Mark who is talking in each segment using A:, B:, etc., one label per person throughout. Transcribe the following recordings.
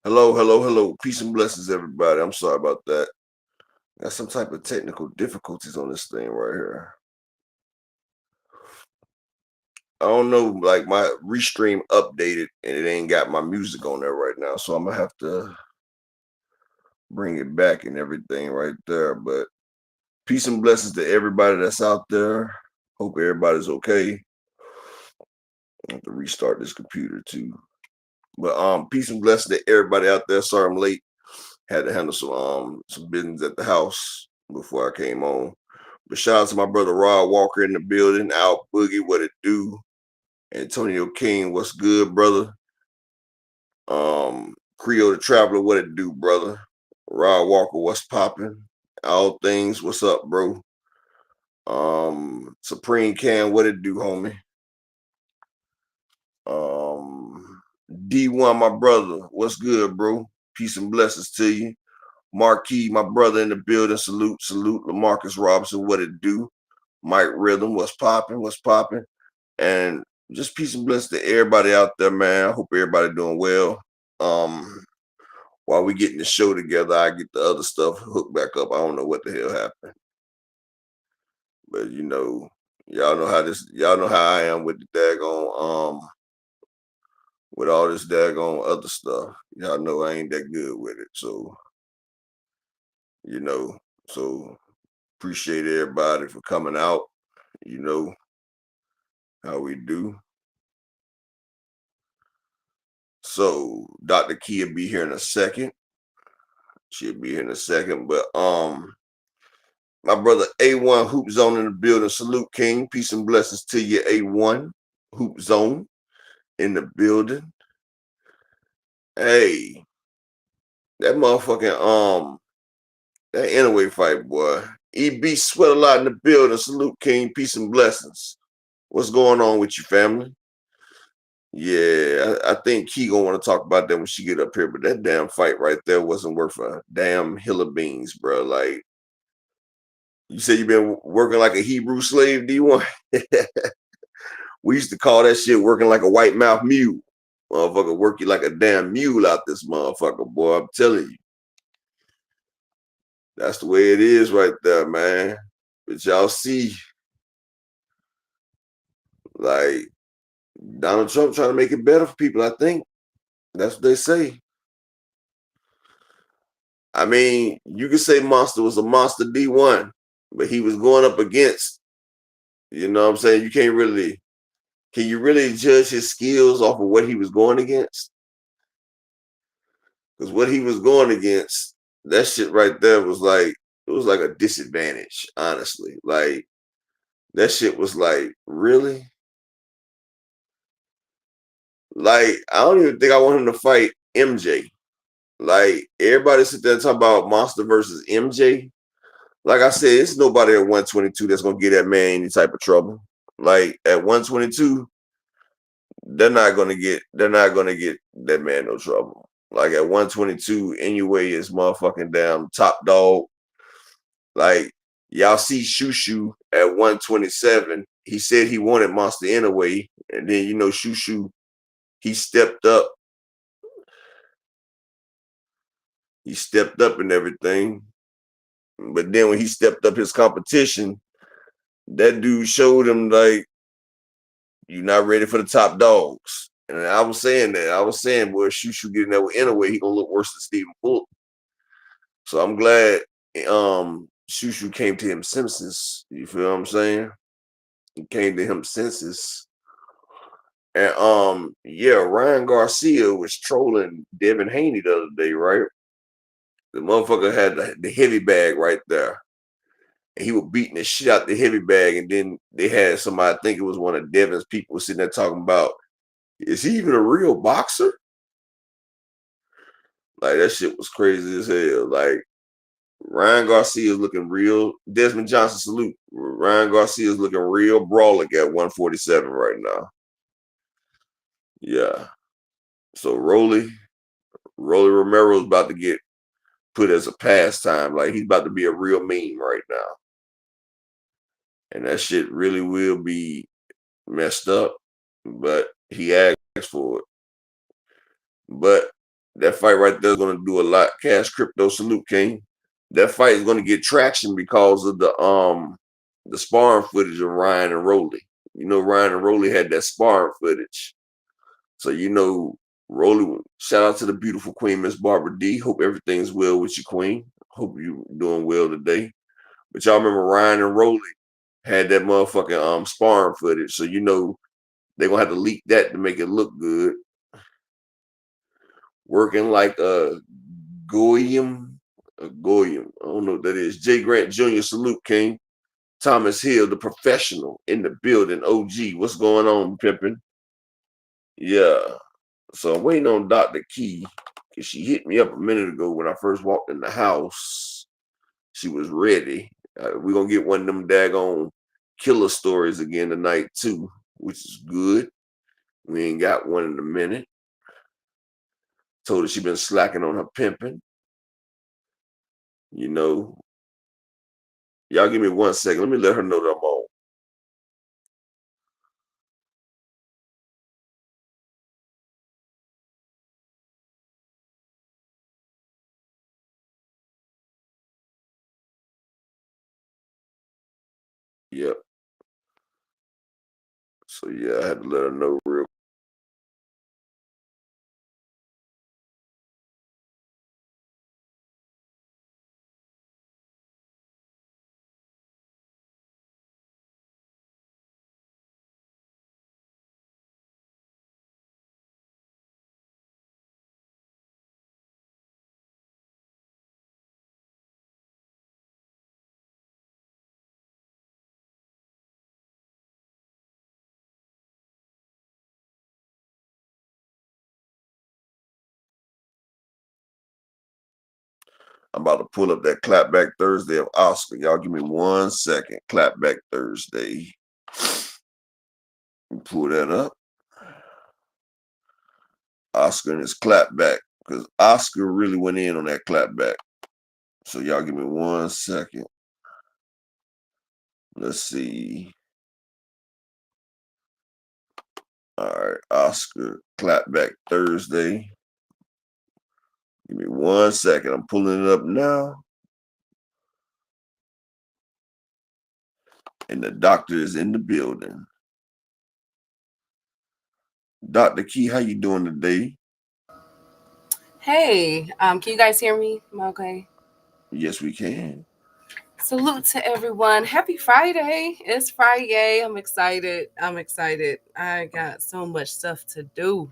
A: Hello, hello, hello. Peace and blessings, everybody. I'm sorry about that. Got some type of technical difficulties on this thing right here. I don't know, like my restream updated and it ain't got my music on there right now. So I'm gonna have to bring it back and everything right there. But peace and blessings to everybody that's out there. Hope everybody's okay. I have to restart this computer too. But peace and blessings to everybody out there. Sorry I'm late. Had to handle some business at the house before I came on. But shout out to my brother Rod Walker in the building. Out Boogie, what it do? Antonio King, what's good, brother? Creole the Traveler, what it do, brother? Rod Walker, what's popping? All things, what's up, bro? Supreme Can, what it do, homie? D1, my brother, what's good, bro? Peace and blessings to you. Marquis, my brother in the building. Salute, salute. Lamarcus Robinson, what it do? Mike Rhythm, what's popping? What's popping? And just peace and blessings to everybody out there, man. I hope everybody doing well. While we getting the show together, I get the other stuff hooked back up. I don't know what the hell happened, but y'all know how I am with the daggone with all this daggone other stuff. Y'all know I ain't that good with it, so you know, so appreciate everybody for coming out. You know how we do. So Dr. Key will be here in a second. She'll be here in a second. But my brother A1 Hoop Zone in the building. Salute King. Peace and blessings to you, A1 Hoop Zone in the building. Hey, that motherfucking that Inoue fight, boy. EB sweat a lot in the building. Salute King. Peace and blessings. What's going on with you, family? Yeah, I think Key gonna want to talk about that when she get up here, but that damn fight right there wasn't worth a damn hill of beans, bro. Like you said, you been working like a Hebrew slave, D1. We used to call that shit working like a white mouth mule. Motherfucker, work you like a damn mule out this motherfucker, boy. I'm telling you, that's the way it is right there, man. But y'all see, like Donald Trump trying to make it better for people. I think that's what they say. I mean, you could say Monster was a monster D1, but he was going up against, you know what I'm saying? Can you really judge his skills off of what he was going against? Because what he was going against, that shit right there it was like a disadvantage, honestly. Like, that shit was like, really? Like, I don't even think I want him to fight MJ. Like, everybody sit there and talk about Monster versus MJ. Like I said, it's nobody at 122 that's gonna get that man any type of trouble. Like at 122, they're not gonna get that man no trouble. Like at 122, Inoue is motherfucking damn top dog. Like y'all see Shushu at 127. He said he wanted Monster Inoue, and then Shushu, he stepped up. He stepped up and everything. But then when he stepped up his competition, that dude showed him like you're not ready for the top dogs. And I was saying that. I was saying, boy, Shushu getting that anyway, he gonna look worse than Stephen Fulton. So I'm glad Shushu came to him senses. You feel what I'm saying? He came to him senses. And yeah, Ryan Garcia was trolling Devin Haney the other day, right? The motherfucker had the heavy bag right there. And he was beating the shit out the heavy bag. And then they had somebody, I think it was one of Devin's people, sitting there talking about, is he even a real boxer? Like that shit was crazy as hell. Like Ryan Garcia is looking real. Desmond Johnson, salute. Ryan Garcia is looking real brawling at 147 right now. Yeah. So Rolly Romero's about to get put as a pastime. Like he's about to be a real meme right now. And that shit really will be messed up. But he asked for it. But That fight right there is going to do a lot. Cash Crypto, salute, King. That fight is going to get traction because of the sparring footage of Ryan and Rolly. You know, Ryan and Rolly had that sparring footage. So, you know, Rolly, shout out to the beautiful queen, Miss Barbara D. Hope everything's well with your queen. Hope you doing well today. But y'all remember Ryan and Rolly had that motherfucking sparring footage. So, you know, they're going to have to leak that to make it look good. Working like Goyim. Goyim. I don't know what that is. Jay Grant Jr. Salute, King. Thomas Hill, the professional in the building. OG. What's going on, pimpin'? Yeah. So I'm waiting on Dr. Key because she hit me up a minute ago when I first walked in the house. She was ready. We're going to get one of them daggone killer stories again tonight, too, which is good. We ain't got one in a minute. Told her she been slacking on her pimping. You know, y'all give me 1 second. Let me let her know that I'm on. Yep. So yeah, I had to let her know real. I'm about to pull up that clapback Thursday of Oscar. Y'all give me 1 second. Clapback Thursday. Pull that up. Oscar and his clapback. Because Oscar really went in on that clapback. So y'all give me 1 second. Let's see. All right, Oscar clapback Thursday. Give me 1 second. I'm pulling it up now. And the doctor is in the building. Dr. Key, how you doing today?
B: Hey, can you guys hear me? Am I okay?
A: Yes, we can.
B: Salute to everyone. Happy Friday. It's Friday. I'm excited. I got so much stuff to do.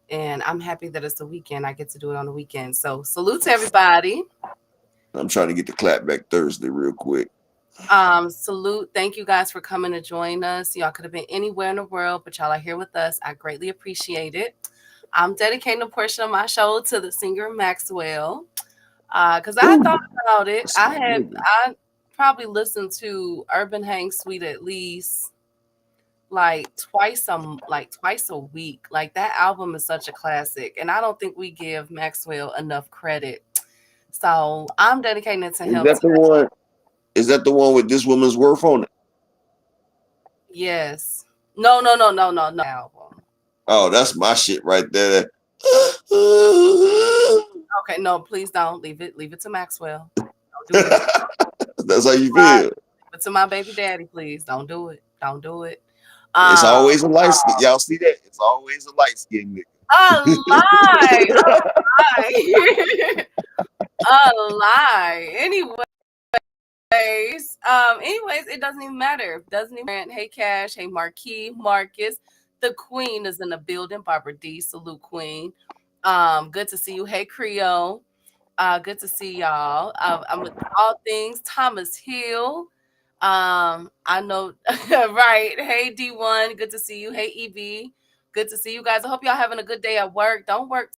B: And I'm happy that it's the weekend. I get to do it on the weekend. So salute to everybody.
A: I'm trying to get the clapback Thursday real quick.
B: Salute. Thank you guys for coming to join us. Y'all could have been anywhere in the world, but y'all are here with us. I greatly appreciate it. I'm dedicating a portion of my show to the singer Maxwell. Because I
A: Ooh,
B: thought about it.
A: that's my nigga.
B: I probably listened to Urban Hang Suite at least like twice a week. Like that album is such a classic, and I don't think we give Maxwell enough credit. So I'm dedicating it to
A: Is
B: him
A: that the
B: today.
A: one? Is that the one with This Woman's Worth on it?
B: Yes. No album.
A: Oh, that's my shit right there.
B: Okay, no, please don't leave it. Leave it to Maxwell. Don't do it.
A: That's how you
B: Leave
A: feel.
B: it to my baby daddy, please. Don't do it. Don't do it.
A: It's
B: Um,
A: always a light skin. Y'all see that? It's always a light skin
B: a
A: nigga.
B: lie. Lie. A lie. Anyways, it doesn't even matter. Doesn't even matter. Hey Cash, hey Marquis, Marcus. The Queen is in the building. Barbara D, salute Queen. Good to see you. Hey Creole. Good to see y'all. I'm with all things Thomas Hill. I know right. Hey D1, good to see you. Hey EB, good to see you guys. I hope y'all having a good day at work. Don't work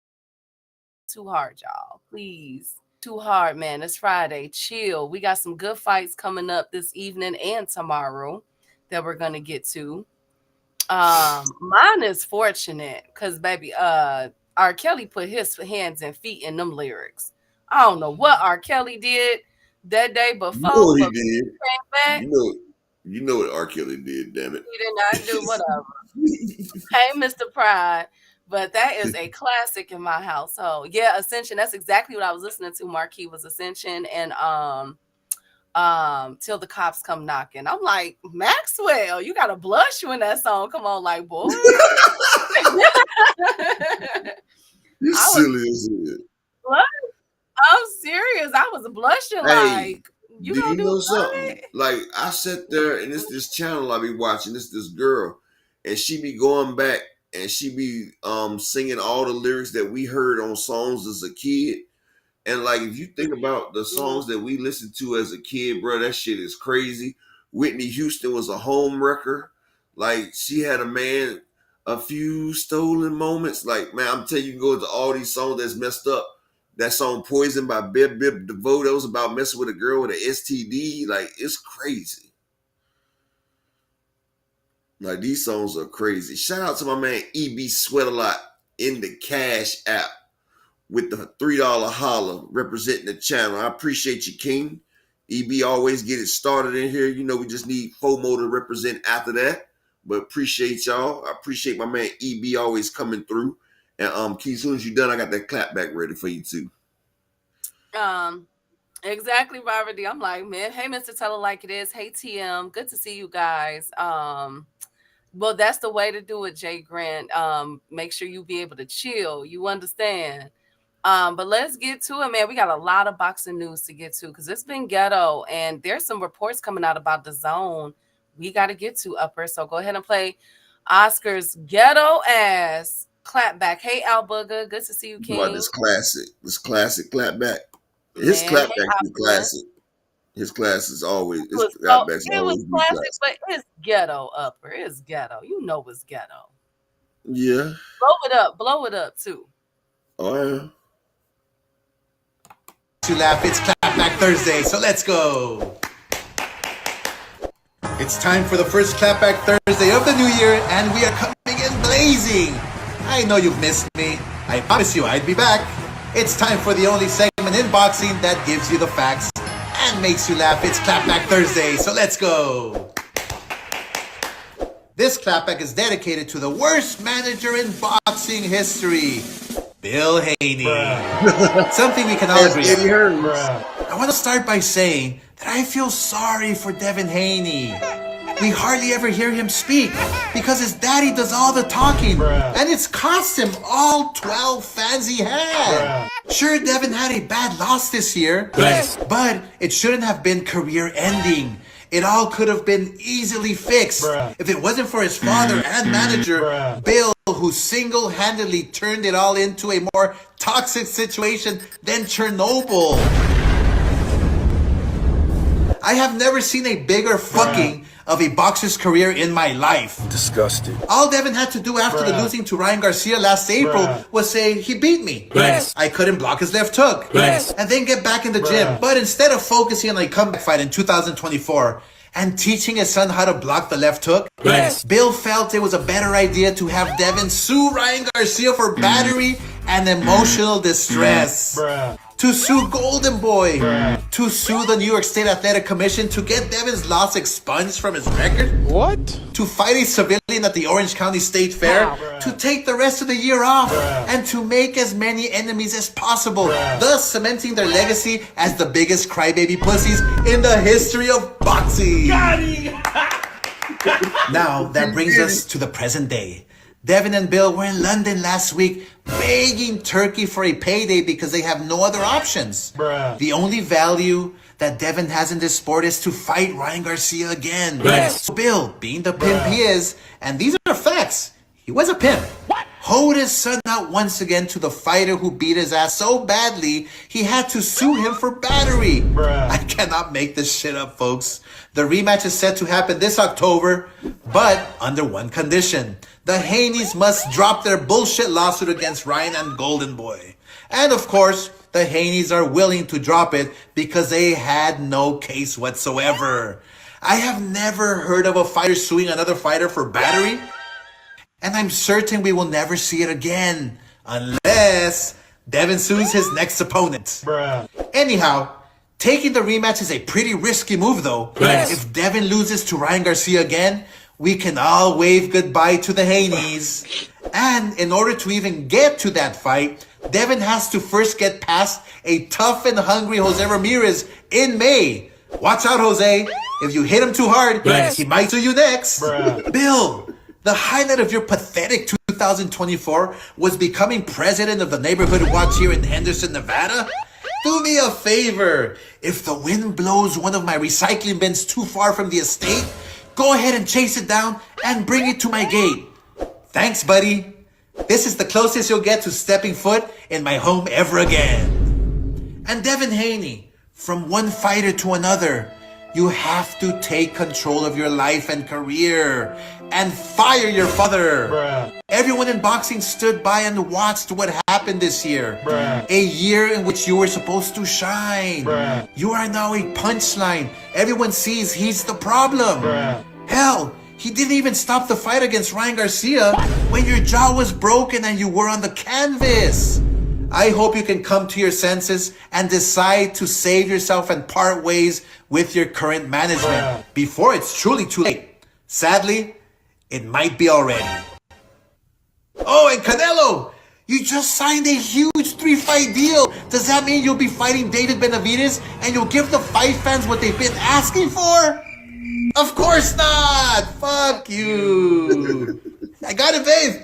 B: too hard, y'all. Please. Too hard, man. It's Friday. Chill. We got some good fights coming up this evening and tomorrow that we're gonna get to. Mine is fortunate because baby, R. Kelly put his hands and feet in them lyrics. I don't know what R. Kelly did that day
A: You know
B: before,
A: what he
B: but
A: did.
B: came back,
A: You know what R. Kelly did, damn it.
B: he did not do whatever. Hey, Mr. Pride. But that is a classic in my household. Yeah, Ascension. That's exactly what I was listening to. Marquis was Ascension and Till the Cops Come Knocking. I'm like, Maxwell, you gotta blush when that song come on, like, boy.
A: You silly as hell.
B: What? I'm serious. I was blushing like, you
A: do
B: gonna
A: you
B: do
A: know
B: what?
A: something? Like I sat there and it's this channel I be watching. It's this girl, and she be going back and she be singing all the lyrics that we heard on songs as a kid. And like if you think about the songs that we listened to as a kid, bro, that shit is crazy. Whitney Houston was a home wrecker. Like she had a few stolen moments. Like, man, I'm telling you, can go into all these songs that's messed up. That song Poison by Bib DeVoe, that was about messing with a girl with an STD. Like, it's crazy. Like, these songs are crazy. Shout out to my man EB Sweat a Lot in the Cash app with the $3 holler representing the channel. I appreciate you, King. EB always get it started in here. You know, we just need FOMO to represent after that. But appreciate y'all. I appreciate my man EB always coming through. And Key, as soon as you're done, I got that clapback ready for you too.
B: Exactly, Robert D. I'm like, man, hey, Mr. Tell It Like It Is. Hey, TM. Good to see you guys. Well, that's the way to do it, Jay Grant. Make sure you be able to chill. You understand? But let's get to it, man. We got a lot of boxing news to get to because it's been ghetto, and there's some reports coming out about DAZN. We got to get to Upper. So go ahead and play Oscar's ghetto ass clapback. Hey, Al Booger, good to see you, King.
A: This classic clapback. His clapback is classic. His class is always his clapbacks always
B: be classic, but it's ghetto, Upper. It's ghetto. You know it's ghetto.
A: Yeah.
B: Blow it up too.
A: Oh yeah.
C: To laugh, it's Clapback Thursday, so let's go. It's time for the first Clapback Thursday of the new year, and we are coming in blazing. I know you've missed me. I promise you I'd be back. It's time for the only segment in boxing that gives you the facts and makes you laugh. It's Clapback Thursday, so let's go. This clapback is dedicated to the worst manager in boxing history, Bill Haney. Something we can all agree on. I want to start by saying that I feel sorry for Devin Haney. We hardly ever hear him speak because his daddy does all the talking, and it's cost him all 12 fans he had. Sure, Devin had a bad loss this year, but it shouldn't have been career-ending. It all could have been easily fixed if it wasn't for his father and manager, Bill, who single-handedly turned it all into a more toxic situation than Chernobyl. I have never seen a bigger fucking of a boxer's career in my life.
D: Disgusted.
C: All Devin had to do after the losing to Ryan Garcia last April was say, he beat me. I couldn't block his left hook. And then get back in the gym. But instead of focusing on a comeback fight in 2024 and teaching his son how to block the left hook, Bill felt it was a better idea to have Devin sue Ryan Garcia for battery and emotional distress. To sue Golden Boy, to sue the New York State Athletic Commission to get Devin's loss expunged from his record.
D: What?
C: To fight a civilian at the Orange County State Fair, to take the rest of the year off, and to make as many enemies as possible, thus cementing their legacy as the biggest crybaby pussies in the history of boxing. Now, that brings us to the present day. Devin and Bill were in London last week begging Turkey for a payday because they have no other options. The only value that Devin has in this sport is to fight Ryan Garcia again. So Bill, being the pimp he is, and these are facts, he was a pimp. Hoed his son out once again to the fighter who beat his ass so badly he had to sue him for battery. I cannot make this shit up, folks. The rematch is set to happen this October, but under one condition. The Haneys must drop their bullshit lawsuit against Ryan and Golden Boy. And of course, the Haneys are willing to drop it because they had no case whatsoever. I have never heard of a fighter suing another fighter for battery. And I'm certain we will never see it again. Unless Devin sues his next opponent. Anyhow, taking the rematch is a pretty risky move though. If Devin loses to Ryan Garcia again, we can all wave goodbye to the Haneys. And in order to even get to that fight, Devin has to first get past a tough and hungry Jose Ramirez in May. Watch out, Jose. If you hit him too hard, he might sue you next. Bill, the highlight of your pathetic 2024 was becoming president of the neighborhood watch here in Henderson, Nevada? Do me a favor. If the wind blows one of my recycling bins too far from the estate, go ahead and chase it down and bring it to my gate. Thanks, buddy. This is the closest you'll get to stepping foot in my home ever again. And Devin Haney, from one fighter to another, you have to take control of your life and career and fire your father. Everyone in boxing stood by and watched what happened this year. A year in which you were supposed to shine. You are now a punchline. Everyone sees he's the problem. Hell, he didn't even stop the fight against Ryan Garcia when your jaw was broken and you were on the canvas. I hope you can come to your senses and decide to save yourself and part ways with your current management before it's truly too late. Sadly, it might be already. Oh, and Canelo, you just signed a huge 3-fight deal. Does that mean you'll be fighting David Benavidez and you'll give the fight fans what they've been asking for? Of course not! Fuck you! I got it, babe!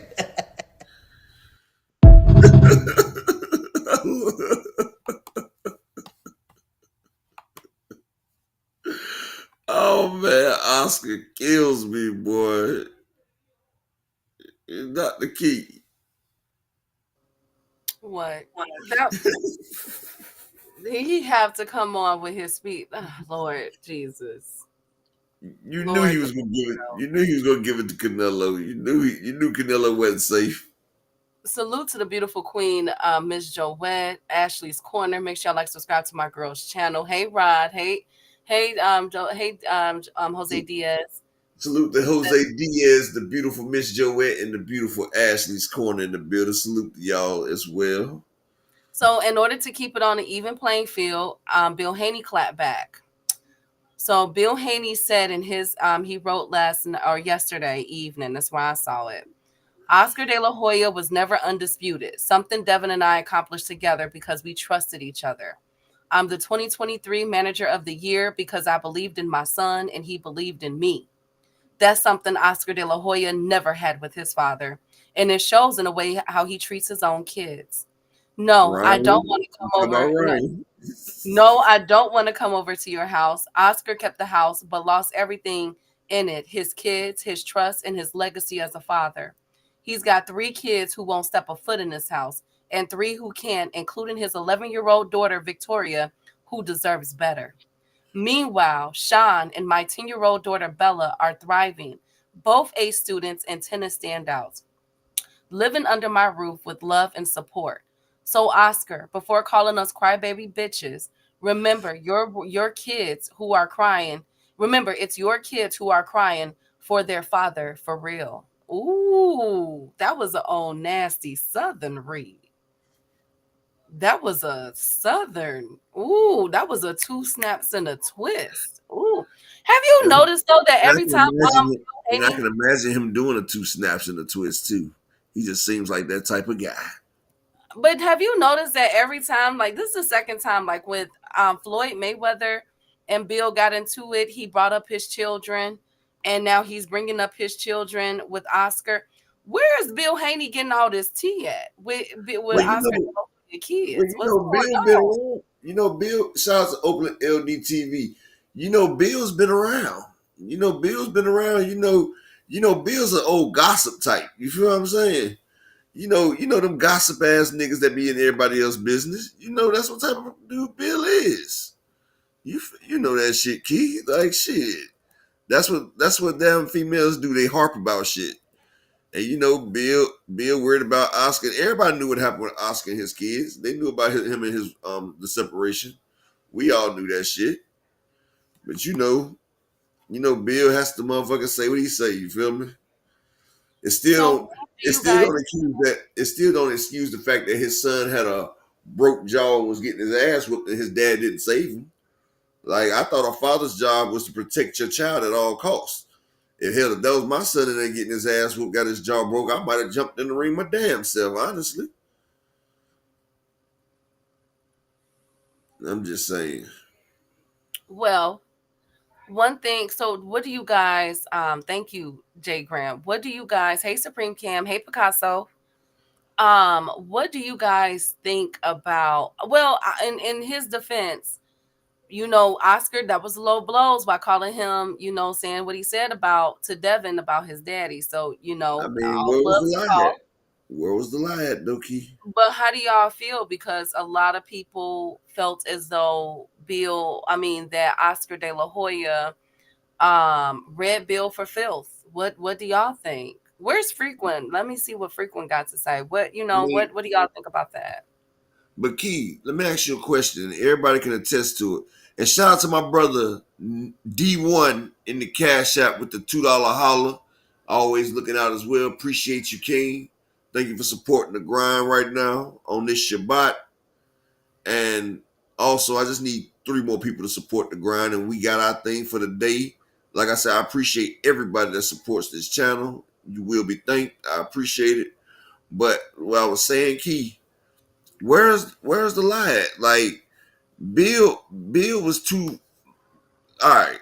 A: Oh man, Oscar kills me, boy. It's not the key.
B: What? He have to come on with his speech. Oh, Lord Jesus.
A: You knew he was gonna give it. You knew he was gonna give it to Canelo. You knew Canelo wasn't safe.
B: Salute to the beautiful queen, Miss Joette, Ashley's Corner. Make sure y'all like, subscribe to my girl's channel. Hey Rod. Hey, Jose Diaz.
A: Salute to Jose Diaz, the beautiful Miss Joette, and the beautiful Ashley's Corner in the building. Salute to y'all as well.
B: So in order to keep it on an even playing field, Bill Haney clapped back. So Bill Haney said in his, he wrote yesterday evening, that's why I saw it. Oscar De La Hoya was never undisputed, something Devin and I accomplished together because we trusted each other. I'm the 2023 Manager of the Year because I believed in my son and he believed in me. That's something Oscar De La Hoya never had with his father, and it shows in a way how he treats his own kids. No,
A: Ryan,
B: I don't want to come over. No, I don't want to come over to your house. Oscar kept the house, but lost everything in it. His kids, his trust, and his legacy as a father. He's got 3 kids who won't step a foot in his house and 3 who can, including his 11-year-old daughter, Victoria, who deserves better. Meanwhile, Sean and my 10-year-old daughter, Bella, are thriving, both A students and tennis standouts, living under my roof with love and support. So, Oscar, before calling us crybaby bitches, remember your kids who are crying. Remember, it's your kids who are crying for their father for real. Ooh, that was an old nasty Southern read. That was a Southern. Ooh, that was a 2 snaps and a twist. Ooh. Have you noticed, though, that every time...
A: And I can imagine him doing a 2 snaps and a twist, too. He just seems like that type of guy.
B: But have you noticed that every time, like this is the second time, like with Floyd Mayweather and Bill got into it, he brought up his children, and now he's bringing up his children with Oscar. Where's Bill Haney getting all this tea at with Oscar and the kids?
A: Bill, shout out to Oakland LDTV. Bill's been around. Bill's an old gossip type. You feel what I'm saying? Them gossip ass niggas that be in everybody else's business. That's what type of dude Bill is. You know that shit, Key. Like shit. That's what damn females do. They harp about shit. And Bill worried about Oscar. Everybody knew what happened with Oscar and his kids. They knew about him and his the separation. We all knew that shit. But Bill has to motherfucker say what he say. You feel me? It still don't excuse the fact that his son had a broke jaw and was getting his ass whooped and his dad didn't save him. Like, I thought a father's job was to protect your child at all costs. If hell, if that was my son and they getting his ass whooped, got his jaw broke, I might have jumped in the ring my damn self, honestly. I'm just saying.
B: Well, one thing, so what do you guys, thank you, Jay Graham. What do you guys, hey Supreme Cam, hey Picasso. What do you guys think about, well, in his defense, Oscar, that was low blows by calling him, saying what he said about to Devin about his daddy. So,
A: I mean,
B: all
A: where was
B: love
A: the
B: to
A: lie
B: call.
A: at? Where was the lie at, Doki?
B: But how do y'all feel? Because a lot of people felt as though that Oscar De La Hoya read Bill for filth. What do y'all think? Where's Frequent? Let me see what Frequent got to say. What
A: I mean,
B: what do y'all think about that?
A: but Key, let me ask you a question. Everybody can attest to it. And shout out to my brother D1 in the Cash App with the $2 holler. Always looking out as well. Appreciate you, King. Thank you for supporting the grind right now on this Shabbat. And also, I just need 3 more people to support the grind, and we got our thing for the day. Like I said, I appreciate everybody that supports this channel. You will be thanked. I appreciate it. But what I was saying, Key, where's the lie at? Like Bill was too all right.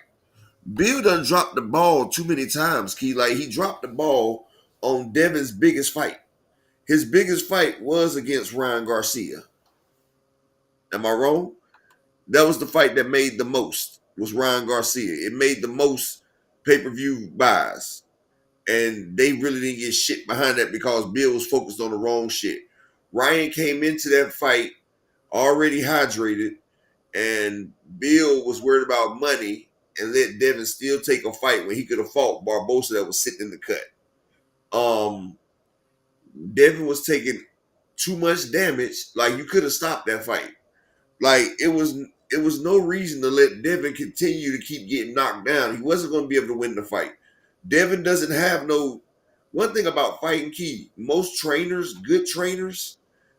A: Bill done dropped the ball too many times, Key. Like he dropped the ball on Devin's biggest fight. His biggest fight was against Ryan Garcia. Am I wrong? That was the fight that made the most, was Ryan Garcia. It made the most pay-per-view buys. And they really didn't get shit behind that because Bill was focused on the wrong shit. Ryan came into that fight already hydrated, and Bill was worried about money and let Devin still take a fight when he could have fought Barbosa that was sitting in the cut. Devin was taking too much damage. Like you could have stopped that fight. Like it was no reason to let Devin continue to keep getting knocked down. He wasn't going to be able to win the fight. Devin doesn't have no. One thing about fighting, Key, most trainers, good trainers,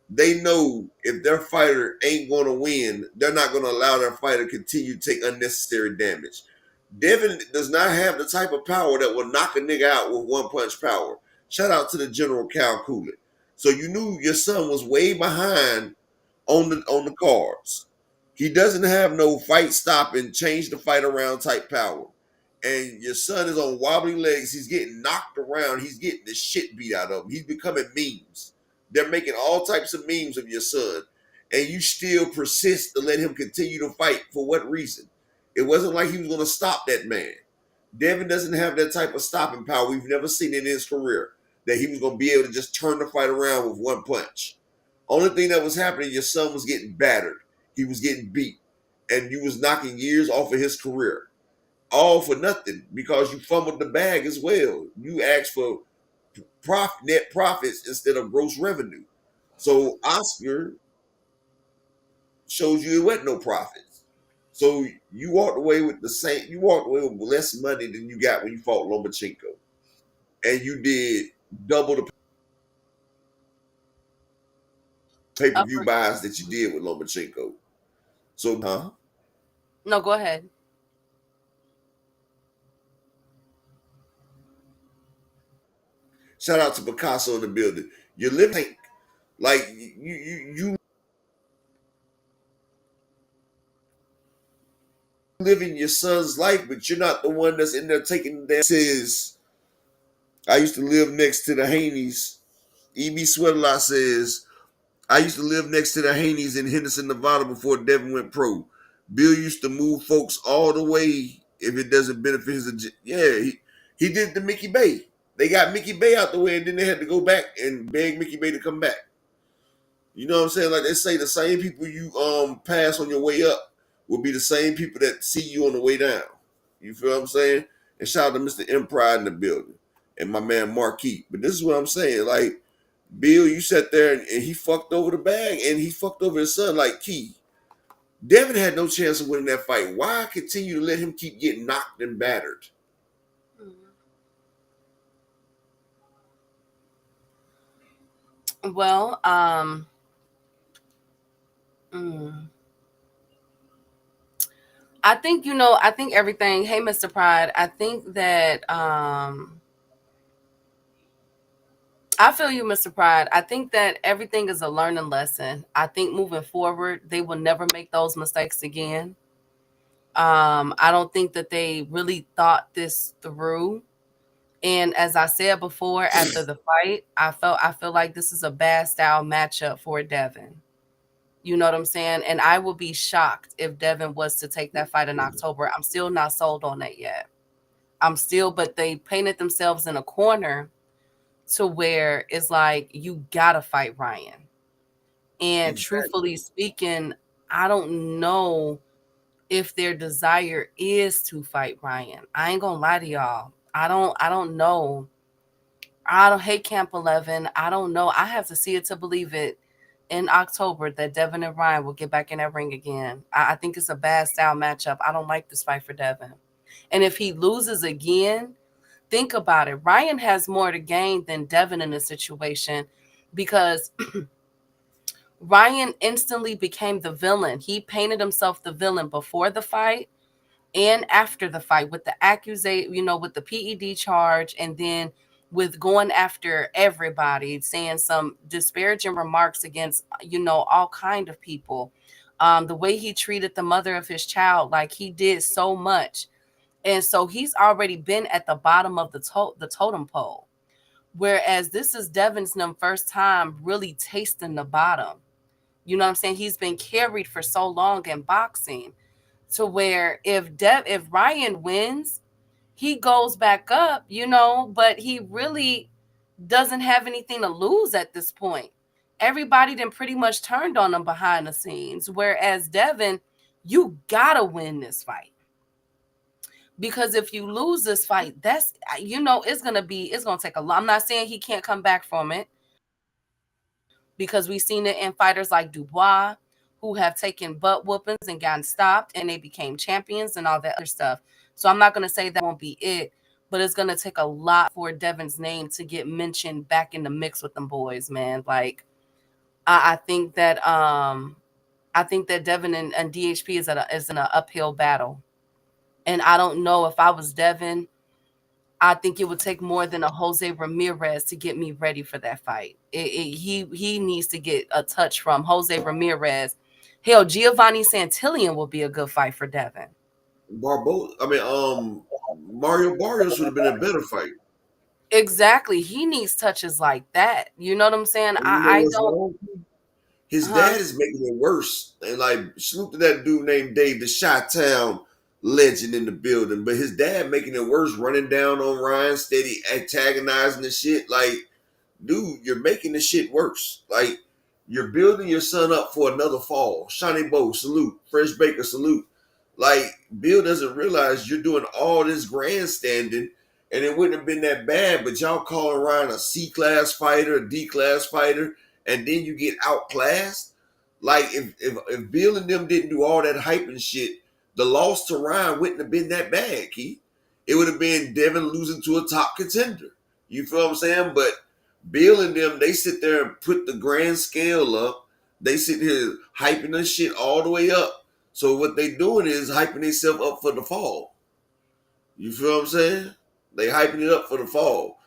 A: they know if their fighter ain't going to win, they're not going to allow their fighter to continue to take unnecessary damage. Devin does not have the type of power that will knock a nigga out with one punch power. Shout out to the General Cal Cooley. So you knew your son was way behind on the cards. He doesn't have no fight stopping, change the fight around type power. And your son is on wobbly legs. He's getting knocked around. He's getting the shit beat out of him. He's becoming memes. They're making all types of memes of your son. And you still persist to let him continue to fight. For what reason? It wasn't like he was going to stop that man. Devin doesn't have that type of stopping power. We've never seen in his career that he was going to be able to just turn the fight around with one punch. Only thing that was happening, your son was getting battered. He was getting beat. And you was knocking years off of his career. All for nothing because you fumbled the bag as well. You asked for net profits instead of gross revenue. So Oscar shows you it wasn't no profits. So you walked away with the same. You walked away with less money than you got when you fought Lomachenko, and you did double the pay-per-view buys that you did with Lomachenko. So,
B: No, go ahead.
A: Shout out to Picasso in the building. You're living like you living your son's life, but you're not the one that's in there taking the says. I used to live next to the Haneys. E.B. Sweaterlot says, I used to live next to the Haneys in Henderson, Nevada before Devin went pro. Bill used to move folks all the way if it doesn't benefit his. Yeah, he did the Mickey Bay. They got Mickey Bay out the way, and then they had to go back and beg Mickey Bay to come back. You know what I'm saying? Like they say, the same people you pass on your way up will be the same people that see you on the way down. You feel what I'm saying? And shout out to Mr. M Pride in the building and my man Marquis. But this is what I'm saying. Like, Bill, you sat there and he fucked over the bag and he fucked over his son like Key. Devin had no chance of winning that fight. Why continue to let him keep getting knocked and battered?
B: Well, I think, I think everything. Hey, Mr. Pride. I think that I feel you, Mr. Pride. I think that everything is a learning lesson. I think moving forward, they will never make those mistakes again. I don't think that they really thought this through. And as I said before, after the fight, I feel like this is a bad style matchup for Devin. You know what I'm saying? And I will be shocked if Devin was to take that fight in October. I'm still not sold on that yet. But they painted themselves in a corner to where it's like, you gotta fight Ryan. And
A: Exactly.
B: truthfully speaking, I don't know if their desire is to fight Ryan. I ain't gonna lie to y'all. I don't know. I don't hate Camp 11. I don't know. I have to see it to believe it in October that Devin and Ryan will get back in that ring again. I think it's a bad style matchup. I don't like this fight for Devin. And if he loses again, think about it. Ryan has more to gain than Devin in this situation because Ryan instantly became the villain. He painted himself the villain before the fight and after the fight with the accusation, with the PED charge, and then with going after everybody, saying some disparaging remarks against, all kind of people. The way he treated the mother of his child, like he did so much. And so he's already been at the bottom of the totem pole. Whereas this is Devin's first time really tasting the bottom. You know what I'm saying? He's been carried for so long in boxing to where if Ryan wins, he goes back up, but he really doesn't have anything to lose at this point. Everybody then pretty much turned on him behind the scenes. Whereas Devin, you gotta win this fight. Because if you lose this fight, that's it's gonna take a lot. I'm not saying he can't come back from it, because we've seen it in fighters like Dubois, who have taken butt whoopings and gotten stopped and they became champions and all that other stuff. So I'm not going to say that won't be it, but it's going to take a lot for Devin's name to get mentioned back in the mix with them boys, man. Like, I think that Devin and DHP is in an uphill battle. And I don't know, if I was Devin, I think it would take more than a Jose Ramirez to get me ready for that fight. He needs to get a touch from Jose Ramirez. Hell, Giovanni Santillan will be a good fight for Devin.
A: Mario Barrios would have been a better fight.
B: Exactly. He needs touches like that. You know what I'm saying?
A: And you know
B: I
A: what's
B: don't.
A: wrong? His
B: Huh?
A: dad is making it worse. And like, salute to that dude named Dave, the Chi-Town legend in the building. But his dad making it worse, running down on Ryan, steady antagonizing the shit. Like, dude, you're making the shit worse. Like, you're building your son up for another fall. Shawnee Bo, salute. Fresh Baker, salute. Like, Bill doesn't realize you're doing all this grandstanding, and it wouldn't have been that bad, but y'all calling Ryan a C-class fighter, a D-class fighter, and then you get outclassed. Like, if Bill and them didn't do all that hype and shit, the loss to Ryan wouldn't have been that bad, Keith. It would have been Devin losing to a top contender. You feel what I'm saying? But Bill and them, they sit there and put the grand scale up. They sit here hyping this shit all the way up. So what they doing is hyping themselves up for the fall. You feel what I'm saying? They hyping it up for the fall.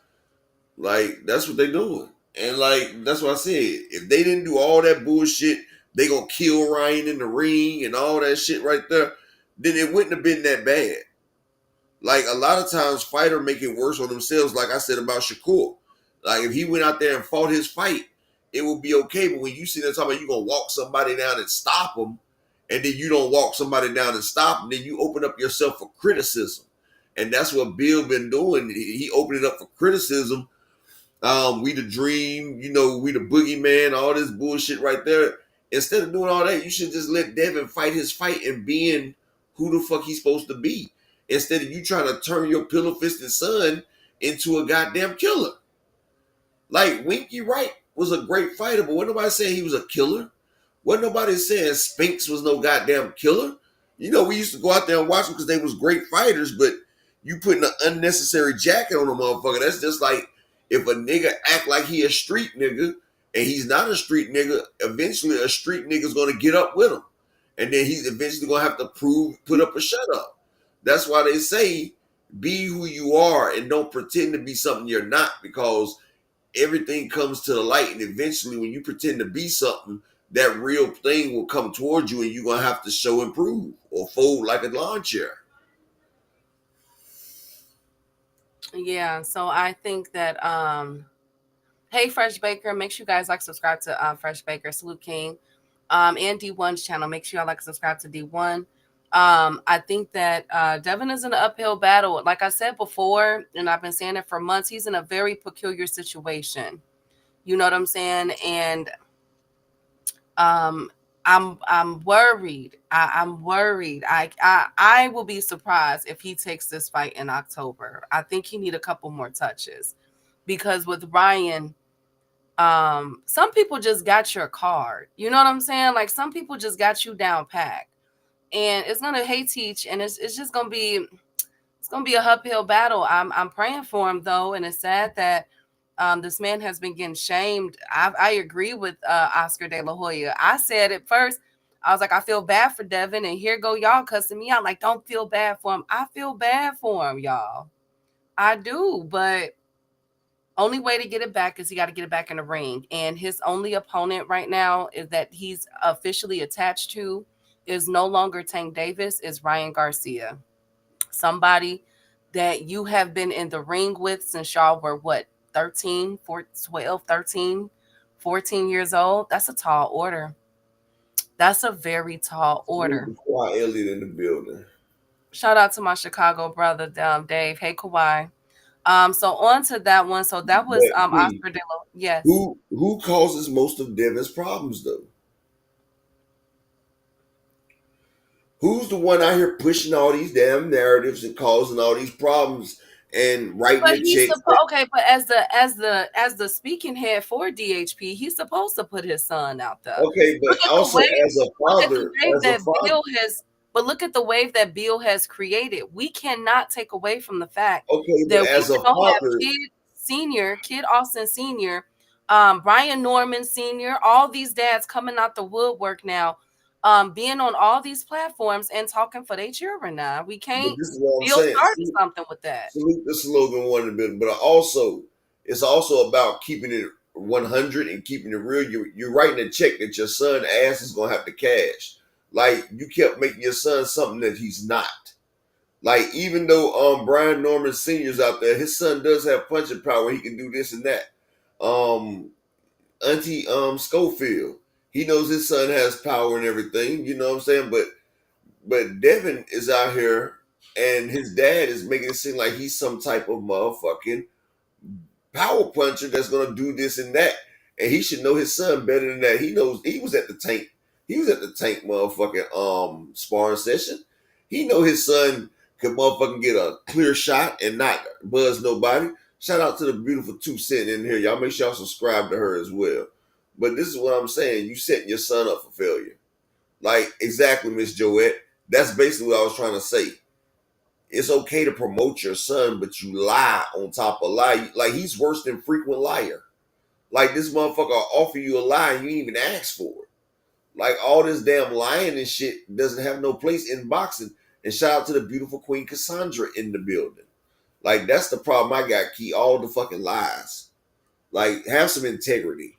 A: Like, that's what they doing. And like, that's what I said. If they didn't do all that bullshit, they gonna kill Ryan in the ring and all that shit right there, then it wouldn't have been that bad. Like, a lot of times fighters make it worse on themselves, like I said about Shakur. Like, if he went out there and fought his fight, it would be okay. But when you see that talking about you gonna walk somebody down and stop them, and then you don't walk somebody down and stop them, then you open up yourself for criticism. And that's what Bill been doing. He opened it up for criticism. We the dream, we the boogeyman, all this bullshit right there. Instead of doing all that, you should just let Devin fight his fight and being who the fuck he's supposed to be. Instead of you trying to turn your pillow-fisted son into a goddamn killer. Like, Winky Wright was a great fighter, but wasn't nobody saying he was a killer. Wasn't nobody saying Spinks was no goddamn killer. We used to go out there and watch them because they was great fighters, but you putting an unnecessary jacket on a motherfucker, that's just like if a nigga act like he a street nigga and he's not a street nigga, eventually a street nigga's gonna get up with him. and then he's eventually gonna have to put up a shut up. That's why they say be who you are and don't pretend to be something you're not, because everything comes to the light, and eventually when you pretend to be something, that real thing will come towards you and you're gonna have to show and prove or fold like a lawn chair.
B: Yeah, so I think that hey Fresh Baker, make sure you guys like subscribe to Fresh Baker, Salute King, and D1's channel. Make sure y'all like subscribe to D1. I think that Devin is in an uphill battle. Like I said before, and I've been saying it for months, he's in a very peculiar situation. You know what I'm saying? And I'm worried. I'm worried. I will be surprised if he takes this fight in October. I think he need a couple more touches, because with Ryan, some people just got your card. You know what I'm saying? Like, some people just got you down packed, and it's gonna hate teach, and it's just gonna be a uphill battle. I'm praying for him though, and it's sad that this man has been getting shamed. I agree with Oscar De La Hoya. I said it first. I was like, I feel bad for Devin, and here go y'all cussing me out. Like, don't feel bad for him. I feel bad for him, y'all. I do, but only way to get it back is he got to get it back in the ring. And his only opponent right now is that he's officially attached to is no longer Tank Davis, is Ryan Garcia. Somebody that you have been in the ring with since y'all were what, 13, 12, 13, 14 years old. That's a tall order. That's a very tall order.
A: Kawhi Elliott in the building.
B: Shout out to my Chicago brother, Dave. Hey, Kawhi. So on to that one. So that was Oscar De La. Yes.
A: Who causes most of Devin's problems though? Who's the one out here pushing all these damn narratives and causing all these problems and writing
B: But
A: the checks?
B: okay, but as the speaking head for DHP, he's supposed to put his son out there.
A: Okay, but also as a father,
B: look at the wave that Bill has created. We cannot take away from the fact
A: okay,
B: that
A: but as a father,
B: Kid Austin Sr., Brian Norman Sr., all these dads coming out the woodwork now, being on all these platforms and talking for their children now. We can't.
A: This is what I'm
B: Bill
A: saying.
B: started something with that.
A: Salute the slogan one a bit, but also it's also about keeping it 100 and keeping it real. You're writing a check that your son ass is gonna have to cash. Like, you kept making your son something that he's not. Like, even though Brian Norman Sr.'s out there, his son does have punching power. He can do this and that. Auntie Schofield, he knows his son has power and everything. You know what I'm saying? But Devin is out here, and his dad is making it seem like he's some type of motherfucking power puncher that's gonna do this and that. And he should know his son better than that. He knows he was at the tank. He was at the tank motherfucking sparring session. He know his son could motherfucking get a clear shot and not buzz nobody. Shout out to the beautiful 2 Cent in here. Y'all make sure y'all subscribe to her as well. But this is what I'm saying. You setting your son up for failure. Like, exactly, Miss Joette. That's basically what I was trying to say. It's okay to promote your son, but you lie on top of lie. Like, he's worse than frequent liar. Like, this motherfucker offer you a lie and you didn't even ask for it. Like, all this damn lying and shit doesn't have no place in boxing. And shout out to the beautiful Queen Cassandra in the building. Like, that's the problem I got, Key. All the fucking lies. Like, have some integrity.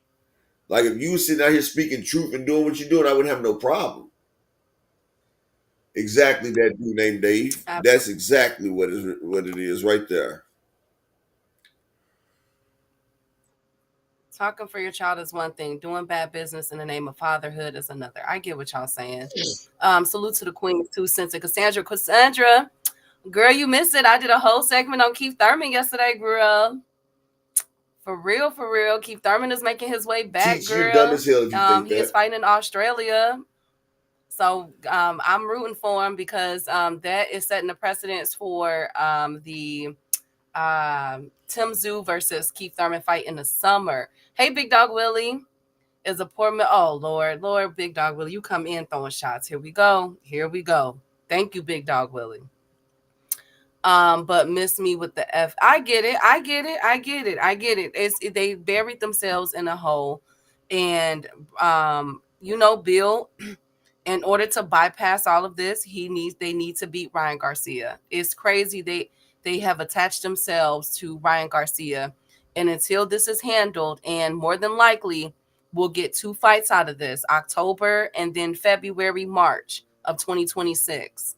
A: Like, if you were sitting out here speaking truth and doing what you're doing, I wouldn't have no problem. Exactly, that dude named Dave. Absolutely. That's exactly what it is right there.
B: Talking for your child is one thing. Doing bad business in the name of fatherhood is another. I get what y'all saying. Salute to the Queen, 2 Cents. Cassandra, girl, you missed it. I did a whole segment on Keith Thurman yesterday, girl. For real. Keith Thurman is making his way back, girl.
A: You're dumb as hell if you think
B: he is fighting in Australia. So I'm rooting for him, because that is setting the precedence for the Tim Tszyu versus Keith Thurman fight in the summer. Hey, Big Dog Willie is a poor man. Oh, Lord, Big Dog Willie, you come in throwing shots. Here we go. Thank you, Big Dog Willie. But miss me with the F. I get it. They buried themselves in a hole, and Bill In order to bypass all of this, they need to beat Ryan Garcia. It's crazy they have attached themselves to Ryan Garcia, and until this is handled, and more than likely we'll get 2 fights out of this, October and then February, March of 2026.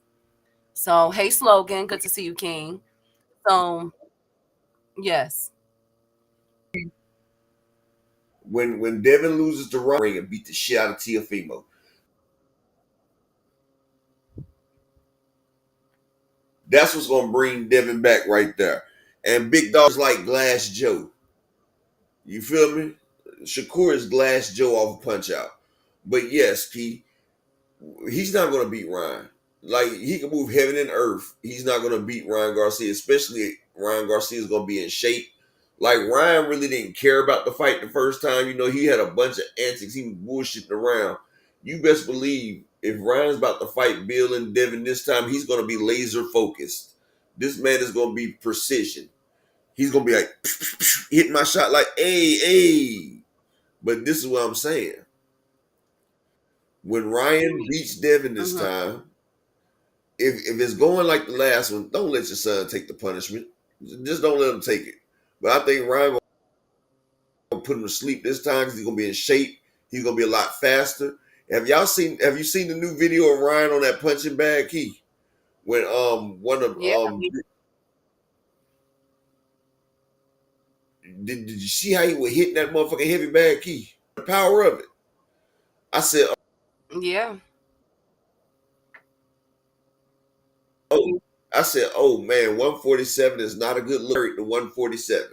B: So, hey Slogan, good to see you, King. So, yes.
A: When Devin loses to Ryan and beat the shit out of Teofimo, that's what's gonna bring Devin back right there. And big dogs like Glass Joe. You feel me? Shakur is Glass Joe off a Punch Out. But yes, Key, he's not gonna beat Ryan. Like, he can move heaven and earth. He's not gonna beat Ryan Garcia, especially Ryan Garcia is gonna be in shape. Like, Ryan really didn't care about the fight the first time. You know, he had a bunch of antics. He was bullshitting around. You best believe if Ryan's about to fight Bill and Devin this time, he's gonna be laser focused. This man is gonna be precision. He's gonna be like hitting my shot like, hey. But this is what I'm saying. When Ryan beats Devin this time, if it's going like the last one, don't let your son take the punishment. Just don't let him take it. But I think Ryan gonna put him to sleep this time because he's gonna be in shape. He's gonna be a lot faster. Have you seen the new video of Ryan on that punching bag, Key? When one of did you see how he was hitting that motherfucking heavy bag, Key? The power of it. I said,
B: yeah.
A: I said, oh man, 147 is not a good look to 147.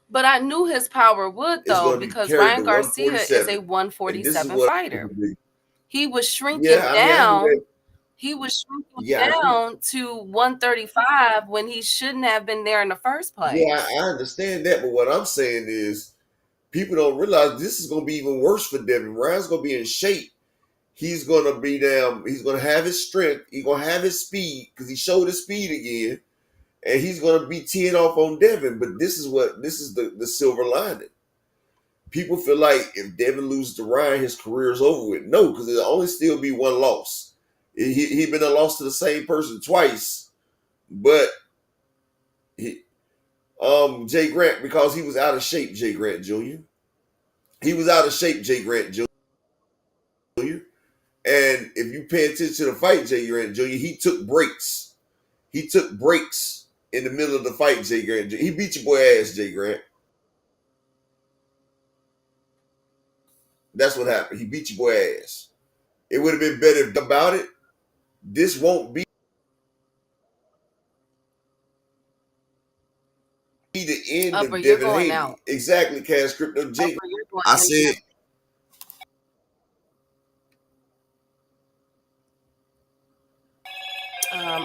B: But I knew his power would, though, because Ryan Garcia is a 147 fighter. He was shrinking down. He was shrinking down to 135 when he shouldn't have been there in the first place.
A: Yeah, I understand that, but what I'm saying is people don't realize this is going to be even worse for Devin. Ryan's going to be in shape. He's going to be down. He's going to have his strength. He's going to have his speed because he showed his speed again. And he's going to be teeing off on Devin. But this is the silver lining. People feel like if Devin loses to Ryan, his career is over with. No, because it'll only still be one loss. He's been a loss to the same person twice. But Jay Grant, because he was out of shape, Jay Grant Jr. He was out of shape, Jay Grant Jr. And if you pay attention to the fight, Jay Grant Jr., he took breaks. He took breaks in the middle of the fight, Jay Grant Jr. He beat your boy ass, Jay Grant. That's what happened. He beat your boy ass. It would have been better about it. This won't be the end of Devin Haney. Out. Exactly, Cash Crypto Jay. I said.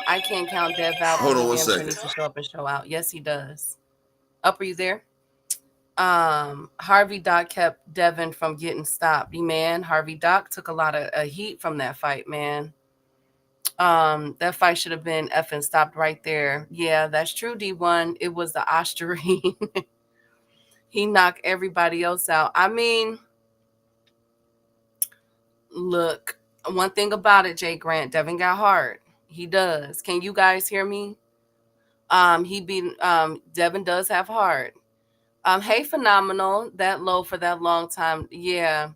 B: I can't count Dev out.
A: Hold on one second.
B: Needs to show up and show out. Yes, he does. Up, are you there? Harvey Doc kept Devin from getting stopped. Man, Harvey Doc took a lot of heat from that fight, man. That fight should have been effing stopped right there. Yeah, that's true, D1. It was the Osterine. He knocked everybody else out. I mean, look, one thing about it, Jay Grant, Devin got hard. He does. Can you guys hear me? Devin does have heart. Hey, phenomenal. That low for that long time. Yeah.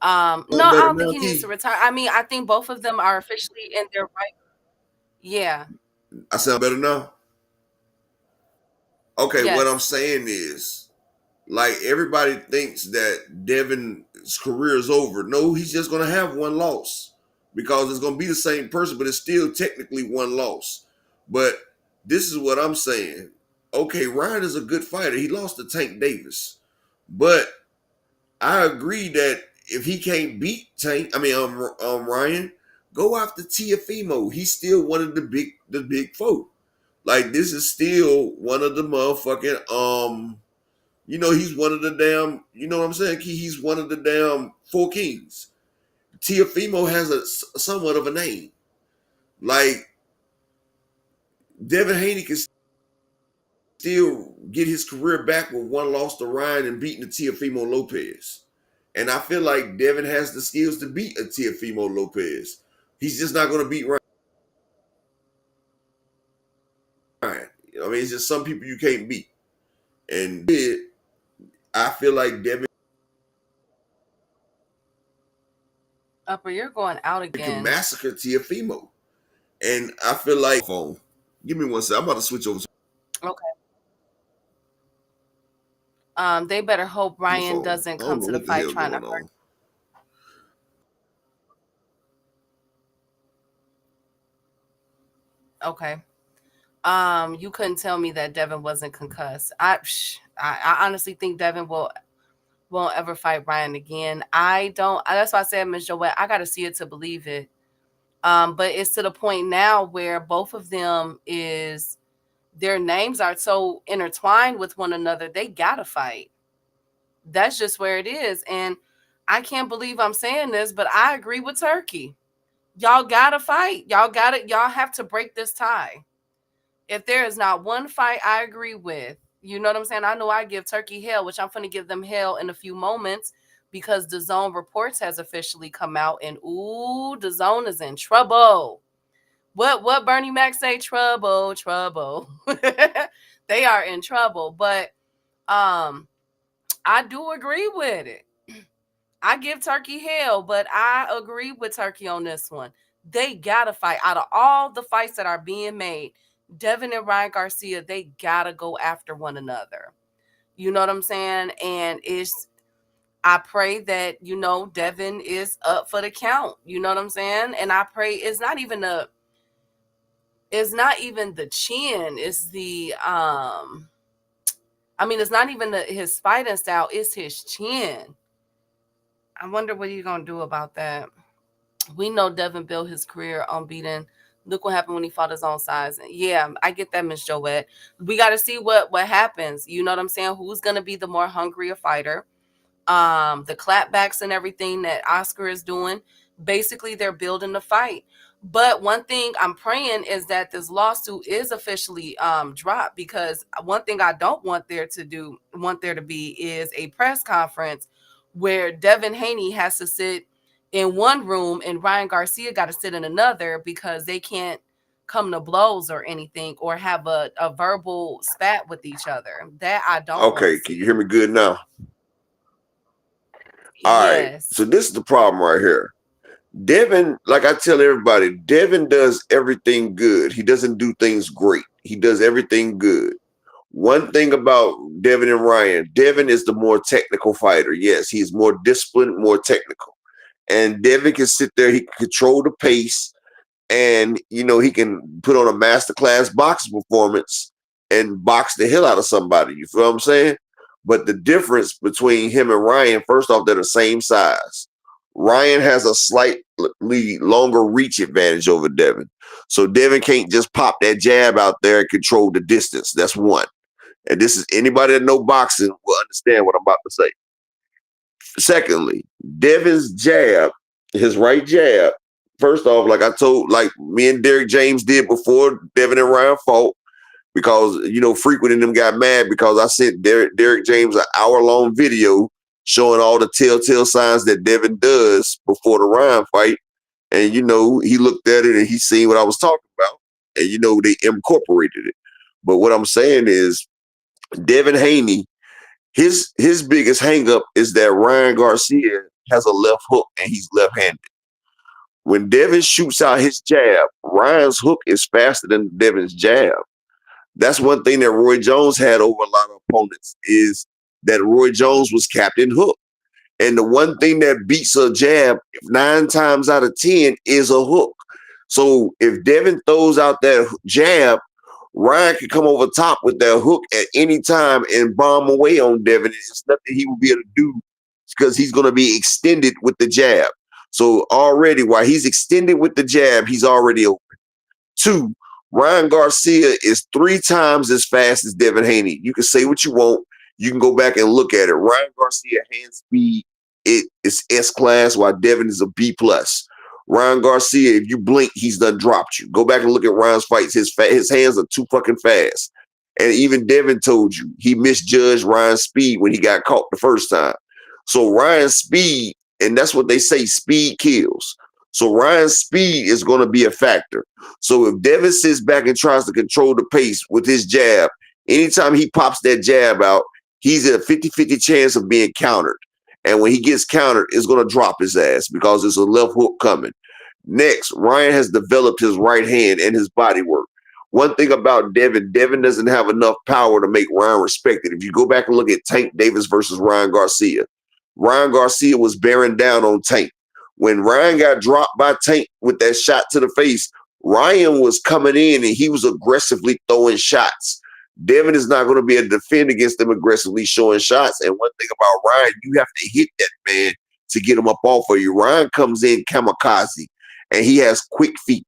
B: No, I don't think he needs to retire. I mean, I think both of them are officially in their right. Yeah.
A: I sound better now? Okay, yes. What I'm saying is, like, everybody thinks that Devin's career is over. No, he's just going to have one loss because it's going to be the same person, but it's still technically one loss. But this is what I'm saying. Okay, Ryan is a good fighter. He lost to Tank Davis. But I agree that if he can't beat Ryan, go after Teofimo. He's still one of the big folk. Like, this is still one of the motherfucking he's one of the damn, you know what I'm saying? He's one of the damn four kings. Teofimo has a somewhat of a name. Like, Devin Haney can still get his career back with one loss to Ryan and beating the Teofimo Lopez. And I feel like Devin has the skills to beat a Teofimo Lopez. He's just not going to beat Ryan. I mean, it's just some people you can't beat. And I feel like Devin
B: Upper, you're going out
A: can
B: again.
A: massacre Teofimo. And I feel like give me one second. I'm about to switch over.
B: Okay. They better hope Ryan doesn't come to the fight trying to hurt. Okay. You couldn't tell me that Devin wasn't concussed. I honestly think Devin won't ever fight Ryan again. I don't. That's why I said, Ms. Joette, I got to see it to believe it. But it's to the point now where both of them their names are so intertwined with one another. They gotta fight. That's just where it is. And I can't believe I'm saying this, but I agree with Turkey. Y'all gotta fight. Y'all have to break this tie. If there is not one fight I agree with, you know what I'm saying? I know I give Turkey hell, which I'm going to give them hell in a few moments because DAZN Reports has officially come out and DAZN is in trouble. What Bernie Mac say? Trouble. They are in trouble. But I do agree with it. I give Turkey hell, but I agree with Turkey on this one. They gotta fight. Out of all the fights that are being made, Devin and Ryan Garcia, they gotta go after one another. You know what I'm saying? And I pray that, Devin is up for the count. You know what I'm saying? And I pray it's not even the chin. It's the it's not even his fighting style, it's his chin. I wonder what he's going to do about that. We know Devin built his career on beating. Look what happened when he fought his own size. Yeah, I get that, Miss Joette. We got to see what happens. You know what I'm saying? Who's going to be the more hungrier fighter? The clapbacks and everything that Oscar is doing, basically they're building the fight. But one thing I'm praying is that this lawsuit is officially dropped, because one thing I don't want there to be is a press conference where Devin Haney has to sit in one room and Ryan Garcia got to sit in another because they can't come to blows or anything or have a verbal spat with each other. That I don't want to see.
A: Can you hear me good now? All right. So this is the problem right here. Devin, like I tell everybody, Devin does everything good. He doesn't do things great. He does everything good. One thing about Devin and Ryan, Devin is the more technical fighter. Yes, he's more disciplined, more technical. And Devin can sit there, he can control the pace, and he can put on a masterclass boxing performance and box the hell out of somebody. You feel what I'm saying? But the difference between him and Ryan, first off, they're the same size. Ryan has a slightly longer reach advantage over Devin. So Devin can't just pop that jab out there and control the distance. That's one. And this is anybody that knows boxing will understand what I'm about to say. Secondly, Devin's jab, his right jab, first off, like me and Derek James did before Devin and Ryan fought, because, Frequent and them got mad because I sent Derek James an hour-long video showing all the telltale signs that Devin does before the Ryan fight. And, he looked at it and he seen what I was talking about. And, they incorporated it. But what I'm saying is Devin Haney, his biggest hangup is that Ryan Garcia has a left hook and he's left-handed. When Devin shoots out his jab, Ryan's hook is faster than Devin's jab. That's one thing that Roy Jones had over a lot of opponents, is that Roy Jones was Captain Hook. And the one thing that beats a jab 9 times out of 10 is a hook. So if Devin throws out that jab, Ryan can come over top with that hook at any time and bomb away on Devin. It's nothing he will be able to do because he's going to be extended with the jab. So already, while he's extended with the jab, he's already open. 2, Ryan Garcia is 3 times as fast as Devin Haney. You can say what you want. You can go back and look at it. Ryan Garcia hand speed, it is S class, while Devin is a B plus. Ryan Garcia, if you blink, he's done dropped you. Go back and look at Ryan's fights. His hands are too fucking fast. And even Devin told you he misjudged Ryan's speed when he got caught the first time. So Ryan's speed, and that's what they say, speed kills. So Ryan's speed is going to be a factor. So if Devin sits back and tries to control the pace with his jab, anytime he pops that jab out, he's at a 50-50 chance of being countered. And when he gets countered, it's going to drop his ass because there's a left hook coming. Next, Ryan has developed his right hand and his body work. One thing about Devin doesn't have enough power to make Ryan respected. If you go back and look at Tank Davis versus Ryan Garcia was bearing down on Tank. When Ryan got dropped by Tank with that shot to the face, Ryan was coming in and he was aggressively throwing shots. Devin is not going to be able to defend against them aggressively showing shots. And one thing about Ryan, you have to hit that man to get him up off of you. Ryan comes in kamikaze, and he has quick feet.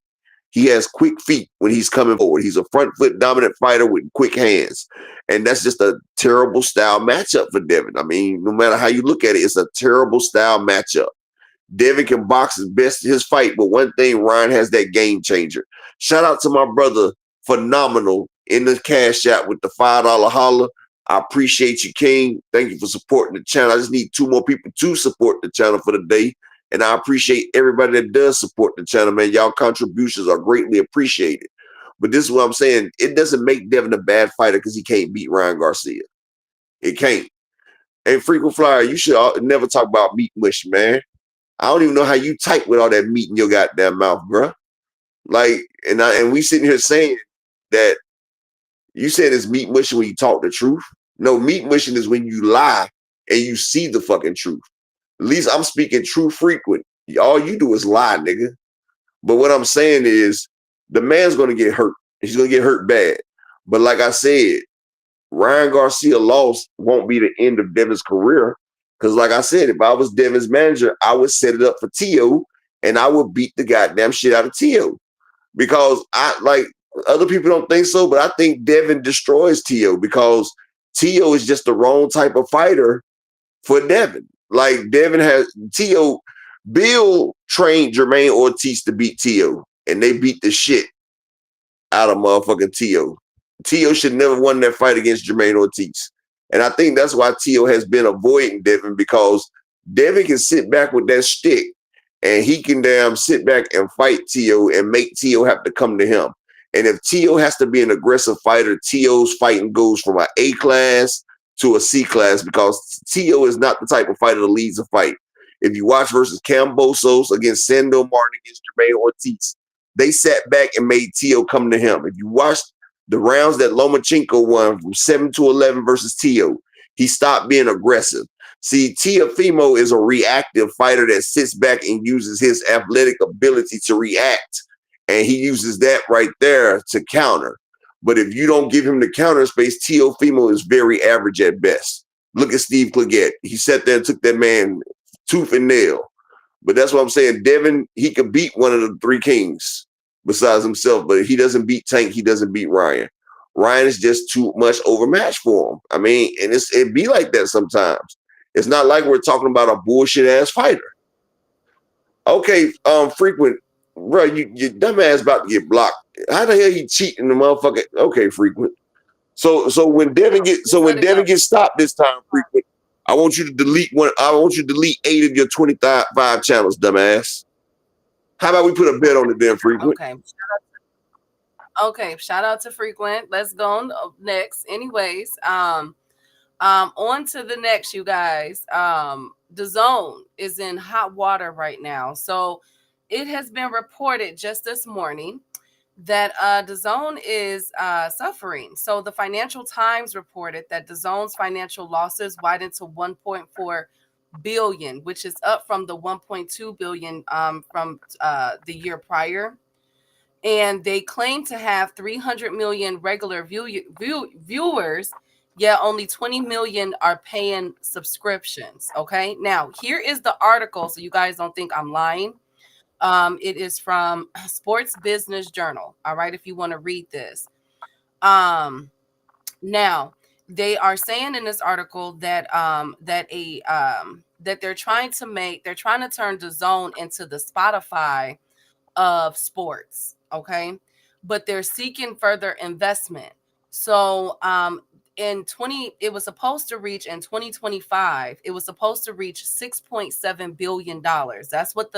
A: He has quick feet when he's coming forward. He's a front foot dominant fighter with quick hands. And that's just a terrible style matchup for Devin. I mean, no matter how you look at it, it's a terrible style matchup. Devin can box his best his fight, but one thing, Ryan has that game changer. Shout out to my brother, Phenomenal, in the cash app with the $5 holler. I appreciate you, King. Thank you for supporting the channel. I just need 2 more people to support the channel for the day. And I appreciate everybody that does support the channel, man. Y'all contributions are greatly appreciated. But this is what I'm saying. It doesn't make Devin a bad fighter because he can't beat Ryan Garcia. It can't. And Frequent Flyer, you should never talk about meat mush, man. I don't even know how you type with all that meat in your goddamn mouth, bro. Like, and we sitting here saying that you said it's meat mushing when you talk the truth. No, meat mushing is when you lie and you see the fucking truth. At least I'm speaking true frequent. All you do is lie, nigga. But what I'm saying is the man's going to get hurt. He's going to get hurt bad. But like I said, Ryan Garcia loss won't be the end of Devin's career. Because like I said, if I was Devin's manager, I would set it up for Tio and I would beat the goddamn shit out of Tio. Because other people don't think so, but I think Devin destroys Tio because Tio is just the wrong type of fighter for Devin. Like Devin has Tio, Bill trained Jermaine Ortiz to beat Tio, and they beat the shit out of motherfucking Tio. Tio should never won that fight against Jermaine Ortiz. And I think that's why Tio has been avoiding Devin because Devin can sit back with that stick and he can damn sit back and fight Tio and make Tio have to come to him. And if Tio has to be an aggressive fighter, Tio's fighting goes from an A class to a C class because Tio is not the type of fighter that leads a fight. If you watch versus Cambosos against Sando Martin against Jermaine Ortiz, they sat back and made Tio come to him. If you watch the rounds that Lomachenko won from 7-11 versus Tio, he stopped being aggressive. See, Teofimo is a reactive fighter that sits back and uses his athletic ability to react. And he uses that right there to counter. But if you don't give him the counter space, Teofimo is very average at best. Look at Steve Claggett. He sat there and took that man tooth and nail. But that's what I'm saying. Devin, he could beat one of the 3 kings besides himself, but he doesn't beat Tank. He doesn't beat Ryan. Ryan is just too much overmatched for him. I mean, and it be like that sometimes. It's not like we're talking about a bullshit ass fighter. Okay, Frequent, bro, your dumb ass about to get blocked. How the hell you cheating the motherfucker? Okay, Frequent. So when Devin gets stopped this time, Frequent, I want you to delete 8 of your 25 channels, dumbass. How about we put a bet on it then, Frequent?
B: Okay. Shout out to Frequent. Let's go on next. Anyways, on to the next, you guys. DAZN is in hot water right now. So it has been reported just this morning that DAZN is suffering. So the Financial Times reported that DAZN's financial losses widened to 1.4 billion, which is up from the 1.2 billion from the year prior. And they claim to have 300 million regular viewers, yet only 20 million are paying subscriptions. Okay, now here is the article, so you guys don't think I'm lying. It is from Sports Business Journal. All right, if you want to read this. Now they are saying in this article that that they're trying to turn DAZN into the Spotify of sports. Okay, but they're seeking further investment. So it was supposed to reach in 2025. It was supposed to reach $6.7 billion. That's what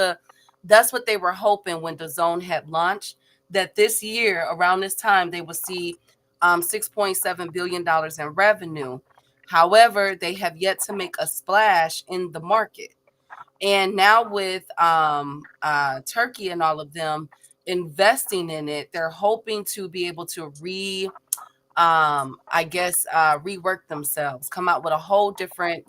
B: they were hoping when DAZN had launched, that this year around this time they would see $6.7 billion in revenue. However, they have yet to make a splash in the market. And now with Turkey and all of them investing in it, they're hoping to be able to rework themselves, come out with a whole different,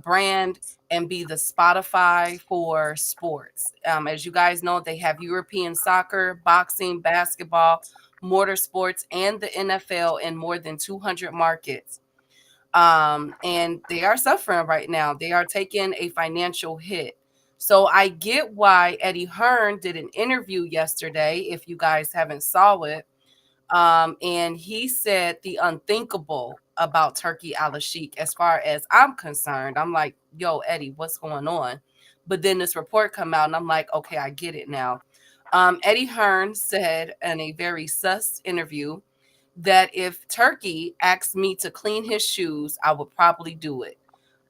B: brand, and be the Spotify for sports. As you guys know, they have European soccer, boxing, basketball, motorsports, and the NFL in more than 200 markets. And they are suffering right now. They are taking a financial hit. So I get why Eddie Hearn did an interview yesterday, if you guys haven't saw it. And he said the unthinkable about Turkey Al-Sheikh. As far as I'm concerned, I'm like, yo, Eddie, what's going on? But then this report come out and I'm like, okay, I get it now. Eddie Hearn said in a very sus interview that if Turkey asked me to clean his shoes, I would probably do it.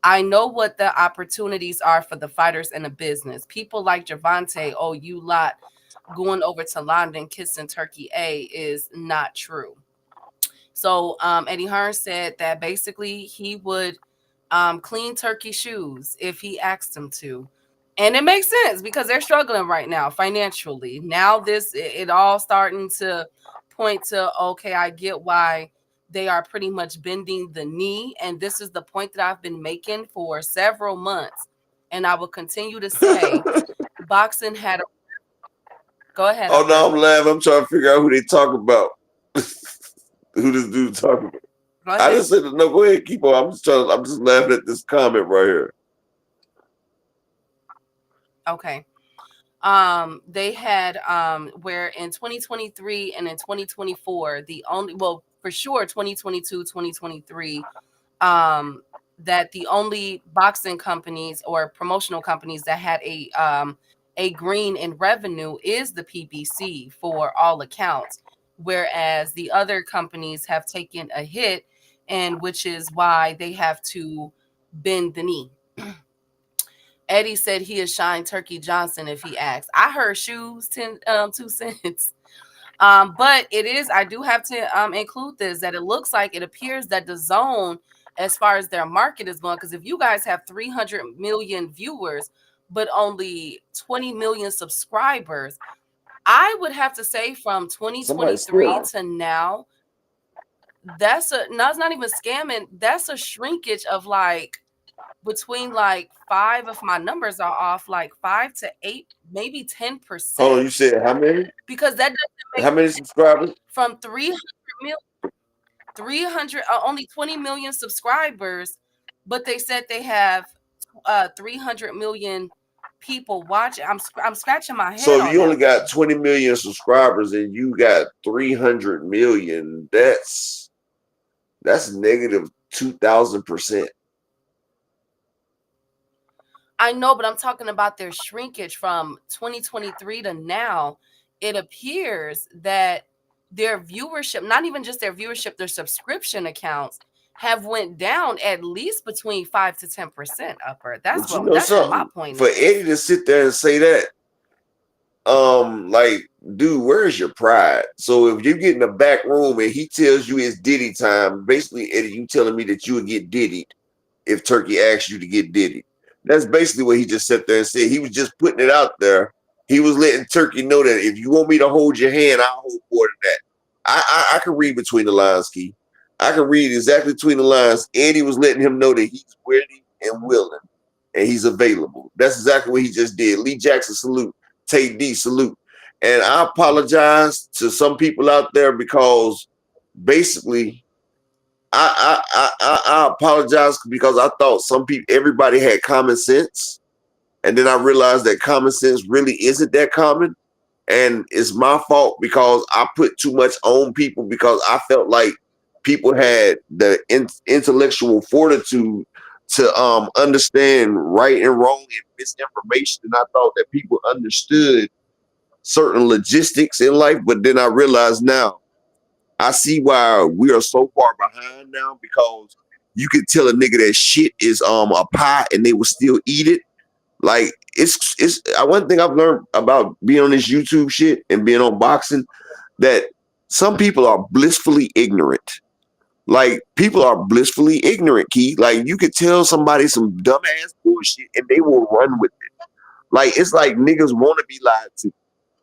B: I know what the opportunities are for the fighters in the business. People like Javante, oh, you lot going over to London kissing Turkey A is not true. So Eddie Hearn said that basically he would clean Turkey shoes if he asked him to. And it makes sense because they're struggling right now financially. Now it all starting to point to, okay, I get why they are pretty much bending the knee. And this is the point that I've been making for several months. And I will continue to say boxing had a... Go ahead.
A: Oh, no, I'm laughing. I'm trying to figure out who they talk about. Who this dude talking about. I just said, no, go ahead, keep on. I'm just laughing at this comment right here.
B: Okay. They had where in 2023 and in 2024, for sure 2022, 2023, that the only boxing companies or promotional companies that had a green in revenue is the PBC for all accounts, whereas the other companies have taken a hit, and which is why they have to bend the knee. Eddie said he is Shine Turkey Johnson if he asks. I heard shoes 2 cents. But it is, I do have to include this, that it looks like it appears that DAZN, as far as their market is going, because if you guys have 300 million viewers, but only 20 million subscribers, I would have to say from 2023 to now, it's not even scamming. That's a shrinkage of between 5, if my numbers are off, 5 to 8, maybe 10%.
A: Oh, you said how many?
B: Because that doesn't make
A: how many subscribers?
B: From 300 only 20 million subscribers, but they said they have 300 million people watching. I'm scratching my head.
A: So if you only got 20 million subscribers and you got 300 million, that's negative 2,000%.
B: I know, but I'm talking about their shrinkage from 2023 to now. It appears that their viewership, not even just their viewership, their subscription accounts have went down at least between 5 to 10% upper. That's what my point is.
A: For Eddie to sit there and say that, dude, where's your pride? So if you get in the back room and he tells you it's Diddy time, basically, Eddie, you telling me that you would get Diddied if Turkey asked you to get Diddied. That's basically what he just sat there and said. He was just putting it out there. He was letting Turkey know that if you want me to hold your hand, I'll hold more than that. I can read between the lines, Key. I can read exactly between the lines. Eddie was letting him know that he's ready and willing, and he's available. That's exactly what he just did. Lee Jackson, salute. Tate D, salute. And I apologize to some people out there because basically I apologize because I thought everybody had common sense. And then I realized that common sense really isn't that common. And it's my fault because I put too much on people because I felt like people had the intellectual fortitude to understand right and wrong and misinformation. And I thought that people understood certain logistics in life. But then I realized now I see why we are so far behind now, because you could tell a nigga that shit is a pie and they will still eat it. Like it's one thing I've learned about being on this YouTube shit and being on boxing, that some people are blissfully ignorant. Like people are blissfully ignorant, Key. Like you could tell somebody some dumbass bullshit and they will run with it. Like it's like niggas want to be lied to.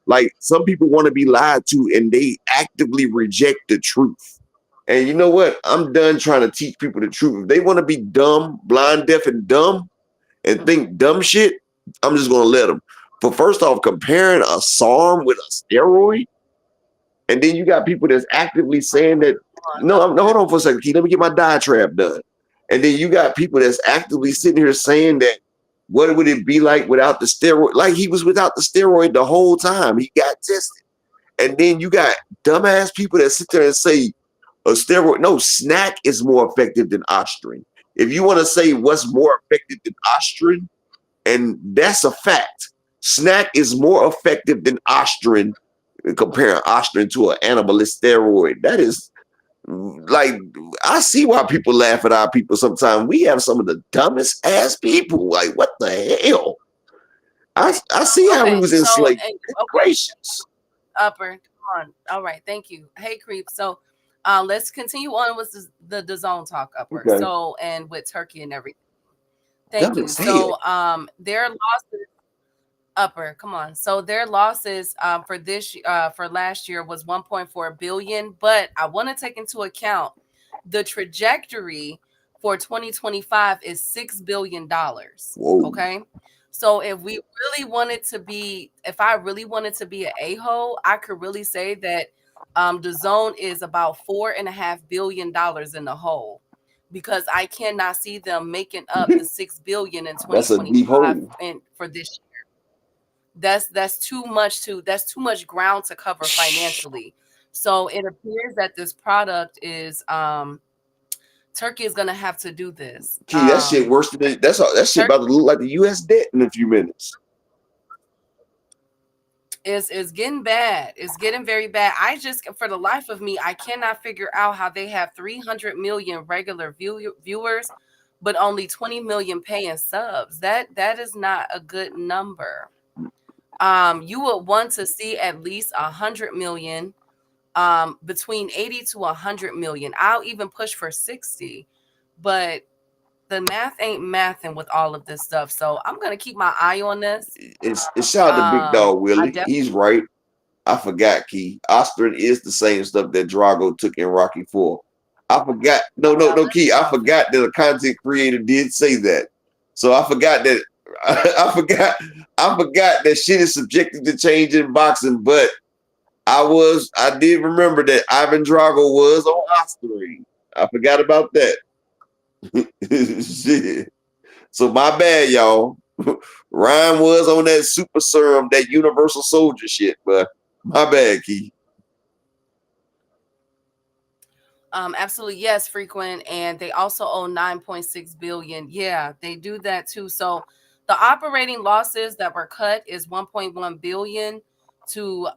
A: Like some people want to be lied to and they actively reject the truth. And you know what? I'm done trying to teach people the truth. If they want to be dumb, blind, deaf, and dumb and think dumb shit, I'm just going to let them. But first off, comparing a SARM with a steroid, and then you got people that's actively saying that, no, hold on for a second, Key, let me get my diatribe done. And then you got people that's actively sitting here saying that, what would it be like without the steroid? Like he was without the steroid the whole time. He got tested. And then you got dumbass people that sit there and say a steroid. No, snack is more effective than Ostrin. If you want to say what's more effective than Ostrin, and that's a fact, snack is more effective than Ostrin, comparing Ostrin to an anabolist steroid. That is, like, I see why people laugh at our people sometimes. We have some of the dumbest ass people. Like, what the hell? I see how we was enslaved. Gracious.
B: Upper, come on. All right, thank you. Hey, Creep. So let's continue on with the DAZN talk, Upper.
A: Okay.
B: So, and with Turkey and everything. Thank you. So their losses, Upper, come on. So their losses for last year was 1.4 billion, but I want to take into account the trajectory for 2025 is $6 billion.
A: Whoa.
B: Okay. So if I really wanted to be an a-hole, I could really say that DAZN is about $4.5 billion in the hole, because I cannot see them making up the $6 billion in 2025 and for this year. That's too much ground to cover financially. So it appears that this product is Turkey is gonna have to do this.
A: Gee, that shit worse than that. That shit about to look like the U.S. debt in a few minutes.
B: It's getting bad. It's getting very bad. I just, for the life of me, I cannot figure out how they have 300 million regular viewers, but only 20 million paying subs. That is not a good number. You would want to see at least 100 million, between 80 to 100 million. I'll even push for 60, but the math ain't mathing with all of this stuff. So I'm gonna keep my eye on this.
A: It's shout out to Big Dog Willie. He's right. I forgot, Key. Ostrin is the same stuff that Drago took in Rocky IV. I forgot. No, Key. I forgot that a content creator did say that. So I forgot that. I forgot that shit is subjected to change in boxing, but I did remember that Ivan Drago was on Ostrin. I forgot about that. Shit. So my bad, y'all. Ryan was on that super serum, that universal soldier shit, but my bad, Key.
B: Absolutely, yes, frequent, and they also own 9.6 billion. Yeah, they do that too. So the operating losses that were cut is 1.1 billion to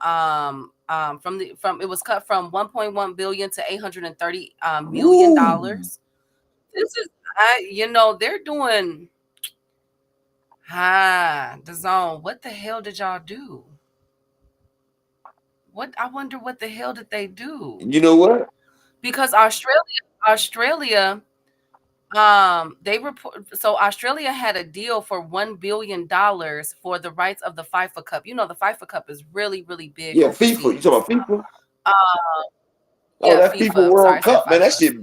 B: it was cut from 1.1 billion to 830 million dollars. This is they're doing DAZN. What the hell did y'all do? I wonder what the hell did they do?
A: You know what?
B: Because Australia, they report. So Australia had a deal for $1 billion for the rights of the FIFA Cup. You know, the FIFA Cup is really, really big.
A: Yeah,
B: overseas.
A: FIFA. You talking about FIFA?
B: Yeah,
A: that FIFA World Cup, man. That shit.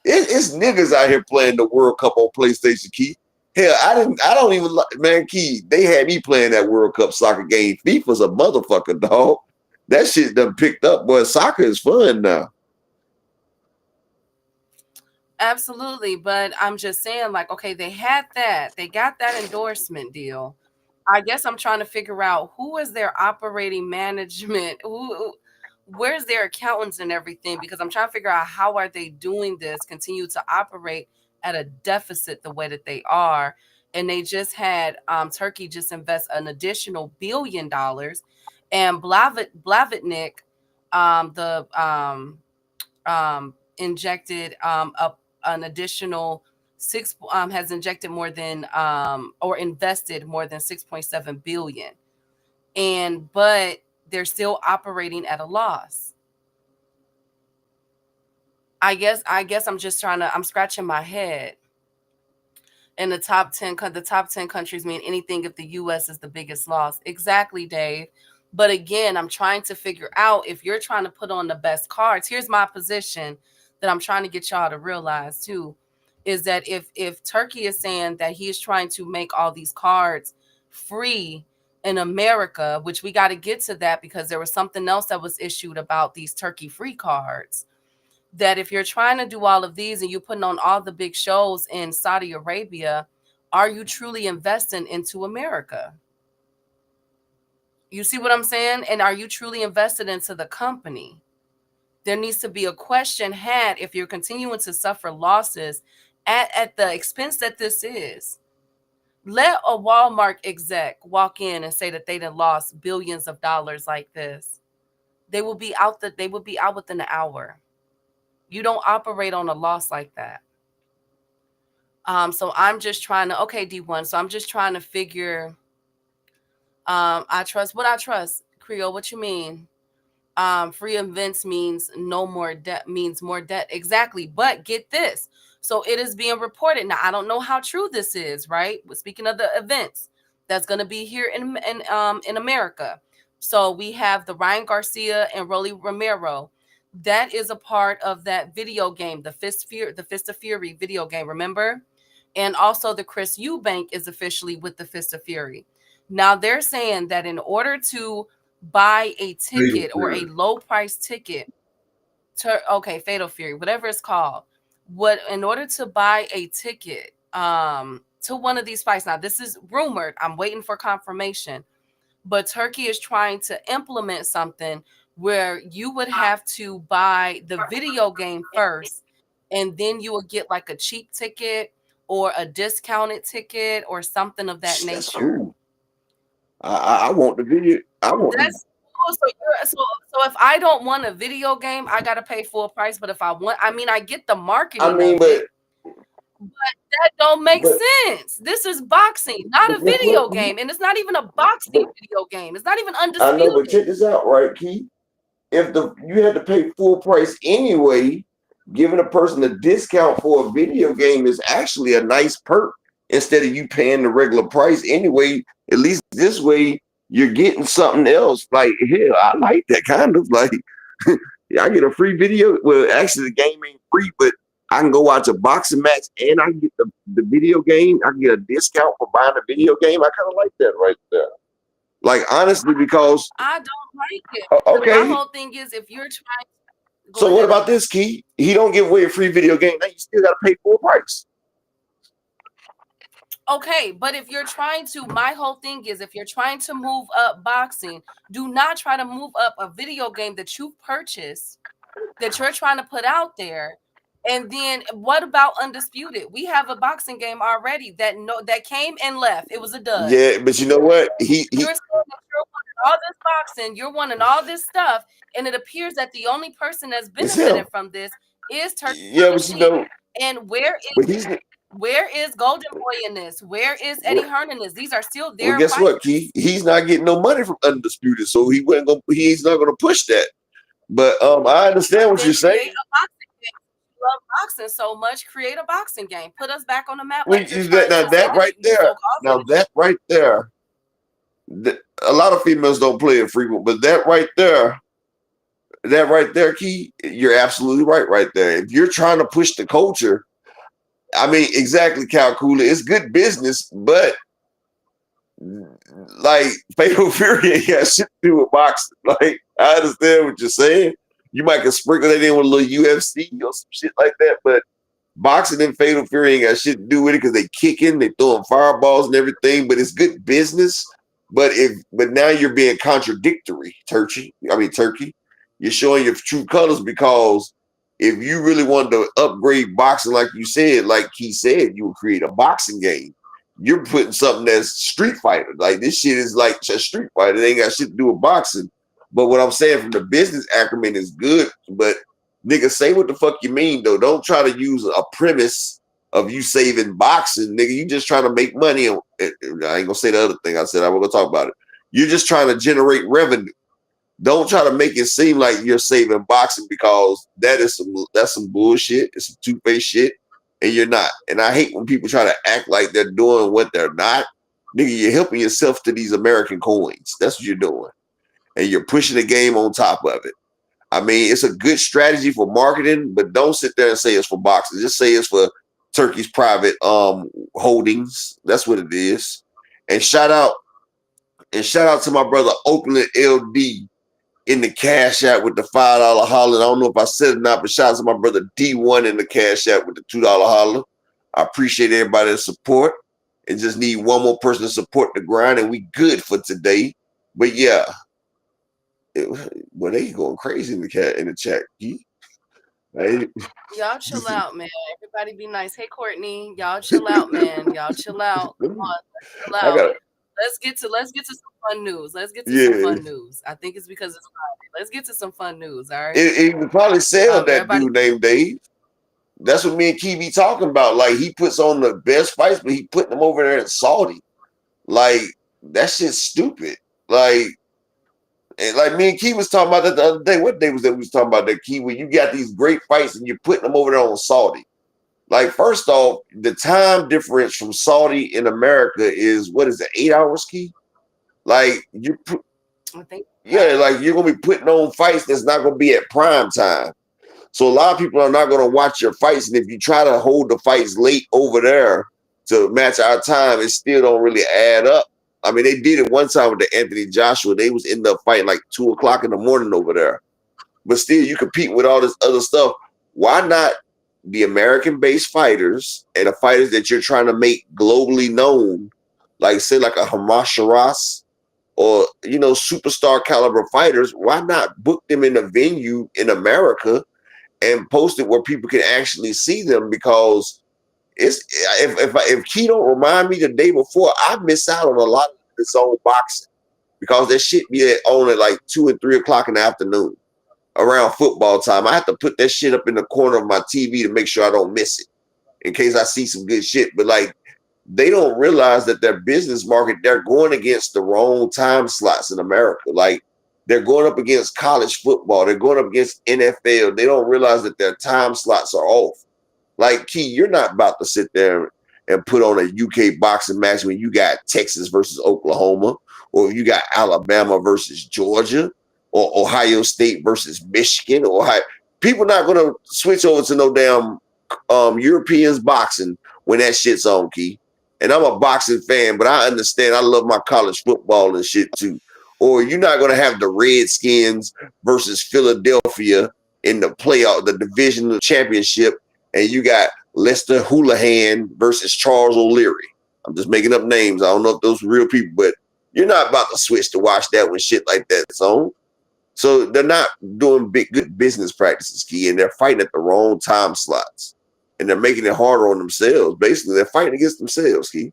A: It's niggas out here playing the World Cup on PlayStation, Key. Hell, I don't even like, man, Key. They had me playing that World Cup soccer game. FIFA's a motherfucker, dog. That shit done picked up, boy. Soccer is fun now.
B: Absolutely, but I'm just saying, like, okay, they had that. They got that endorsement deal. I guess I'm trying to figure out who is their operating management, where's their accountants and everything, because I'm trying to figure out how are they doing this, continue to operate at a deficit the way that they are. And they just had Turkey just invest an additional $1 billion, and Blavitnik, injected an additional has injected more than or invested more than 6.7 billion, but they're still operating at a loss. I guess I'm scratching my head. And the top 10 countries mean anything if the US is the biggest loss. Exactly, Dave. But again, I'm trying to figure out if you're trying to put on the best cards. Here's my position that I'm trying to get y'all to realize too, is that if Turkey is saying that he is trying to make all these cards free in America, which we got to get to that because there was something else that was issued about these Turkey free cards, that if you're trying to do all of these and you're putting on all the big shows in Saudi Arabia, are you truly investing into America? You see what I'm saying? And are you truly invested into the company? There needs to be a question had if you're continuing to suffer losses at the expense that this is. Let a Walmart exec walk in and say that they done lost billions of dollars like this. They will be out within an hour. You don't operate on a loss like that. So I'm just trying to, okay, D1. So I'm just trying to figure, I trust. Creole, what you mean? Free events means no more debt, means more debt. Exactly. But get this. So it is being reported. Now, I don't know how true this is, right? But speaking of the events that's going to be here in America. So we have the Ryan Garcia and Rolly Romero. That is a part of that video game, the Fist of Fury video game, remember? And also the Chris Eubank is officially with the Fist of Fury. Now they're saying that in order to buy a ticket or a low price ticket Fatal Fury, whatever it's called, in order to buy a ticket to one of these fights, now this is rumored, I'm waiting for confirmation, but Turkey is trying to implement something where you would have to buy the video game first, and then you will get like a cheap ticket or a discounted ticket or something of that nature.
A: I want the video.
B: So if I don't want a video game, I gotta pay full price. But if I want, I get the marketing. But that don't make sense. This is boxing, not a video game, and it's not even a boxing video game. It's not even undisputed.
A: I know, but check this out, right, Keith? If you had to pay full price anyway, giving a person a discount for a video game is actually a nice perk instead of you paying the regular price anyway. At least this way you're getting something else. Like, hell, I like that kind of like I get a free video. Well, actually the game ain't free, but I can go watch a boxing match and I can get the video game. I can get a discount for buying a video game. I kind of like that right there. Like, honestly, because
B: I don't like it.
A: Okay.
B: My whole thing is if you're trying.
A: So what about this, Key? He don't give away a free video game. Now you still got to pay full price.
B: Okay, but if you're trying to, my whole thing is if you're trying to move up boxing, do not try to move up a video game that you've purchased, that you're trying to put out there. And then what about Undisputed? We have a boxing game already that came and left. It was a dud.
A: Yeah, but you know what?
B: You're saying that you're wanting all this boxing, you're wanting all this stuff, and it appears that the only person that's benefited from this is Turkey.
A: Yeah, but you know,
B: and where is Golden Boy in this? Where is Eddie Hearn in this? These are still there.
A: Well, guess what, Key? He's not getting no money from Undisputed, so he's not gonna push that. But I understand what you're saying.
B: Love boxing so much, create a boxing game. Put us back on the map.
A: That right there, a lot of females don't play it frequent, but that right there, Key, you're absolutely right there. If you're trying to push the culture, exactly, Calcula, it's good business, but like Fatal Fury ain't got shit to do with boxing. Like, I understand what you're saying. You might can sprinkle that in with a little UFC or some shit like that, but boxing and Fatal Fury ain't got shit to do with it because they kicking, they throwing fireballs and everything. But it's good business. But now you're being contradictory, Turkey. You're showing your true colors, because if you really wanted to upgrade boxing, like you said, like he said, you would create a boxing game. You're putting something that's Street Fighter. Like, this shit is like a Street Fighter. It ain't got shit to do with boxing. But what I'm saying from the business acumen is good, but Nigga, say what the fuck you mean though. Don't try to use a premise of you saving boxing, nigga. You just trying to make money. I ain't gonna say the other thing I said. I was gonna talk about it. You're just trying to generate revenue. Don't try to make it seem like you're saving boxing, because that's some bullshit. It's some two-faced shit, and you're not. And I hate when people try to act like they're doing what they're not. Nigga, you're helping yourself to these American coins. That's what you're doing. And you're pushing the game on top of it. I mean, it's a good strategy for marketing, but don't sit there and say it's for boxing. Just say it's for Turkey's private holdings. That's what it is. And shout out to my brother Oakland LD in the Cash App with the $5 holler. I don't know if I said it or not, but shout out to my brother D1 in the Cash App with the $2 holler. I appreciate everybody's support, and just need one more person to support the grind, and we good for today. But yeah, well, they going crazy in the chat.
B: Y'all chill out, man. Everybody be nice. Hey, Courtney, y'all chill out, man. Y'all chill out. Come on, chill out. Let's get to some fun news. Let's get to some fun news. I think it's because it's Friday. Let's get to some fun news. All right.
A: It would probably sell that dude named Dave. That's what me and Key be talking about. Like, he puts on the best fights, but he putting them over there in Saudi. Like, that shit's stupid. Like, and like me and Key was talking about that the other day. What day was that we was talking about that, Key? When you got these great fights and you're putting them over there on Saudi. Like, first off, the time difference from Saudi in America is, what is it, 8 hours, Key? Like, like you're gonna be putting on fights that's not gonna be at prime time. So a lot of people are not gonna watch your fights, and if you try to hold the fights late over there to match our time, it still don't really add up. I mean, they did it one time with the Anthony Joshua. They was ended up fighting like 2 o'clock in the morning over there. But still, you compete with all this other stuff. Why not the American-based fighters and the fighters that you're trying to make globally known, like say like a Hamas Shiraz or, you know, superstar caliber fighters? Why not book them in a venue in America and post it where people can actually see them? Because it's if Key don't remind me the day before, I miss out on a lot of this own boxing, because that shit be on at like 2 and 3 o'clock in the afternoon around football time. I have to put that shit up in the corner of my TV to make sure I don't miss it in case I see some good shit. But like, they don't realize that their business market, they're going against the wrong time slots in America. Like, they're going up against college football. They're going up against NFL. They don't realize that their time slots are off. Like, Key, you're not about to sit there and put on a UK boxing match when you got Texas versus Oklahoma, or you got Alabama versus Georgia, or Ohio State versus Michigan. Or people not going to switch over to no damn Europeans boxing when that shit's on, Key. And I'm a boxing fan, but I understand. I love my college football and shit too. Or you're not going to have the Redskins versus Philadelphia in the playoff, the divisional championship, and you got Lester Houlihan versus Charles O'Leary. I'm just making up names. I don't know if those are real people, but you're not about to switch to watch that when shit like that's on. So they're not doing good business practices, Key, and they're fighting at the wrong time slots. And they're making it harder on themselves. Basically, they're fighting against themselves, Key.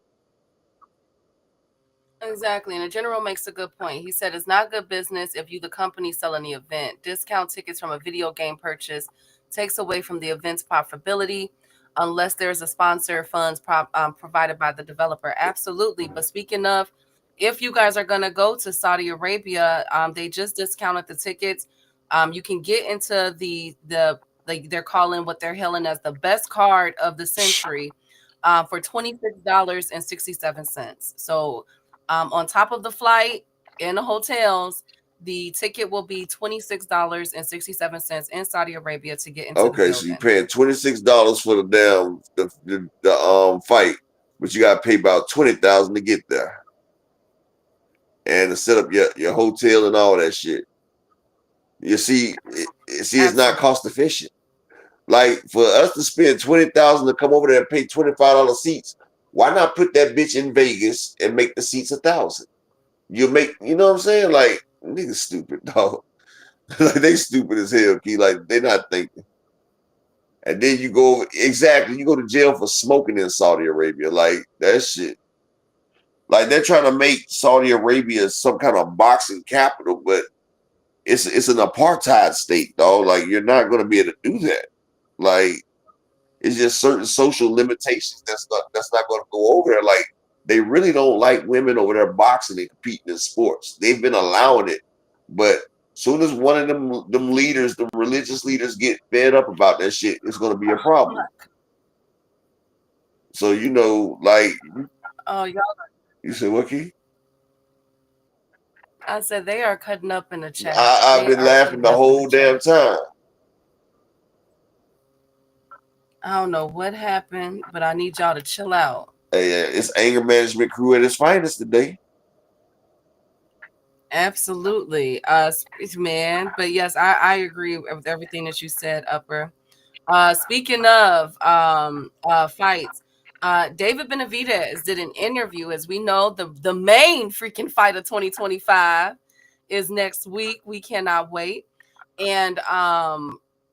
B: Exactly. And the general makes a good point. He said it's not good business if you, the company, selling the event. Discount tickets from a video game purchase takes away from the event's profitability unless there's a sponsor funds provided by the developer. Absolutely. But speaking of, if you guys are going to go to Saudi Arabia, they just discounted the tickets. You can get into they're calling what they're hailing as the best card of the century for $26.67. So on top of the flight and the hotels, the ticket will be $26.67 in Saudi Arabia to get into the building.
A: So you're paying $26 for the fight, but you got to pay about $20,000 to get there, and to set up your hotel and all that shit. You see, it's not cost efficient. Like, for us to spend $20,000 to come over there and pay $25 seats, why not put that bitch in Vegas and make the seats $1,000? You know what I'm saying? Like, niggas stupid, dog. Like, they stupid as hell, Key. Like, they're not thinking. And then you go to jail for smoking in Saudi Arabia. Like, that shit. Like, they're trying to make Saudi Arabia some kind of boxing capital, but it's an apartheid state, dog. Like you're not gonna be able to do that. Like it's just certain social limitations that's not gonna go over there. Like they really don't like women over there boxing and competing in sports. They've been allowing it, but soon as one of them leaders, the religious leaders, get fed up about that shit, it's gonna be a problem. So like
B: Oh, y'all.
A: you said, what, Key?
B: I said they are cutting up in the chat.
A: I've been laughing the whole damn time.
B: I don't know what happened, but I need y'all to chill out.
A: Hey, it's anger management crew at its finest today.
B: Absolutely, man. But yes, I agree with everything that you said, Upper. Speaking of fights, David Benavidez did an interview. As we know, the main freaking fight of 2025 is next week. We cannot wait. And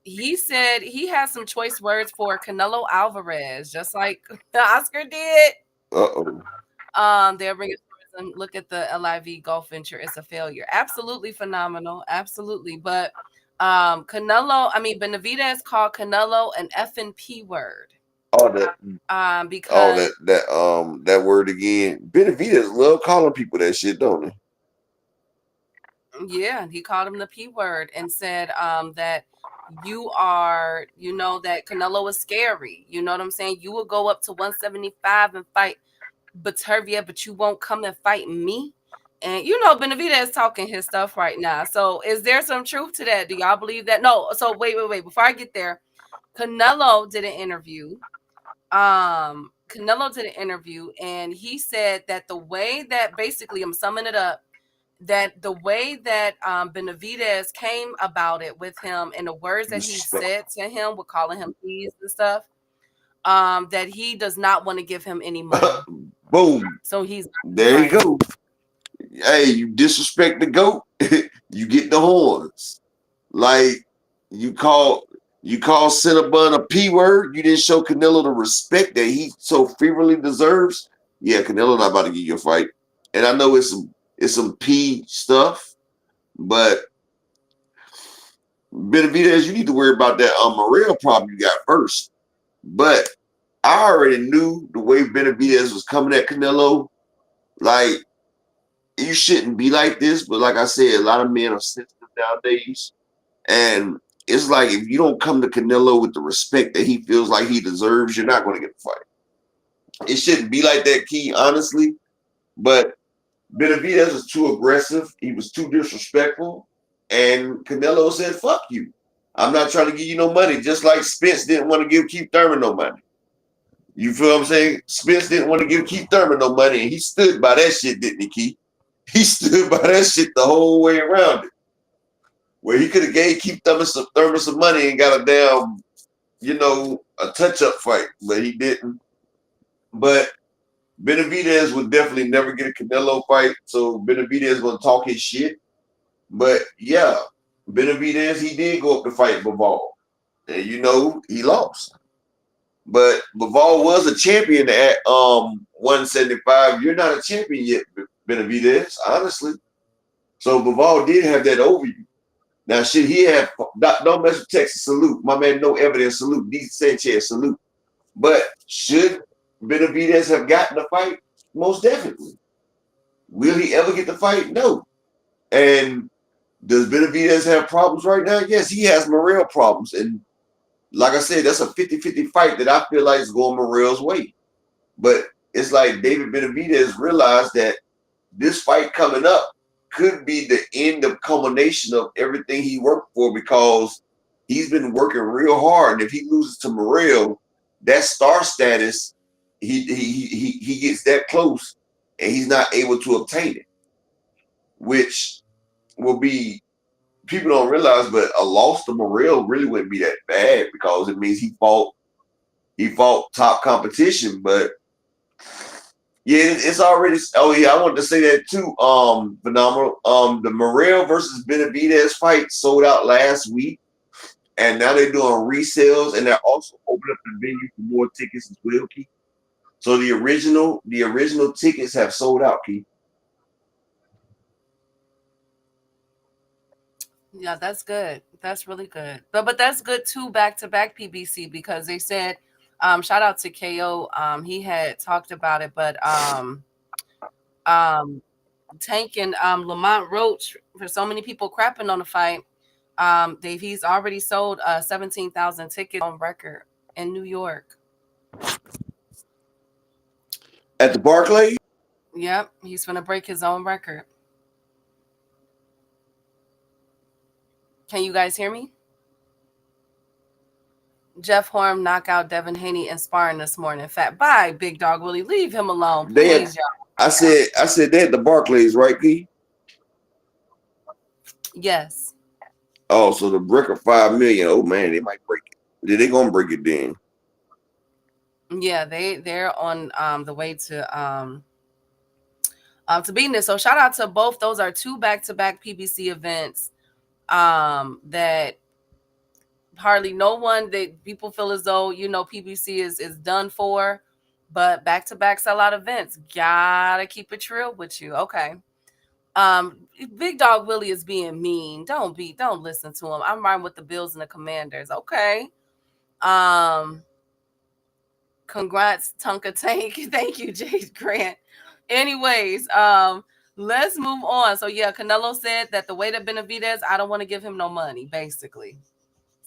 B: he said he has some choice words for Canelo Alvarez, just like Oscar did. They'll bring it and look at the LIV golf venture. It's a failure. Absolutely phenomenal. Absolutely. But Benavidez called Canelo an effing P word. Because
A: that word again. Benavidez love calling people that shit, don't he?
B: Yeah, he called him the P word and said that that Canelo is scary. You know what I'm saying? You will go up to 175 and fight Batervia, but you won't come and fight me. And Benavidez is talking his stuff right now. So is there some truth to that? Do y'all believe that? No. So wait. Before I get there, Canelo did an interview. Canelo did an interview, and he said that the way that, basically, I'm summing it up, that the way that Benavidez came about it with him and the words that he said to him, with calling him please and stuff, that he does not want to give him any money.
A: Boom.
B: So
A: there you go. Hey, you disrespect the GOAT, you get the horns. Like you call Cinnabon a P word, you didn't show Canelo the respect that he so fervently deserves. Yeah, Canelo not about to give you a fight. And I know it's some P stuff, but Benavidez, you need to worry about that Morel problem you got first. But I already knew the way Benavidez was coming at Canelo, like, you shouldn't be like this, but like I said, a lot of men are sensitive nowadays. And it's like, if you don't come to Canelo with the respect that he feels like he deserves, you're not going to get a fight. It shouldn't be like that, Key, honestly. But Benavidez was too aggressive. He was too disrespectful. And Canelo said, fuck you. I'm not trying to give you no money. Just like Spence didn't want to give Keith Thurman no money. You feel what I'm saying? Spence didn't want to give Keith Thurman no money, and he stood by that shit, didn't he, Keith? He stood by that shit the whole way around it. Where he could have gave Keith Thurman some money and got a damn, a touch-up fight, but he didn't. But Benavidez would definitely never get a Canelo fight, so Benavidez gonna talk his shit. But yeah, Benavidez, he did go up to fight Bivol, and he lost. But Bivol was a champion at 175. You're not a champion yet, Benavidez, honestly. So Bivol did have that over you. Now, should he have, don't mess with Texas, salute. My man, no evidence, salute. D. Sanchez, salute. But should Benavidez have gotten the fight? Most definitely. Will he ever get the fight? No. And does Benavidez have problems right now? Yes, he has Morel problems. And like I said, that's a 50-50 fight that I feel like is going Morel's way. But it's like David Benavidez realized that this fight coming up could be the end of culmination of everything he worked for, because he's been working real hard. And if he loses to Morel, that star status, he gets that close and he's not able to obtain it, which will be, people don't realize, but a loss to Morel really wouldn't be that bad, because it means he fought top competition. But yeah, it's already. Oh yeah, I wanted to say that too. Phenomenal. The Morel versus Benavidez fight sold out last week, and now they're doing resales, and they're also opening up the venue for more tickets as well, Keith. So the original tickets have sold out, Keith.
B: Yeah, that's good. That's really good. But that's good too, back-to-back PBC, because they said, shout out to KO. He had talked about it, but um Tank and Lamont Roach, for so many people crapping on the fight, he's already sold 17,000 tickets on record in New York.
A: At the Barclays?
B: Yep, he's gonna break his own record. Can you guys hear me? Jeff Horn knock out Devin Haney in sparring this morning. Fat bye, Big Dog Willie. Leave him alone,
A: They had,
B: please, y'all.
A: I said they at the Barclays, right, Key?
B: Yes.
A: Oh, so the brick of 5 million. Oh man, they might break it. They gonna break it then.
B: Yeah, they're on the way to beating this. So shout out to both. Those are two back-to-back PBC events that hardly no one, that people feel as though, PBC is done for, but back-to-back sellout events. Gotta keep it real with you. Okay. Big Dog Willie is being mean. Don't listen to him. I'm riding with the Bills and the Commanders. Okay. Congrats, Tonka Tank. Thank you, Jade Grant. Anyways, let's move on. So yeah, Canelo said that the way that Benavidez, I don't want to give him no money, basically.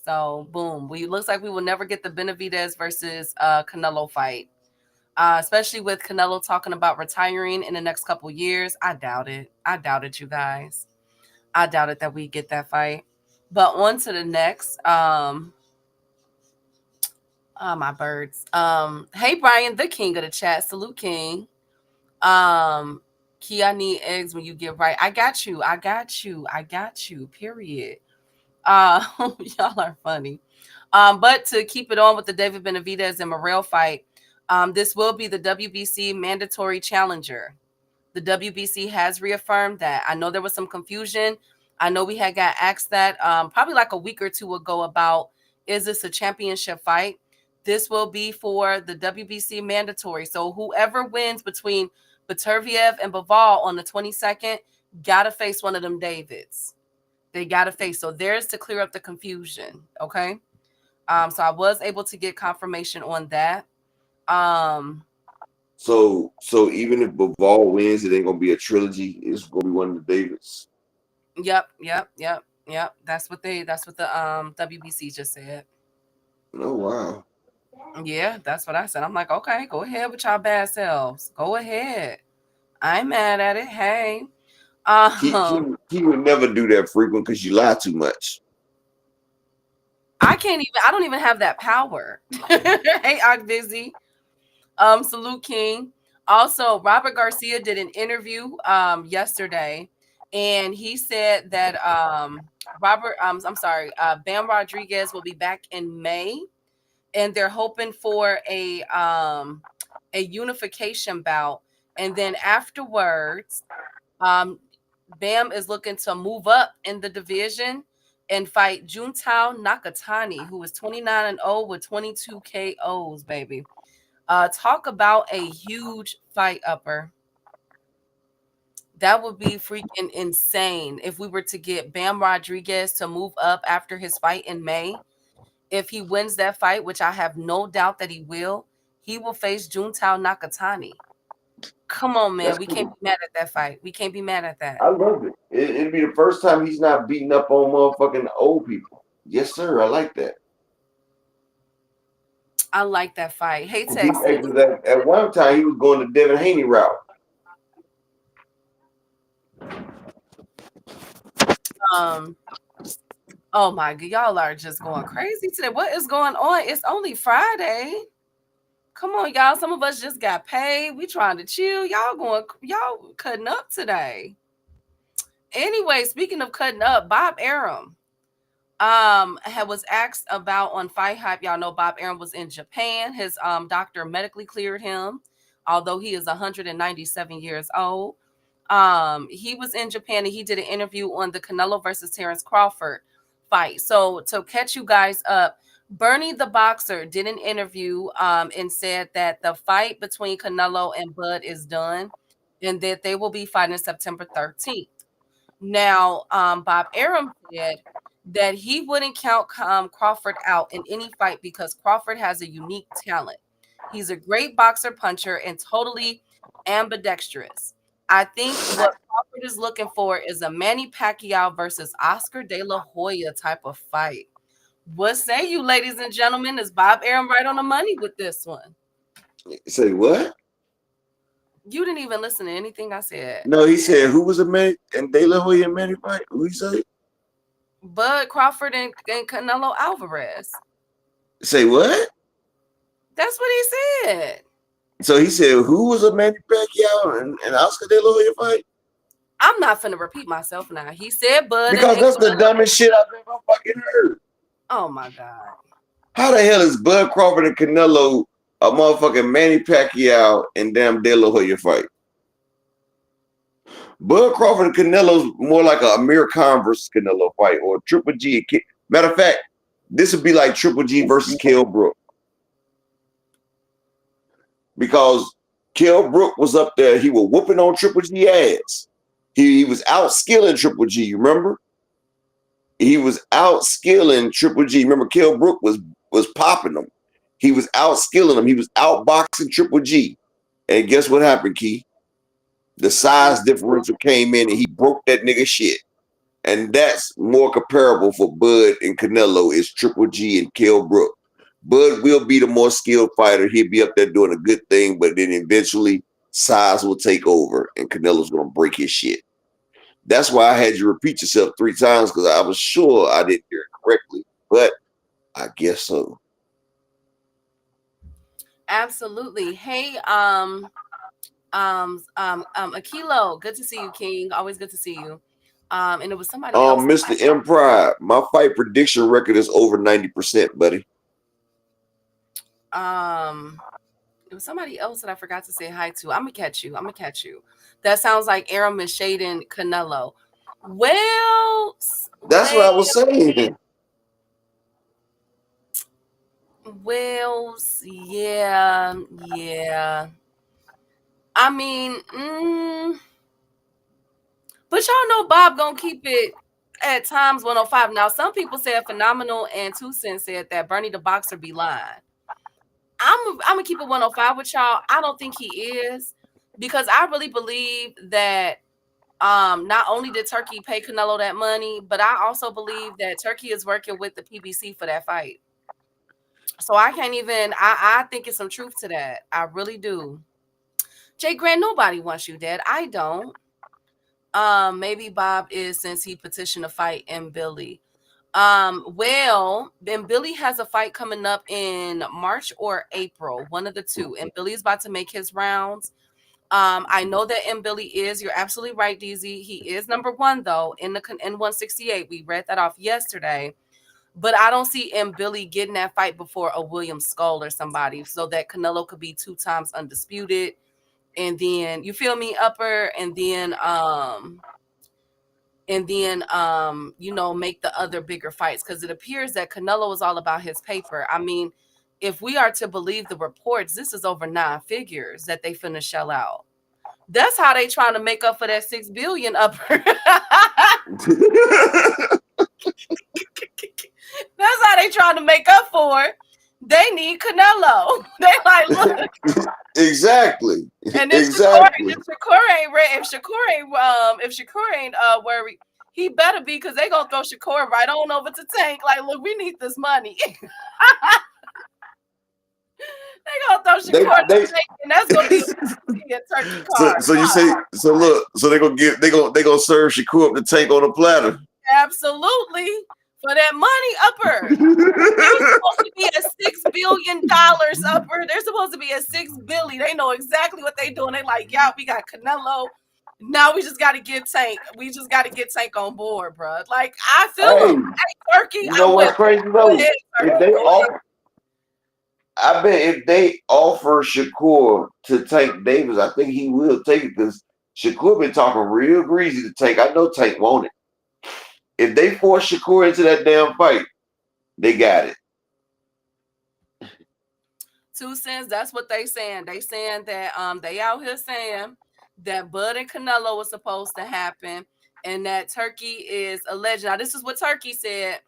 B: So boom, looks like we will never get the Benavidez versus Canelo fight. Especially with Canelo talking about retiring in the next couple years. I doubt it. I doubt it, you guys. I doubt it that we get that fight. But on to the next. My birds. Hey Brian, the king of the chat. Salute, King. Key, I need eggs when you get right. I got you. I got you. I got you. Period. Y'all are funny. But to keep it on with the David Benavidez and Morrell fight, this will be the WBC mandatory challenger. The WBC has reaffirmed that. I know there was some confusion. I know we had got asked that probably like a week or two ago about, is this a championship fight? This will be for the WBC mandatory. So whoever wins between Baturviev and Bivol on the 22nd got to face one of them Davids. They got to face. So there's to clear up the confusion. Okay. So I was able to get confirmation on that.
A: So even if Bivol wins, it ain't gonna be a trilogy. It's gonna be one of the Davids.
B: Yep. That's what the WBC just said.
A: Oh wow.
B: Yeah, that's what I said. I'm like, okay, go ahead with y'all bad selves. Go ahead. I ain't mad at it. Hey.
A: He would never do that frequent because you lie too much.
B: I don't even have that power. Hey, I'm busy. Salute, King. Also, Robert Garcia did an interview yesterday, and he said that Bam Rodriguez will be back in May, and they're hoping for a unification bout, and then afterwards, Bam is looking to move up in the division and fight Juntao Nakatani, who is 29-0 with 22 KOs, baby. Talk about a huge fight, Upper. That would be freaking insane if we were to get Bam Rodriguez to move up after his fight in May. If he wins that fight, which I have no doubt that he will face Juntao Nakatani. Come on, man.
A: That's
B: We
A: cool.
B: can't be mad at that fight. We can't be mad at that.
A: I love it. It'll be the first time he's not beating up on motherfucking old people. Yes, sir. I like that.
B: I like that fight. Hey, Texas.
A: At one time, he was going the Devin Haney route.
B: Oh my God, y'all are just going crazy today. What is going on? It's only Friday. Come on, y'all. Some of us just got paid. We trying to chill. Y'all cutting up today. Anyway, speaking of cutting up, Bob Arum was asked about on Fight Hype. Y'all know Bob Arum was in Japan. His doctor medically cleared him, although he is 197 years old. He was in Japan and he did an interview on the Canelo versus Terrence Crawford fight. So to catch you guys up, Bernie the Boxer did an interview and said that the fight between Canelo and Bud is done and that they will be fighting September 13th. Now, Bob Arum said that he wouldn't count Crawford out in any fight because Crawford has a unique talent. He's a great boxer, puncher, and totally ambidextrous. I think what Crawford is looking for is a Manny Pacquiao versus Oscar De La Hoya type of fight. What say you, ladies and gentlemen? Is Bob Arum right on the money with this one?
A: Say what?
B: You didn't even listen to anything I said.
A: No, he said who was a man and De La Hoya Manny fight? Who he say?
B: Bud Crawford and Canelo Alvarez.
A: Say what?
B: That's what he said.
A: So he said who was a Manny Pacquiao and Oscar De La Hoya fight?
B: I'm not finna repeat myself now. He said Bud
A: Because that's the dumbest shit I've ever fucking heard.
B: Oh my God.
A: How the hell is Bud Crawford and Canelo a motherfucking Manny Pacquiao and damn De La Hoya fight? Bud Crawford and Canelo's more like a Amir Khan versus Canelo fight or Triple G. Matter of fact, this would be like Triple G versus Kell Brook. Because Kell Brook was up there, he was whooping on Triple G ass. He was outskilling Triple G, you remember? He was outskilling Triple G. Remember, Kell Brook was popping him. He was outskilling him. He was outboxing Triple G. And guess what happened, Key? The size differential came in and he broke that nigga shit. And that's more comparable for Bud and Canelo is Triple G and Kell Brook. Bud will be the more skilled fighter. He'll be up there doing a good thing, but then eventually size will take over and Canelo's going to break his shit. That's why I had you repeat yourself 3 times because I was sure I didn't hear it correctly, but I guess so.
B: Absolutely. Hey, Akilo, good to see you, King. Always good to see you. And it was somebody else.
A: Mr. M Pride, my fight prediction record is over 90%, buddy.
B: It was somebody else that I forgot to say hi to. I'm gonna catch you. That sounds like Arum is shading Canelo. Well,
A: that's what I was saying.
B: Well, yeah. I mean, but y'all know Bob gonna keep it at times 105. Now, some people said Phenomenal and 2 Cents said that Bernie the Boxer be lying. I'm gonna keep it 105 with y'all. I don't think he is because I really believe that not only did Turkey pay Canelo that money, but I also believe that Turkey is working with the PBC for that fight. So I can't even. I think it's some truth to that. I really do. Jay Grant, nobody wants you dead. I don't. Maybe Bob is since he petitioned a fight in Billy. Well, then Billy has a fight coming up in March or April, one of the two, and Billy's about to make his rounds. I know that M Billy is. You're absolutely right, DZ. He is number 1 though in the N168. We read that off yesterday, but I don't see M Billy getting that fight before a William Skull or somebody, so that Canelo could be 2 times undisputed. And then you feel me, Upper, and then you know, make the other bigger fights, because it appears that Canelo is all about his paper. I mean, if we are to believe the reports, this is over 9 figures that they finna shell out. That's how they trying to make up for that $6 billion, Upper. That's how they trying to make up for it. They need Canelo. They like, look.
A: Exactly.
B: And if Shakur ain't worried, he better be, because they gonna throw Shakur right on over to Tank. Like, look, we need this money. They gonna throw Shakur to Tank, and that's gonna be a turkey card.
A: So you say, so look, so they gonna serve Shakur up the Tank on a platter.
B: Absolutely. For that money, Upper. There's supposed to be a $6 billion, Upper. They're supposed to be a $6 billion. They know exactly what they doing. They like, yeah, we got Canelo. Now we just got to get Tank. We just got to get Tank on board, bro. Like, I feel him. Hey, Turkey.
A: You know what's crazy though? I bet if they offer Shakur to Tank Davis, I think he will take it, because Shakur been talking real greasy to Tank. I know Tank won't it. If they force Shakur into that damn fight, they got it.
B: 2 Cents, that's what they saying. They saying that they out here saying that Bud and Canelo was supposed to happen, and that Turkey is a legend. Now, this is what Turkey said,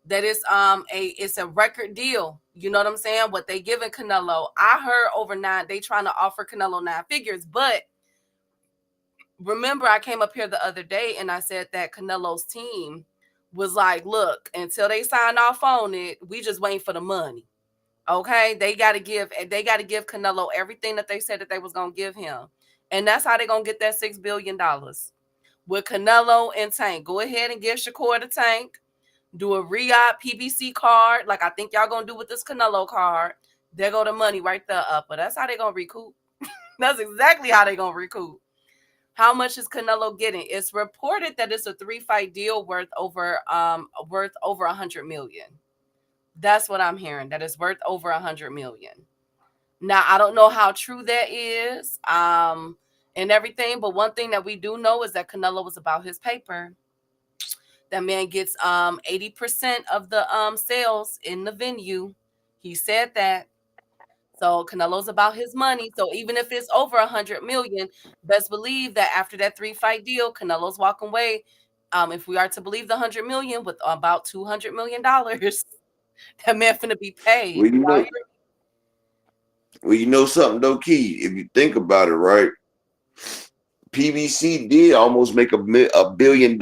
B: that it's a record deal. You know what I'm saying? What they giving Canelo. I heard over 9, they trying to offer Canelo 9 figures, but remember I came up here the other day and I said that Canelo's team was like, look, until they sign off on it, we just waiting for the money. Okay, they got to give Canelo everything that they said that they was gonna give him, and that's how they gonna get that $6 billion with Canelo and Tank. Go ahead and give Shakur the Tank. Do a Riyadh PBC card, like I think y'all gonna do with this Canelo card. There go the money right there up, but that's how they gonna recoup. That's exactly how they gonna recoup. How much is Canelo getting? It's reported that it's a 3-fight deal worth over $100 million. That's what I'm hearing. That is worth over $100 million. Now, I don't know how true that is, and everything, but one thing that we do know is that Canelo was about his paper. That man gets 80% of the sales in the venue. He said that. So Canelo's about his money. So even if it's over $100 million, best believe that after that 3-fight deal, Canelo's walking away. If we are to believe the $100 million, with about $200 million, that man finna be paid.
A: Well, you know something though, Key. If you think about it, right? PBC did almost make $1 billion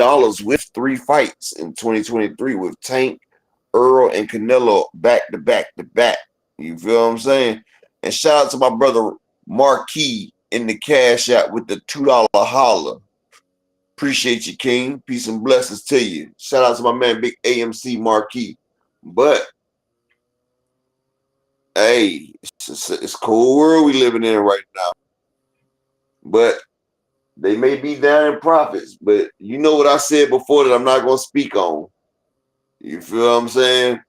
A: with 3 fights in 2023 with Tank, Earl, and Canelo back to back to back. You feel what I'm saying? And shout out to my brother Marquis in the cash out with the $2 holler. Appreciate you, King. Peace and blessings to you. Shout out to my man Big AMC Marquis. But hey, it's a cool world we living in right now. But they may be down in profits, but you know what I said before that I'm not going to speak on. You feel what I'm saying?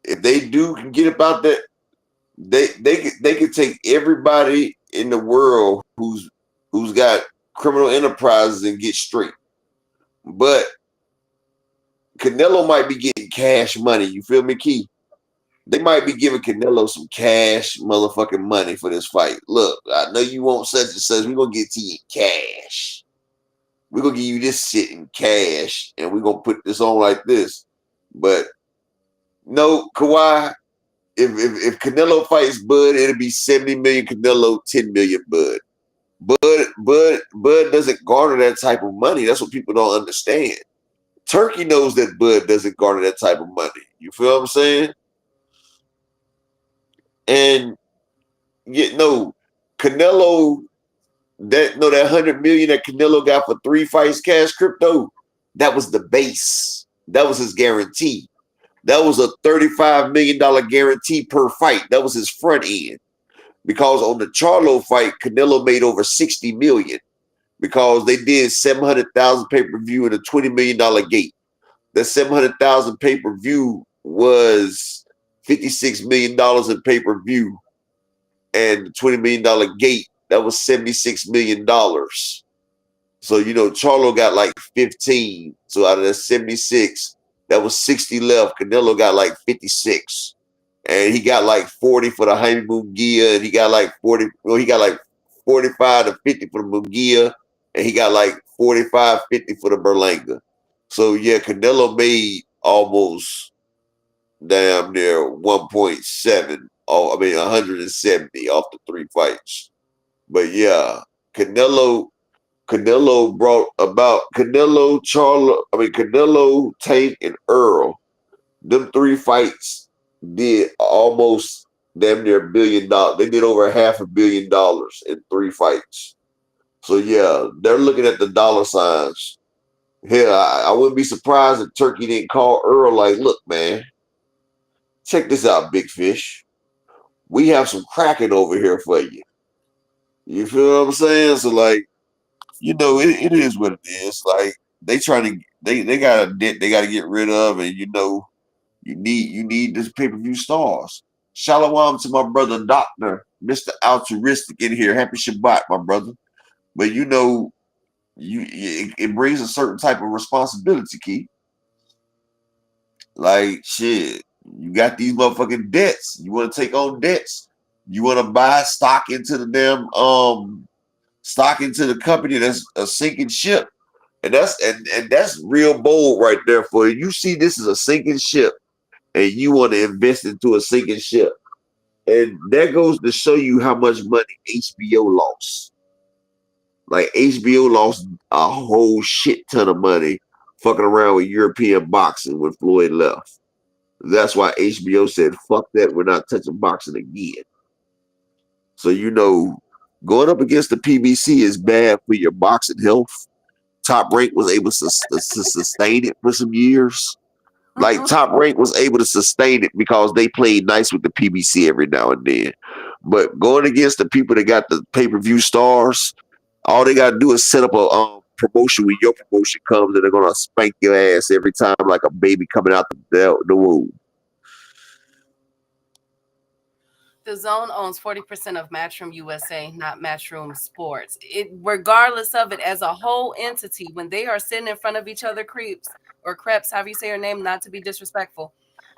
A: If they can get about that, they could take everybody in the world who's got criminal enterprises and get straight. But Canelo might be getting cash money. You feel me, Key? They might be giving Canelo some cash motherfucking money for this fight. Look, I know you want such and such. We're going to get to you in cash. We're going to give you this shit in cash, and we're going to put this on like this. But no, Kawhi, if Canelo fights Bud, it'll be 70 million Canelo, 10 million Bud. Bud doesn't garner that type of money. That's what people don't understand. Turkey knows that Bud doesn't garner that type of money. You feel what I'm saying? And Canelo, that $100 million that Canelo got for 3 fights cash crypto, that was the base. That was his guarantee. That was a $35 million guarantee per fight. That was his front end. Because on the Charlo fight, Canelo made over $60 million because they did 700,000 pay-per-view and a $20 million gate. That 700,000 pay-per-view was $56 million in pay-per-view, and the $20 million gate, that was $76 million. So, Charlo got like 15. So out of that 76, that was 60 left. Canelo got like 56. And he got like 40 for the Jaime Munguia, and he got like 40, he got like 45 to 50 for the Munguia, and he got like 45, 50 for the Berlanga. So yeah, Canelo made almost damn near 1.7, 170 off the 3 fights. But yeah, Canelo brought about Canelo, Tank, and Earl. Them 3 fights did almost damn near $1 billion. They did over $500 million in 3 fights. So yeah, they're looking at the dollar signs. Hell, I wouldn't be surprised if Turkey didn't call Earl like, look, man, check this out, big fish. We have some cracking over here for you. You feel what I'm saying? So like, it is what it is. Like they got a debt they got to get rid of, and you need this pay-per-view stars. Shalom to my brother, Dr. Mr. Altruistic in here. Happy Shabbat, my brother. But it brings a certain type of responsibility, Key. Like shit, you got these motherfucking debts. You want to take on debts. You want to buy stock into the damn stock into the company that's a sinking ship. And that's real bold right there for you. You see this is a sinking ship and you want to invest into a sinking ship. And that goes to show you how much money HBO lost. Like HBO lost a whole shit ton of money fucking around with European boxing when Floyd left. That's why HBO said, fuck that, we're not touching boxing again. So, going up against the PBC is bad for your boxing health. Top Rank was able to sustain it for some years. Like Top Rank was able to sustain it because they played nice with the PBC every now and then. But going against the people that got the pay-per-view stars, all they got to do is set up a promotion when your promotion comes and they're going to spank your ass every time like a baby coming out the womb.
B: DAZN owns 40% of Matchroom USA, not Matchroom Sports. Regardless of it, as a whole entity, when they are sitting in front of each other, creeps, however you say your name, not to be disrespectful,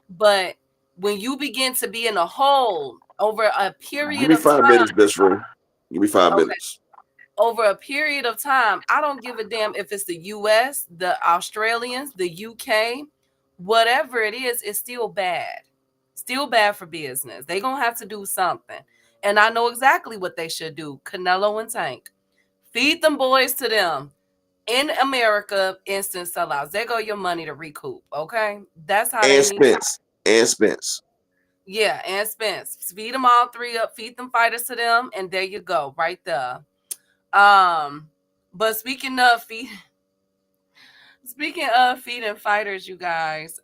B: but when you begin to be in a whole over a period of time,
A: 5 minutes, best friend. Give me 5 minutes.
B: Over a period of time, I don't give a damn if it's the US, the Australians, the UK, whatever it is, it's still bad. Still bad for business. They're going to have to do something. And I know exactly what they should do. Canelo and Tank. Feed them boys to them. In America, instant sellouts. There go your money to recoup, okay? That's how they need
A: And Spence.
B: Yeah, and Spence. Feed them all three up. Feed them fighters to them. And there you go. Right there. But speaking of feeding fighters, you guys,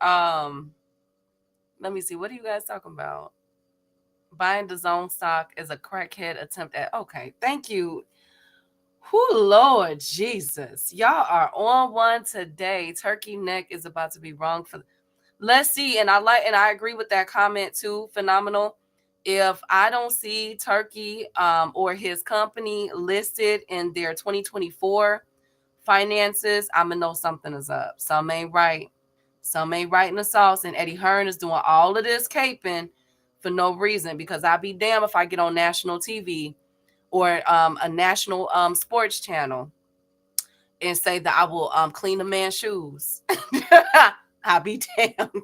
B: let me see. What are you guys talking about? Buying DAZN stock is a crackhead attempt at. Okay, thank you. Lord Jesus, y'all are on one today. Turkey neck is about to be wrong for. Let's see, and I agree with that comment too. Phenomenal. If I don't see Turkey or his company listed in their 2024 finances, I'm gonna know something is up. Some ain't right. Some ain't right in the sauce. And Eddie Hearn is doing all of this caping for no reason, because I'd be damn if I get on national TV or a national sports channel and say that I will clean a man's shoes. I'll be damned.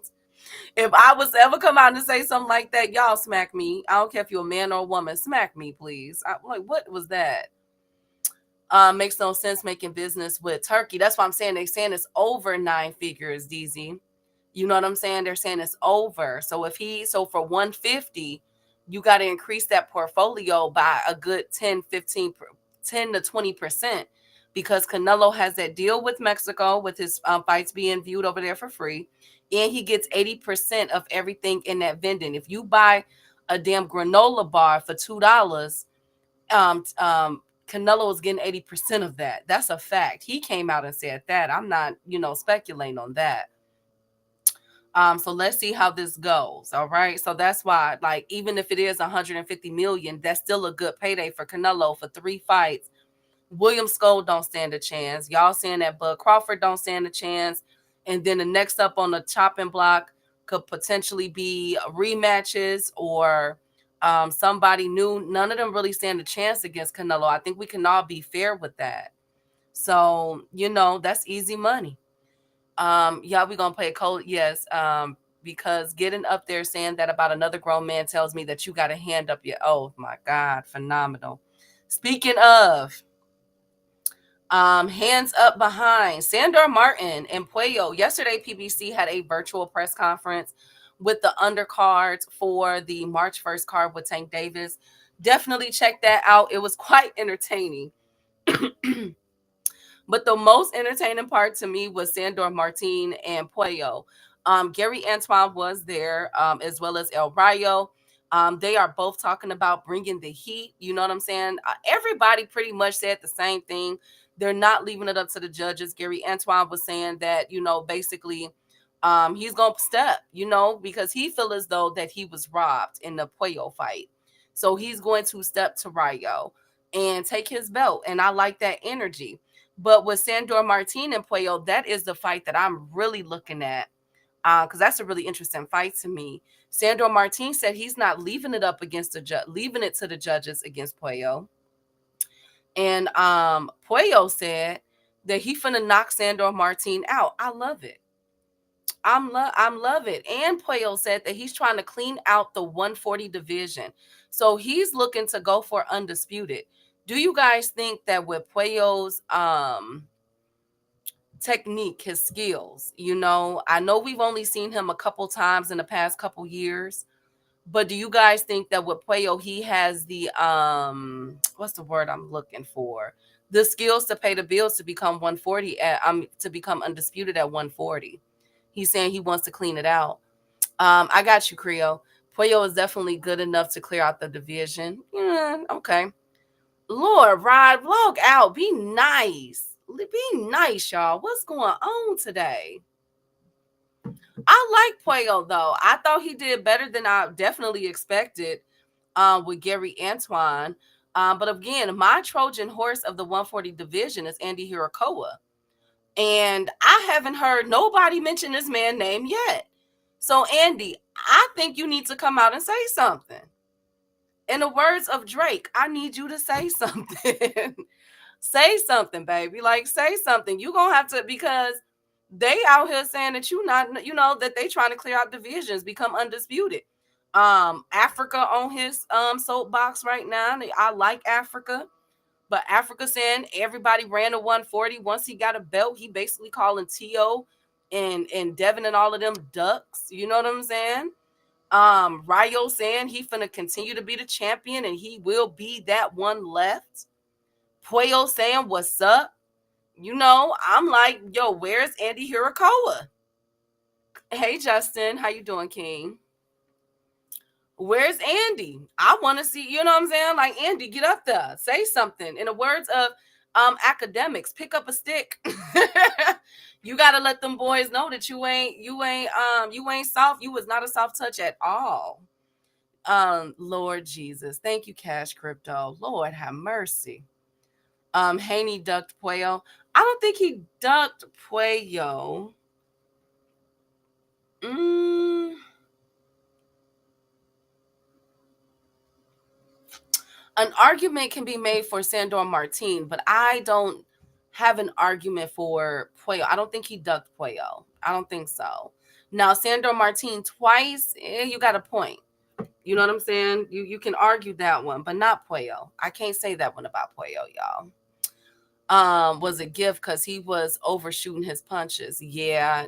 B: If I was to ever come out and say something like that, y'all smack me. I don't care if you're a man or a woman. Smack me, please. I'm like, what was that? Makes no sense making business with Turkey. That's why I'm saying they're saying it's over 9 figures, DZ. You know what I'm saying? They're saying it's over. So for 150, you got to increase that portfolio by a good 10 to 20%, because Canelo has that deal with Mexico with his fights being viewed over there for free. And he gets 80% of everything in that vending. If you buy a damn granola bar for $2, Canelo is getting 80% of that. That's a fact. He came out and said that. I'm not, speculating on that. So let's see how this goes. All right. So that's why, like, even if it is 150 million, that's still a good payday for Canelo for 3 fights. William Skoll don't stand a chance. Y'all saying that Bud Crawford don't stand a chance. And then the next up on the chopping block could potentially be rematches or somebody new. None of them really stand a chance against Canelo. I think we can all be fair with that. So, that's easy money. Yeah, we're gonna play a code. Yes. Because getting up there saying that about another grown man tells me that you got a hand up your. Oh my God, phenomenal. Speaking of hands up behind, Sandor Martin and Puello. Yesterday, PBC had a virtual press conference with the undercards for the March 1st card with Tank Davis. Definitely check that out. It was quite entertaining. But the most entertaining part to me was Sandor Martin and Puello. Gary Antoine was there, as well as El Rayo. They are both talking about bringing the heat. You know what I'm saying? Everybody pretty much said the same thing. They're not leaving it up to the judges. Gary Antoine was saying that, basically he's going to step, because he feels as though that he was robbed in the Puello fight. So he's going to step to Rayo and take his belt. And I like that energy. But with Sandor Martin and Puello, that is the fight that I'm really looking at, because that's a really interesting fight to me. Sandor Martin said he's not leaving it up against leaving it to the judges against Puello. And Puello said that he finna knock Sandor Martin out. I love it. I'm love it. And Puello said that he's trying to clean out the 140 division. So he's looking to go for undisputed. Do you guys think that with Puello's technique, his skills, I know we've only seen him a couple times in the past couple years, but do you guys think that with Puello, he has the what's the word I'm looking for? The skills to pay the bills to become 140 to become undisputed at 140. He's saying he wants to clean it out. I got you, Creo. Puello is definitely good enough to clear out the division. Yeah, okay. Lord, Rod, log out. Be nice. Be nice, y'all. What's going on today? I like Puello, though. I thought he did better than I definitely expected with Gary Antoine. But again, my Trojan horse of the 140 division is Andy Hirakoa. And I haven't heard nobody mention this man's name yet. So, Andy, I think you need to come out and say something. In the words of Drake, I need you to say something. Say something, baby. Like, say something. You're going to have to, because they out here saying that that they trying to clear out divisions, become undisputed. Africa on his soapbox right now. I like Africa. But Africa saying everybody ran a 140. Once he got a belt, he basically calling T.O. and Devin and all of them ducks. You know what I'm saying? Rayo saying he finna continue to be the champion and he will be that one left. Puello saying, what's up? I'm like, yo, where's Andy Hirakoa? Hey, Justin. How you doing, King? Where's Andy? I want to see, you know what I'm saying? Like, Andy, get up there. Say something. In the words of academics, pick up a stick. You got to let them boys know that you ain't soft. You was not a soft touch at all. Lord Jesus. Thank you, Cash Crypto. Lord have mercy. Haney ducked Puello. I don't think he ducked Puello. An argument can be made for Sandor Martin, but I don't have an argument for Puello. I don't think he ducked Puello. I don't think so. Now, Sandor Martin twice, you got a point. You know what I'm saying? You can argue that one, but not Puello. I can't say that one about Puello, y'all. Was a gift because he was overshooting his punches. Yeah,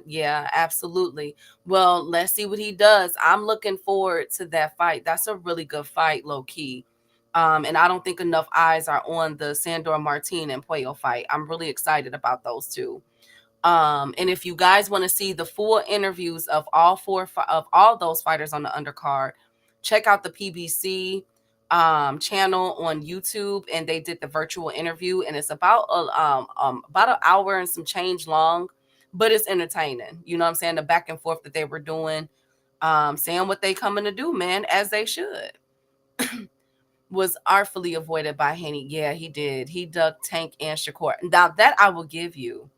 B: absolutely. Well, let's see what he does. I'm looking forward to that fight. That's a really good fight, low key. And I don't think enough eyes are on the Sandor Martin and Puello fight. I'm really excited about those two. And if you guys want to see the full interviews of all those fighters on the undercard, check out the PBC channel on YouTube, and they did the virtual interview, and it's about an hour and some change long, but it's entertaining. You know what I'm saying? The back and forth that they were doing, saying what they coming to do, man, as they should. Was artfully avoided by Haney. Yeah, he did. He ducked Tank and Shakur. Now that I will give you.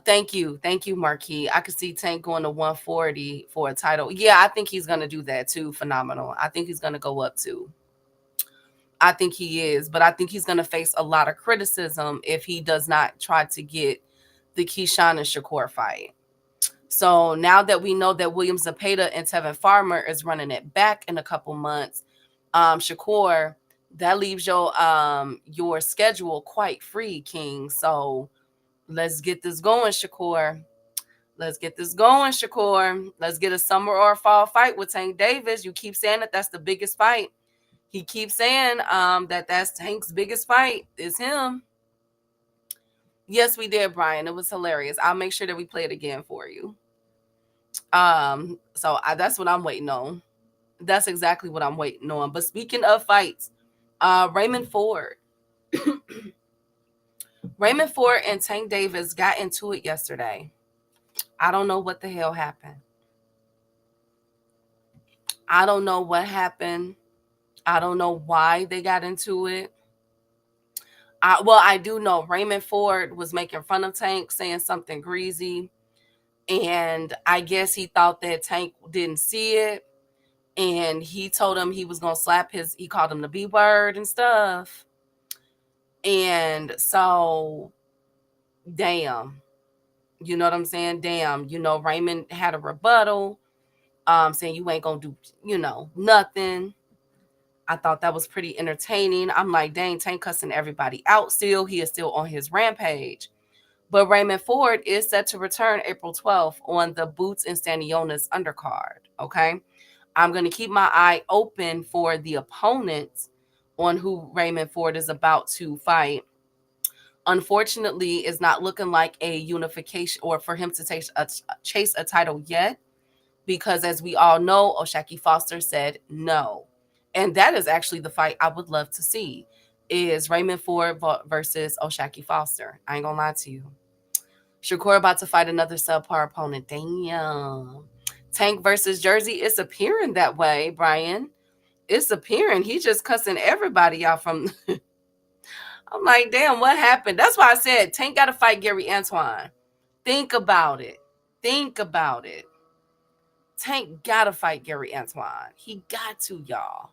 B: Thank you, Marquis. I could see Tank going to 140 for a title. Yeah, I think he's gonna do that too. Phenomenal. I think he's gonna go up too. I think he is, but I think he's gonna face a lot of criticism if he does not try to get the Keyshawn and Shakur fight. So now that we know that William Zepeda and Tevin Farmer is running it back in a couple months, Shakur, that leaves your schedule quite free, King. So let's get this going, Shakur. Let's get this going, Shakur. Let's get a summer or a fall fight with Tank Davis. You keep saying that that's the biggest fight. He keeps saying that that's Tank's biggest fight. It's him. Yes, we did, Brian. It was hilarious. I'll make sure that we play it again for you. That's what I'm waiting on. That's exactly what I'm waiting on. But speaking of fights, Raymond Ford. Raymond Ford and Tank Davis got into it yesterday. I don't know what the hell happened. I don't know what happened. I don't know why they got into it. I do know Raymond Ford was making fun of Tank, saying something greasy. And I guess he thought that Tank didn't see it. And he told him he was going to slap he called him the B word and stuff. And so damn. You know what I'm saying? Damn. You know, Raymond had a rebuttal, saying you ain't gonna do, you know, nothing. I thought that was pretty entertaining. I'm like, dang, Tank cussing everybody out still. He is still on his rampage. But Raymond Ford is set to return April 12th on the Boots and Stanionis undercard. Okay. I'm going to keep my eye open for the opponents on who Raymond Ford is about to fight. Unfortunately, it's not looking like a unification or for him to chase a title yet, because as we all know, O'Shaquie Foster said no. And that is actually the fight I would love to see, is Raymond Ford versus O'Shaquie Foster. I ain't gonna lie to you. Shakur about to fight another subpar opponent. Damn. Tank versus Jersey. It's appearing that way, Brian. It's appearing. He just cussing everybody out from... I'm like, damn, what happened? That's why I said Tank got to fight Gary Antoine. Think about it. Think about it. Tank got to fight Gary Antoine. He got to, y'all.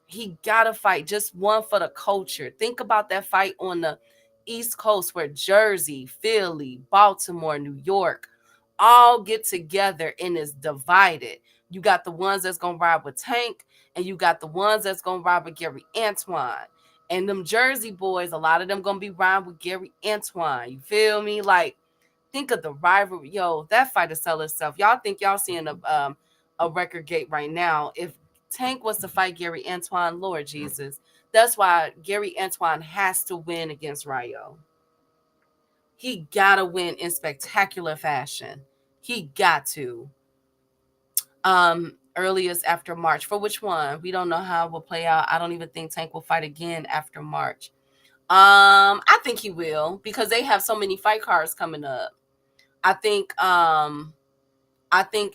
B: He got to fight. Just one for the culture. Think about that fight on the East Coast where Jersey, Philly, Baltimore, New York all get together and is divided. You got the ones that's going to ride with Tank, and you got the ones that's going to ride with Gary Antoine. And them Jersey boys, a lot of them going to be riding with Gary Antoine. You feel me? Like, think of the rivalry. Yo, that fight to sell itself. Y'all think y'all seeing a record gate right now. If Tank was to fight Gary Antoine, Lord Jesus. That's why Gary Antoine has to win against Rayo. He got to win in spectacular fashion. He got to. Earliest after March. For which one? We don't know how it will play out. I don't even think Tank will fight again after March. I think he will, because they have so many fight cards coming up. I think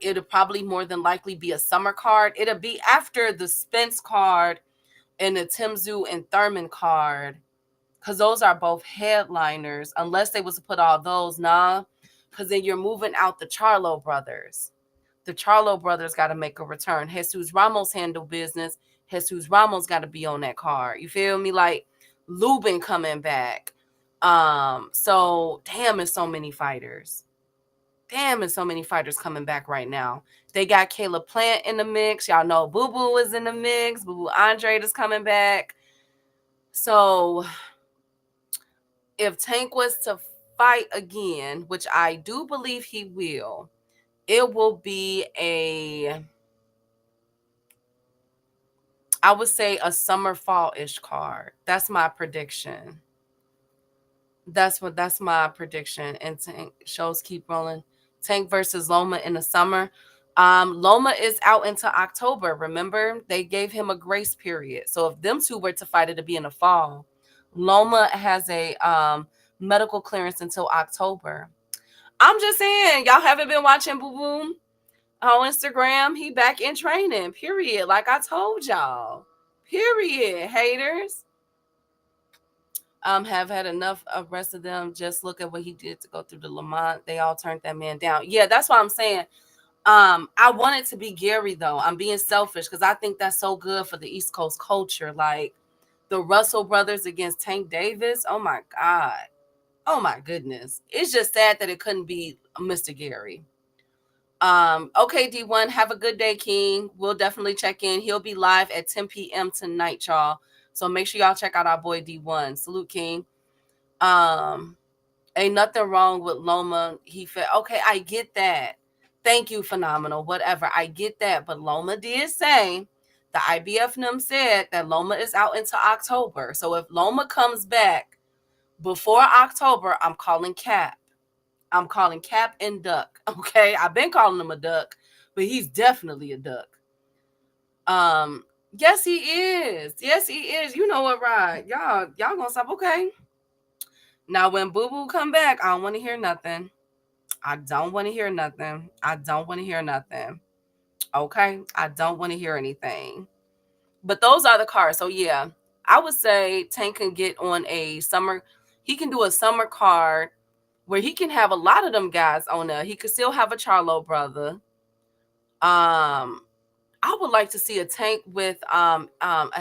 B: it'll probably more than likely be a summer card. It'll be after the Spence card and the Tim Tszyu and Thurman card, because those are both headliners, unless they was to put all those, because then you're moving out the Charlo brothers. The Charlo brothers got to make a return. Jesus Ramos handle business. Jesus Ramos got to be on that card. You feel me? Like Lubin coming back. So damn, it's so many fighters. Damn, it's so many fighters coming back right now. They got Caleb Plant in the mix. Y'all know Boo Boo is in the mix. Boo Boo Andre is coming back. So if Tank was to fight again, which I do believe he will, it will be I would say a summer fall-ish card. That's my prediction. That's my prediction. And Tank shows keep rolling. Tank versus Loma in the summer. Loma is out into October. Remember, they gave him a grace period. So if them two were to fight, it'd be in the fall. Loma has a medical clearance until October. I'm just saying, y'all haven't been watching Boo Boo on Instagram. He back in training, period. Like I told y'all, period, haters. Have had enough of the rest of them. Just look at what he did to go through the Lamont. They all turned that man down. Yeah, that's what I'm saying. I want it to be Gary, though. I'm being selfish because I think that's so good for the East Coast culture. Like the Russell brothers against Tank Davis. Oh my God. Oh my goodness. It's just sad that it couldn't be Mr. Gary. Okay, D1, have a good day, King. We'll definitely check in. He'll be live at 10 p.m. tonight, y'all. So make sure y'all check out our boy D1. Salute, King. Ain't nothing wrong with Loma. He felt okay. I get that. Thank you, Phenomenal. Whatever. I get that. But Loma did say, the IBF and them said that Loma is out into October. So if Loma comes back before October, I'm calling Cap. I'm calling Cap and Duck. Okay. I've been calling him a duck, but he's definitely a duck. Yes, he is. Yes, he is. You know what, right? Y'all gonna stop. Okay. Now, when Boo Boo come back, I don't want to hear nothing. I don't want to hear nothing. I don't want to hear nothing. Okay? I don't want to hear anything. But those are the cards. So, yeah, I would say Tank can get on a summer. He can do a summer card where he can have a lot of them guys on there. He could still have a Charlo brother. I would like to see a Tank with a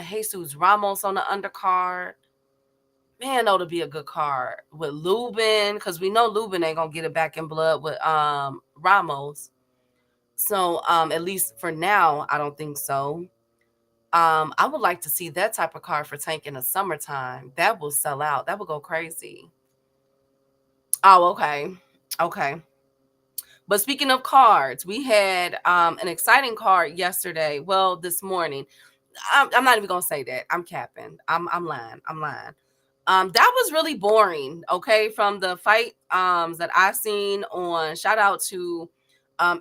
B: Jesus Ramos on the undercard. Man, that would be a good card with Lubin, because we know Lubin ain't gonna get it back in blood with Ramos. So at least for now, I don't think so. I would like to see that type of card for Tank in the summertime. That will sell out. That would go crazy. Oh, okay. Okay. But speaking of cards, we had an exciting card yesterday. Well, this morning. I'm not even gonna say that. I'm capping. I'm lying. I'm lying. That was really boring. Okay, from the fight that I've seen on. Shout out to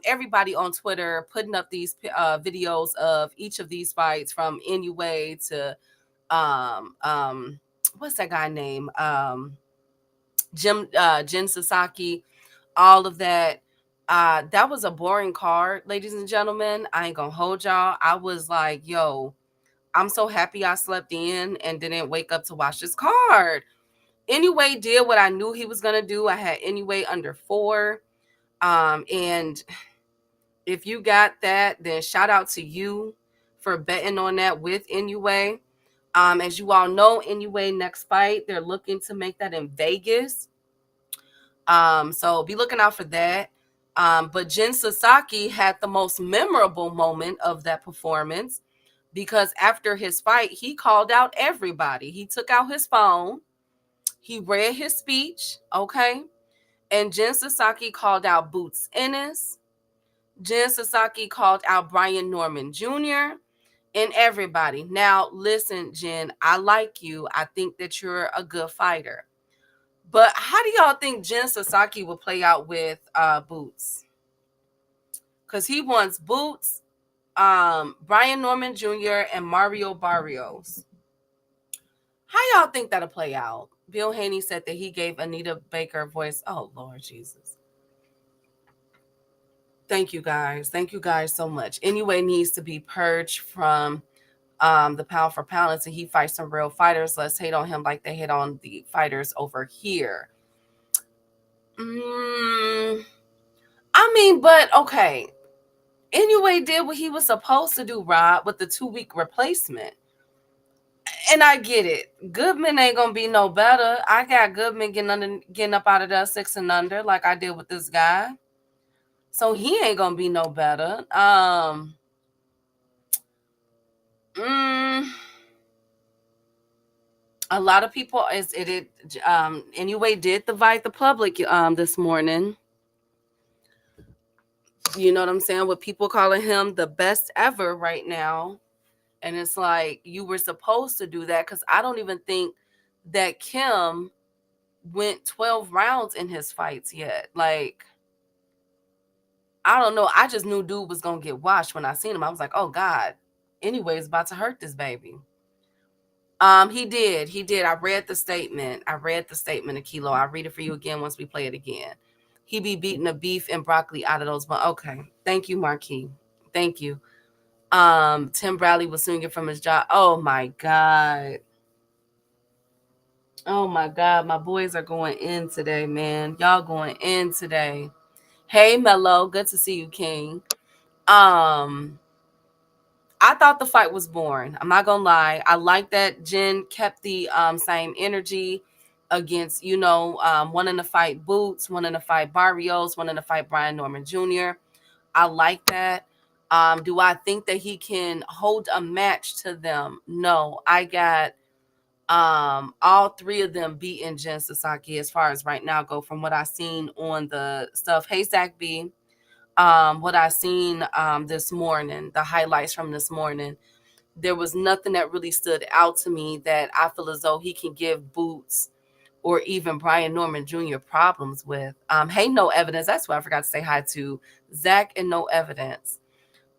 B: everybody on Twitter putting up these videos of each of these fights, from Inoue to what's that guy name? Jin Sasaki, all of that. That was a boring card, ladies and gentlemen. I ain't gonna hold y'all. I was like, yo, I'm so happy I slept in and didn't wake up to watch this card. Inoue did what I knew he was gonna do. I had Inoue under 4. And if you got that, then shout out to you for betting on that with Inoue. As you all know, Inoue next fight, they're looking to make that in Vegas. So be looking out for that. But Jin Sasaki had the most memorable moment of that performance, because after his fight, he called out everybody. He took out his phone. He read his speech, okay? And Jin Sasaki called out Boots Ennis. Jin Sasaki called out Brian Norman Jr. and everybody. Now, listen, Jin, I like you. I think that you're a good fighter. But how do y'all think Jin Sasaki will play out with Boots? Because he wants Boots, Brian Norman Jr., and Mario Barrios. How y'all think that'll play out? Bill Haney said that he gave Anita Baker a voice. Oh, Lord Jesus. Thank you, guys. Thank you guys so much. Inoue needs to be purged from the pound for pound until he fights some real fighters. Let's hate on him like they hate on the fighters over here. I mean, but okay. Inoue did what he was supposed to do, Rob, with the 2-week replacement. And I get it. Goodman ain't gonna be no better. I got Goodman getting up out of that 6 and under like I did with this guy. So he ain't gonna be no better. A lot of people Inoue did divide the public this morning. You know what I'm saying? With people calling him the best ever right now. And it's like, you were supposed to do that, because I don't even think that Kim went 12 rounds in his fights yet. Like, I don't know. I just knew dude was going to get washed when I seen him. I was like, oh, God. Inoue is about to hurt this baby. He did. I read the statement, Akilo. I'll read it for you again once we play it again. He be beating the beef and broccoli out of those. Okay. Thank you, Marquis. Thank you. Tim Bradley was swinging from his job. Oh my God. Oh my God. My boys are going in today, man. Y'all going in today. Hey, Mello. Good to see you, King. I thought the fight was boring. I'm not gonna lie. I like that Jen kept the same energy against, one in the fight Boots, one in the fight Barrios, one in the fight Brian Norman Jr. I like that. Do I think that he can hold a match to them? No. I got all 3 of them beating Jin Sasaki as far as right now go, from what I seen on the stuff. Hey, Zach B. What I seen this morning, the highlights from this morning, there was nothing that really stood out to me that I feel as though he can give Boots or even Brian Norman Jr. problems with. Hey, No Evidence. That's what I forgot to say hi to. Zach and No Evidence.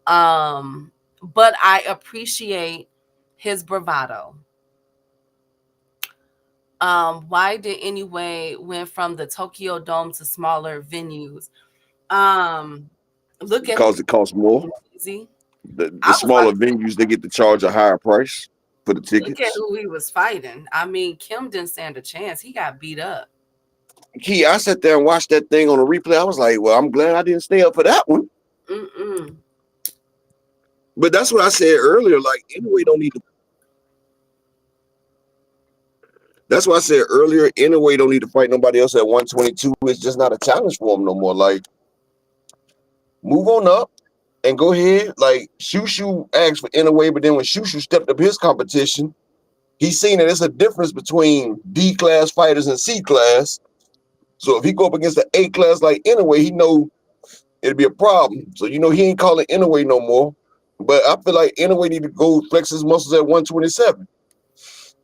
B: But I appreciate his bravado. Why did Inoue went from the Tokyo Dome to smaller venues? Look at
A: because it costs more.
B: Easy.
A: The smaller venues, they get to charge a higher price for the tickets.
B: Look at who he was fighting. I mean, Kim didn't stand a chance. He got beat up.
A: Key, I sat there and watched that thing on a replay. I was like, well, I'm glad I didn't stay up for that one. But that's what I said earlier. Like, Inoue don't need to. That's why I said earlier, Inoue don't need to fight nobody else at 122. It's just not a challenge for him no more. Like, move on up and go ahead. Like, Shushu asked for Inoue, but then when Shushu stepped up his competition, he's seen that there's a difference between D-class fighters and C-class. So if he go up against the A-class like Inoue, he know it'll be a problem. So, he ain't calling Inoue no more. But I feel like Inoue need to go flex his muscles at 127.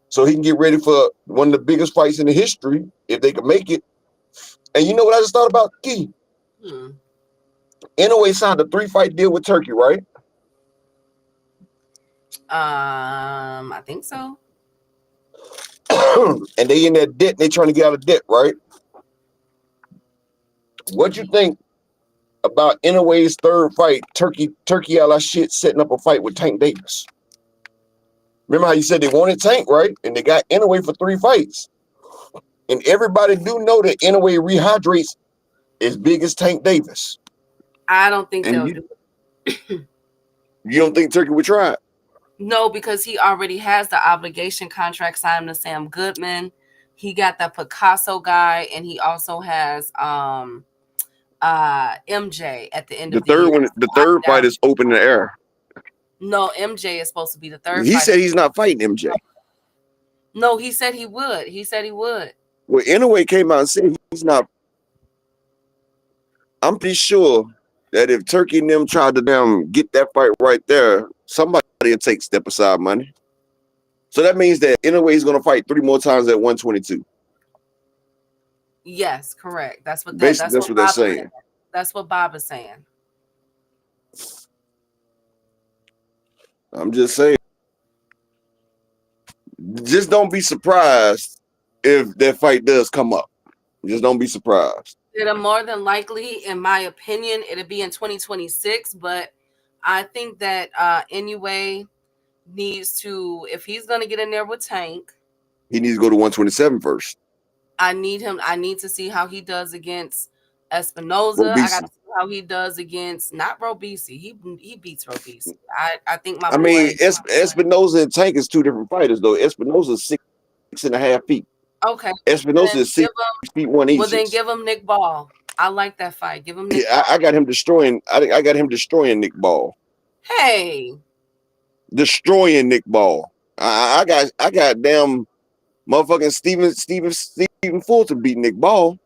A: So he can get ready for one of the biggest fights in the history, if they can make it. And you know what I just thought about, Key? Inoue signed a 3-fight deal with Turkey, right?
B: I think so.
A: And they in that debt, they trying to get out of debt, right? What you think about Inoue's third fight, Turkey a la shit, setting up a fight with Tank Davis? Remember how you said they wanted Tank, right? And they got Inoue for 3 fights. And everybody do know that Inoue rehydrates as big as Tank Davis.
B: I don't think they'll do it.
A: You don't think Turkey would try it?
B: No, because he already has the obligation contract signed to Sam Goodman. He got that Picasso guy, and he also has MJ at the end of the year.
A: The third fight is open in the air.
B: No, MJ is supposed to be the third.
A: He said he's not fighting MJ.
B: No, he said he would. He said he would.
A: Well, Inoue came out and said he's not. I'm pretty sure that if Turkey and them tried to get that fight right there, somebody will take step aside money. So that means that Inoue is going to fight 3 more times at 122.
B: Yes, correct. That's what
A: they're saying.
B: That's what Bob is saying.
A: I'm just saying. Just don't be surprised if that fight does come up. Just don't be surprised.
B: It'll more than likely, in my opinion, it'll be in 2026. But I think that Inoue needs to, if he's going to get in there with Tank,
A: he needs to go to 127 first.
B: I need to see how he does against Espinoza. I got to see how he does against not Robisi. He beats Robisi. I think my.
A: Espinoza and Tank is 2 different fighters though. Espinoza is 6.5 feet.
B: Okay.
A: Espinoza is 6 feet 1 inch.
B: Well, then give him Nick Ball. I like that fight. Give him Nick Ball.
A: I got him destroying. I got him destroying Nick Ball.
B: Hey.
A: Destroying Nick Ball. I got damn motherfucking Stephen Fulton beat Nick Ball.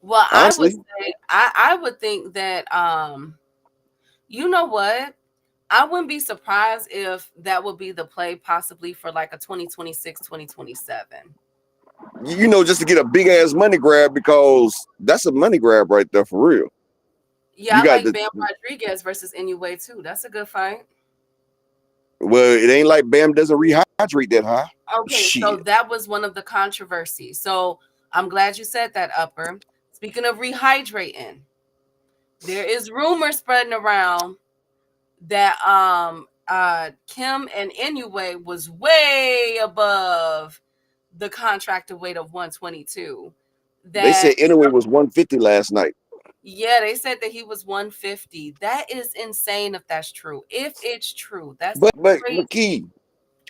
B: Well, honestly, I would think that you know what? I wouldn't be surprised if that would be the play possibly for like a 2026, 2027.
A: Just to get a big ass money grab, because that's a money grab right there for real.
B: Yeah, I like Bam Rodriguez versus Inoue too. That's a good fight.
A: Well, it ain't like Bam doesn't rehydrate that high.
B: Okay, so that was one of the controversies. So I'm glad you said that, Upper. Speaking of rehydrating, there is rumor spreading around that Kim and Inoue was way above the contracted weight of 122.
A: They said Inoue was 150 last night.
B: Yeah, they said that he was 150. That is insane if that's true. If it's true, that's
A: but Key,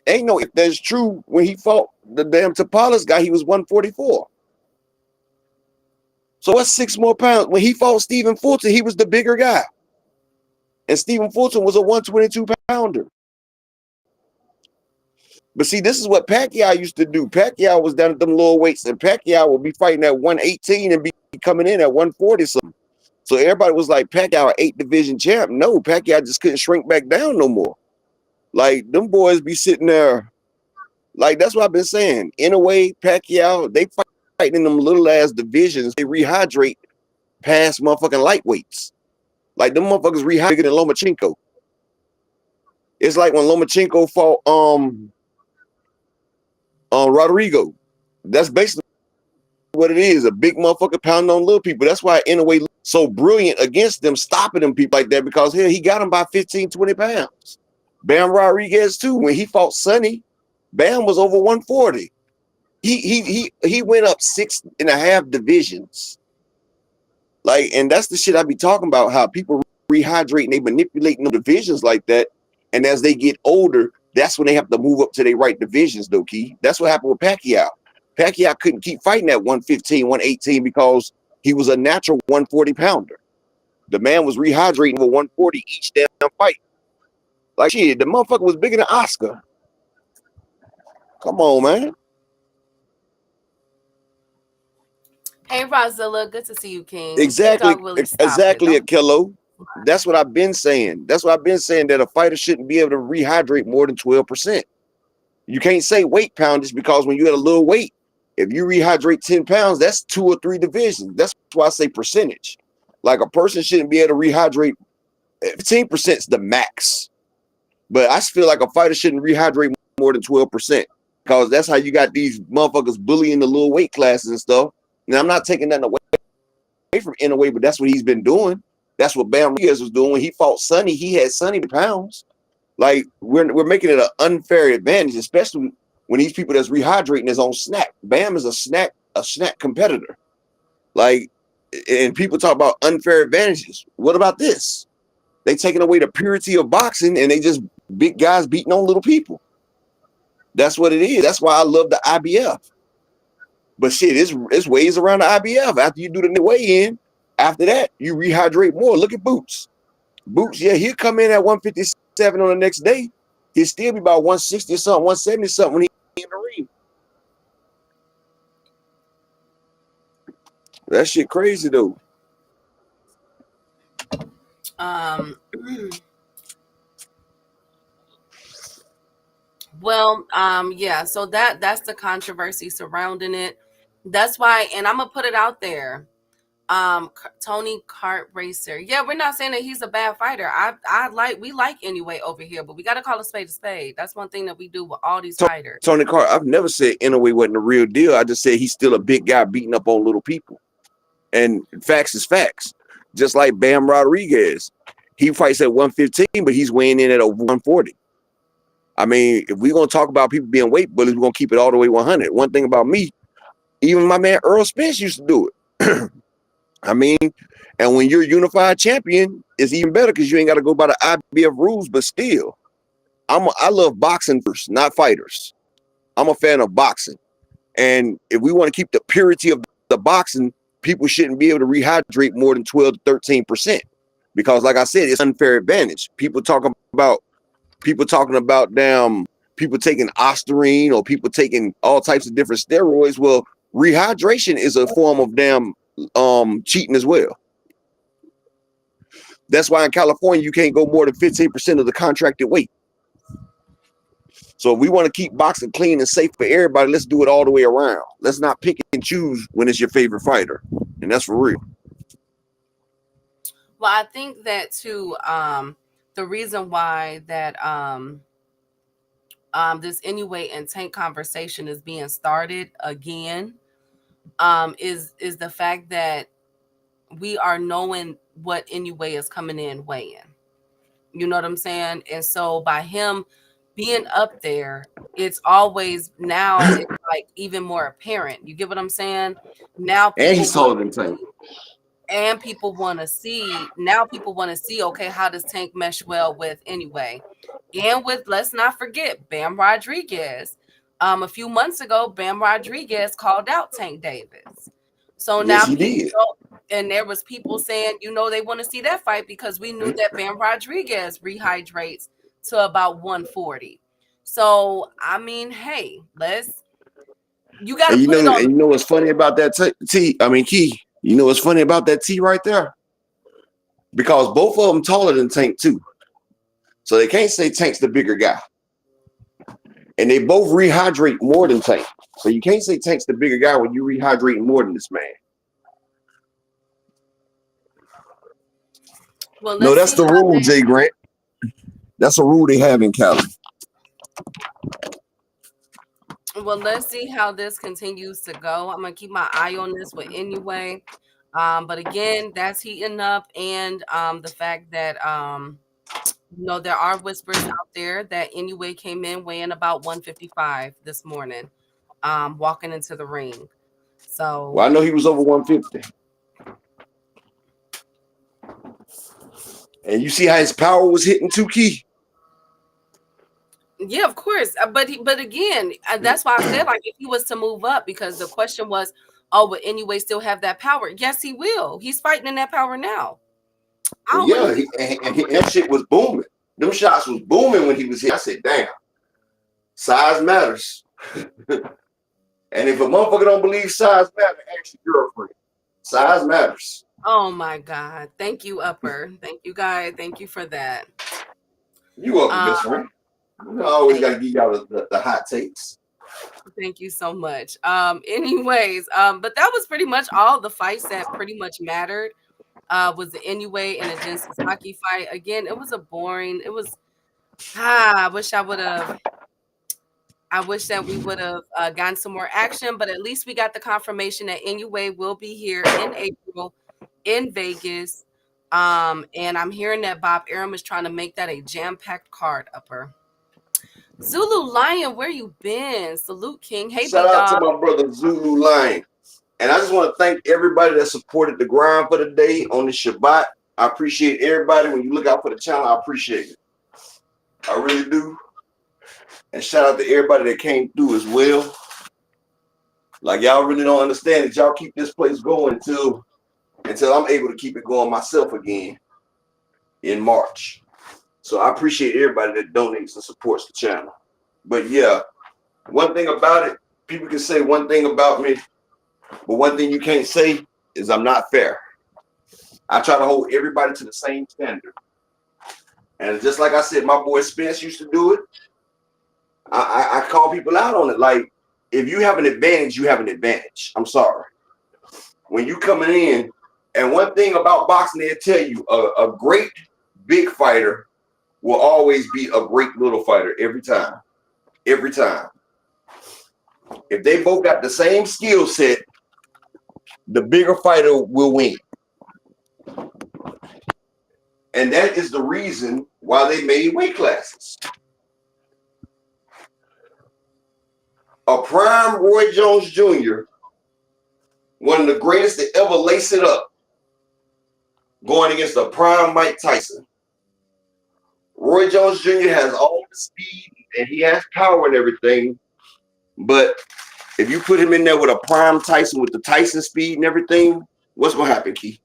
A: ain't no if that's true. When he fought the damn Tapalas guy, he was 144. So that's 6 more pounds. When he fought Stephen Fulton, he was the bigger guy. And Stephen Fulton was a 122 pounder. But see, this is what Pacquiao used to do. Pacquiao was down at them lower weights, and Pacquiao would be fighting at 118 and be coming in at 140 something. So everybody was like, Pacquiao, 8 division champ. No, Pacquiao just couldn't shrink back down no more. Like, them boys be sitting there. Like, that's what I've been saying. Inoue, Pacquiao, they fighting in them little ass divisions. They rehydrate past motherfucking lightweights. Like, them motherfuckers rehydrated in Lomachenko. It's like when Lomachenko fought Rodrigo. That's basically what it is. A big motherfucker pounding on little people. That's why Inoue so brilliant against them, stopping them people like that, because hell, he got them by 15, 20 pounds. Bam Rodriguez too. When he fought Sonny, Bam was over 140. He went up 6.5 divisions. Like, and that's the shit I be talking about, how people rehydrate and they manipulate the divisions like that. And as they get older, That's when they have to move up to their right divisions, though, Key. That's what happened with Pacquiao. Pacquiao couldn't keep fighting at 115, 118 because he was a natural 140 pounder. The man was rehydrating with 140 each damn fight. Like, shit, the motherfucker was bigger than Oscar. Come on, man.
B: Hey, Rozilla, good to see you, King.
A: Exactly,
B: Exactly,
A: Akello. That's what I've been saying. That's what I've been saying, that a fighter shouldn't be able to rehydrate more than 12%. You can't say weight poundage, because when you at a little weight, if you rehydrate 10 pounds, that's 2 or 3 divisions. That's why I say percentage. Like, a person shouldn't be able to rehydrate 15% is the max. But I feel like a fighter shouldn't rehydrate more than 12%, because that's how you got these motherfuckers bullying the little weight classes and stuff. Now, I'm not taking that away from Inoue, but that's what he's been doing. That's what Bam Rodriguez was doing when he fought Sonny. He had Sonny pounds. Like, we're making it an unfair advantage, especially when these people that's rehydrating is on snack. Bam is a snack competitor. Like, and people talk about unfair advantages. What about this? They taking away the purity of boxing, and they just big guys beating on little people. That's what it is. That's why I love the IBF. But shit, it's ways around the IBF. After you do the weigh-in, after that, you rehydrate more. Look at Boots. Boots, yeah, he'll come in at 157 on the next day. He'll still be about 160 or something, 170 something when he's in the ring. That shit crazy, though.
B: Well, yeah, so that's the controversy surrounding it. That's why, and I'm gonna put it out there. Tony Kart Racer. Yeah, we're not saying that he's a bad fighter. We like Inoue over here, but we gotta call a spade a spade. That's one thing that we do with all these fighters.
A: Tony Kart, I've never said Inoue wasn't the real deal. I just said he's still a big guy beating up on little people. And facts is facts. Just like Bam Rodriguez. He fights at 115, but he's weighing in at over 140. I mean, if we're going to talk about people being weight bullies, we're going to keep it all the way 100. One thing about me, even my man Earl Spence used to do it. I mean, and when you're a unified champion, it's even better because you ain't got to go by the IBF rules, but still, I love boxing first, not fighters. I'm a fan of boxing. And if we want to keep the purity of the boxing, people shouldn't be able to rehydrate more than 12 to 13%. Because like I said, it's unfair advantage. People talking about damn people taking Ostarine or people taking all types of different steroids. Well, rehydration is a form of damn cheating as well. That's why in California you can't go more than 15% of the contracted weight. So if we want to keep boxing clean and safe for everybody, let's do it all the way around. Let's not pick and choose when it's your favorite fighter. And that's for real.
B: Well, I think that too, the reason why that this Inoue and Tank conversation is being started again is the fact that we are knowing what Inoue is coming in weighing. You know what I'm saying? And so by him being up there, it's always now it's like even more apparent. You get what I'm saying? Now
A: and he's taller than Tank.
B: And people want to see, okay, how does Tank mesh well with Inoue? And with, let's not forget, Bam Rodriguez. A few months ago, Bam Rodriguez called out Tank Davis. So now and there was people saying, they want to see that fight because we knew that Bam Rodriguez rehydrates to about 140. So, I mean, hey, you got to put it on.
A: And you know what's funny about that Key? You know what's funny about that T right there? Because both of them taller than Tank too. So they can't say Tank's the bigger guy. And they both rehydrate more than Tank. So you can't say Tank's the bigger guy when you rehydrate more than this man. Well, no, that's the rule, Jay Grant. That's a rule they have in Cali.
B: Well, let's see how this continues to go. I'm going to keep my eye on this with Inoue. But again, that's heating up. And the fact that, there are whispers out there that Inoue came in weighing about 155 this morning, walking into the ring. So,
A: well, I know he was over 150. And you see how his power was hitting too, Key?
B: Yeah, of course. But again, that's why I said, like, if he was to move up, because the question was, oh, will Inoue still have that power? Yes, he will. He's fighting in that power now. I don't
A: Yeah,
B: believe
A: that shit was booming. Them shots was booming when he was here. I said, damn, size matters. And if a motherfucker don't believe size matters, ask your girlfriend. Size matters.
B: Oh my God. Thank you, Upper. Thank you, guys. Thank you for that.
A: You welcome, best friend. You always got to give y'all the hot takes.
B: Thank you so much. Anyways, but that was pretty much all the fights that pretty much mattered. Was the Inoue and the Jin Sasaki fight. Again, it was a boring, it was I wish that we would have gotten some more action, but at least we got the confirmation that Inoue will be here in April in Vegas. And I'm hearing that Bob Arum is trying to make that a jam-packed card, Upper. Zulu Lion, where you been? Salute, King. Hey,
A: shout out to my brother Zulu Lion. And I just want to thank everybody that supported the grind for the day on the Shabbat. I appreciate everybody. When you look out for the channel, I appreciate it. I really do. And shout out to everybody that came through as well. Like, y'all really don't understand that y'all keep this place going until I'm able to keep it going myself again in March. So I appreciate everybody that donates and supports the channel. But yeah, one thing about it, people can say one thing about me, but one thing you can't say is I'm not fair. I try to hold everybody to the same standard. And just like I said, my boy Spence used to do it. I call people out on it. Like, if you have an advantage, you have an advantage. I'm sorry. When you coming in, and one thing about boxing, they'll tell you, a great big fighter will always be a great little fighter every time. Every time. If they both got the same skill set, the bigger fighter will win. And that is the reason why they made weight classes. A prime Roy Jones Jr., one of the greatest to ever lace it up, going against a prime Mike Tyson. Roy Jones Jr. has all the speed and he has power and everything, but if you put him in there with a prime Tyson with the Tyson speed and everything, what's going to happen, Key?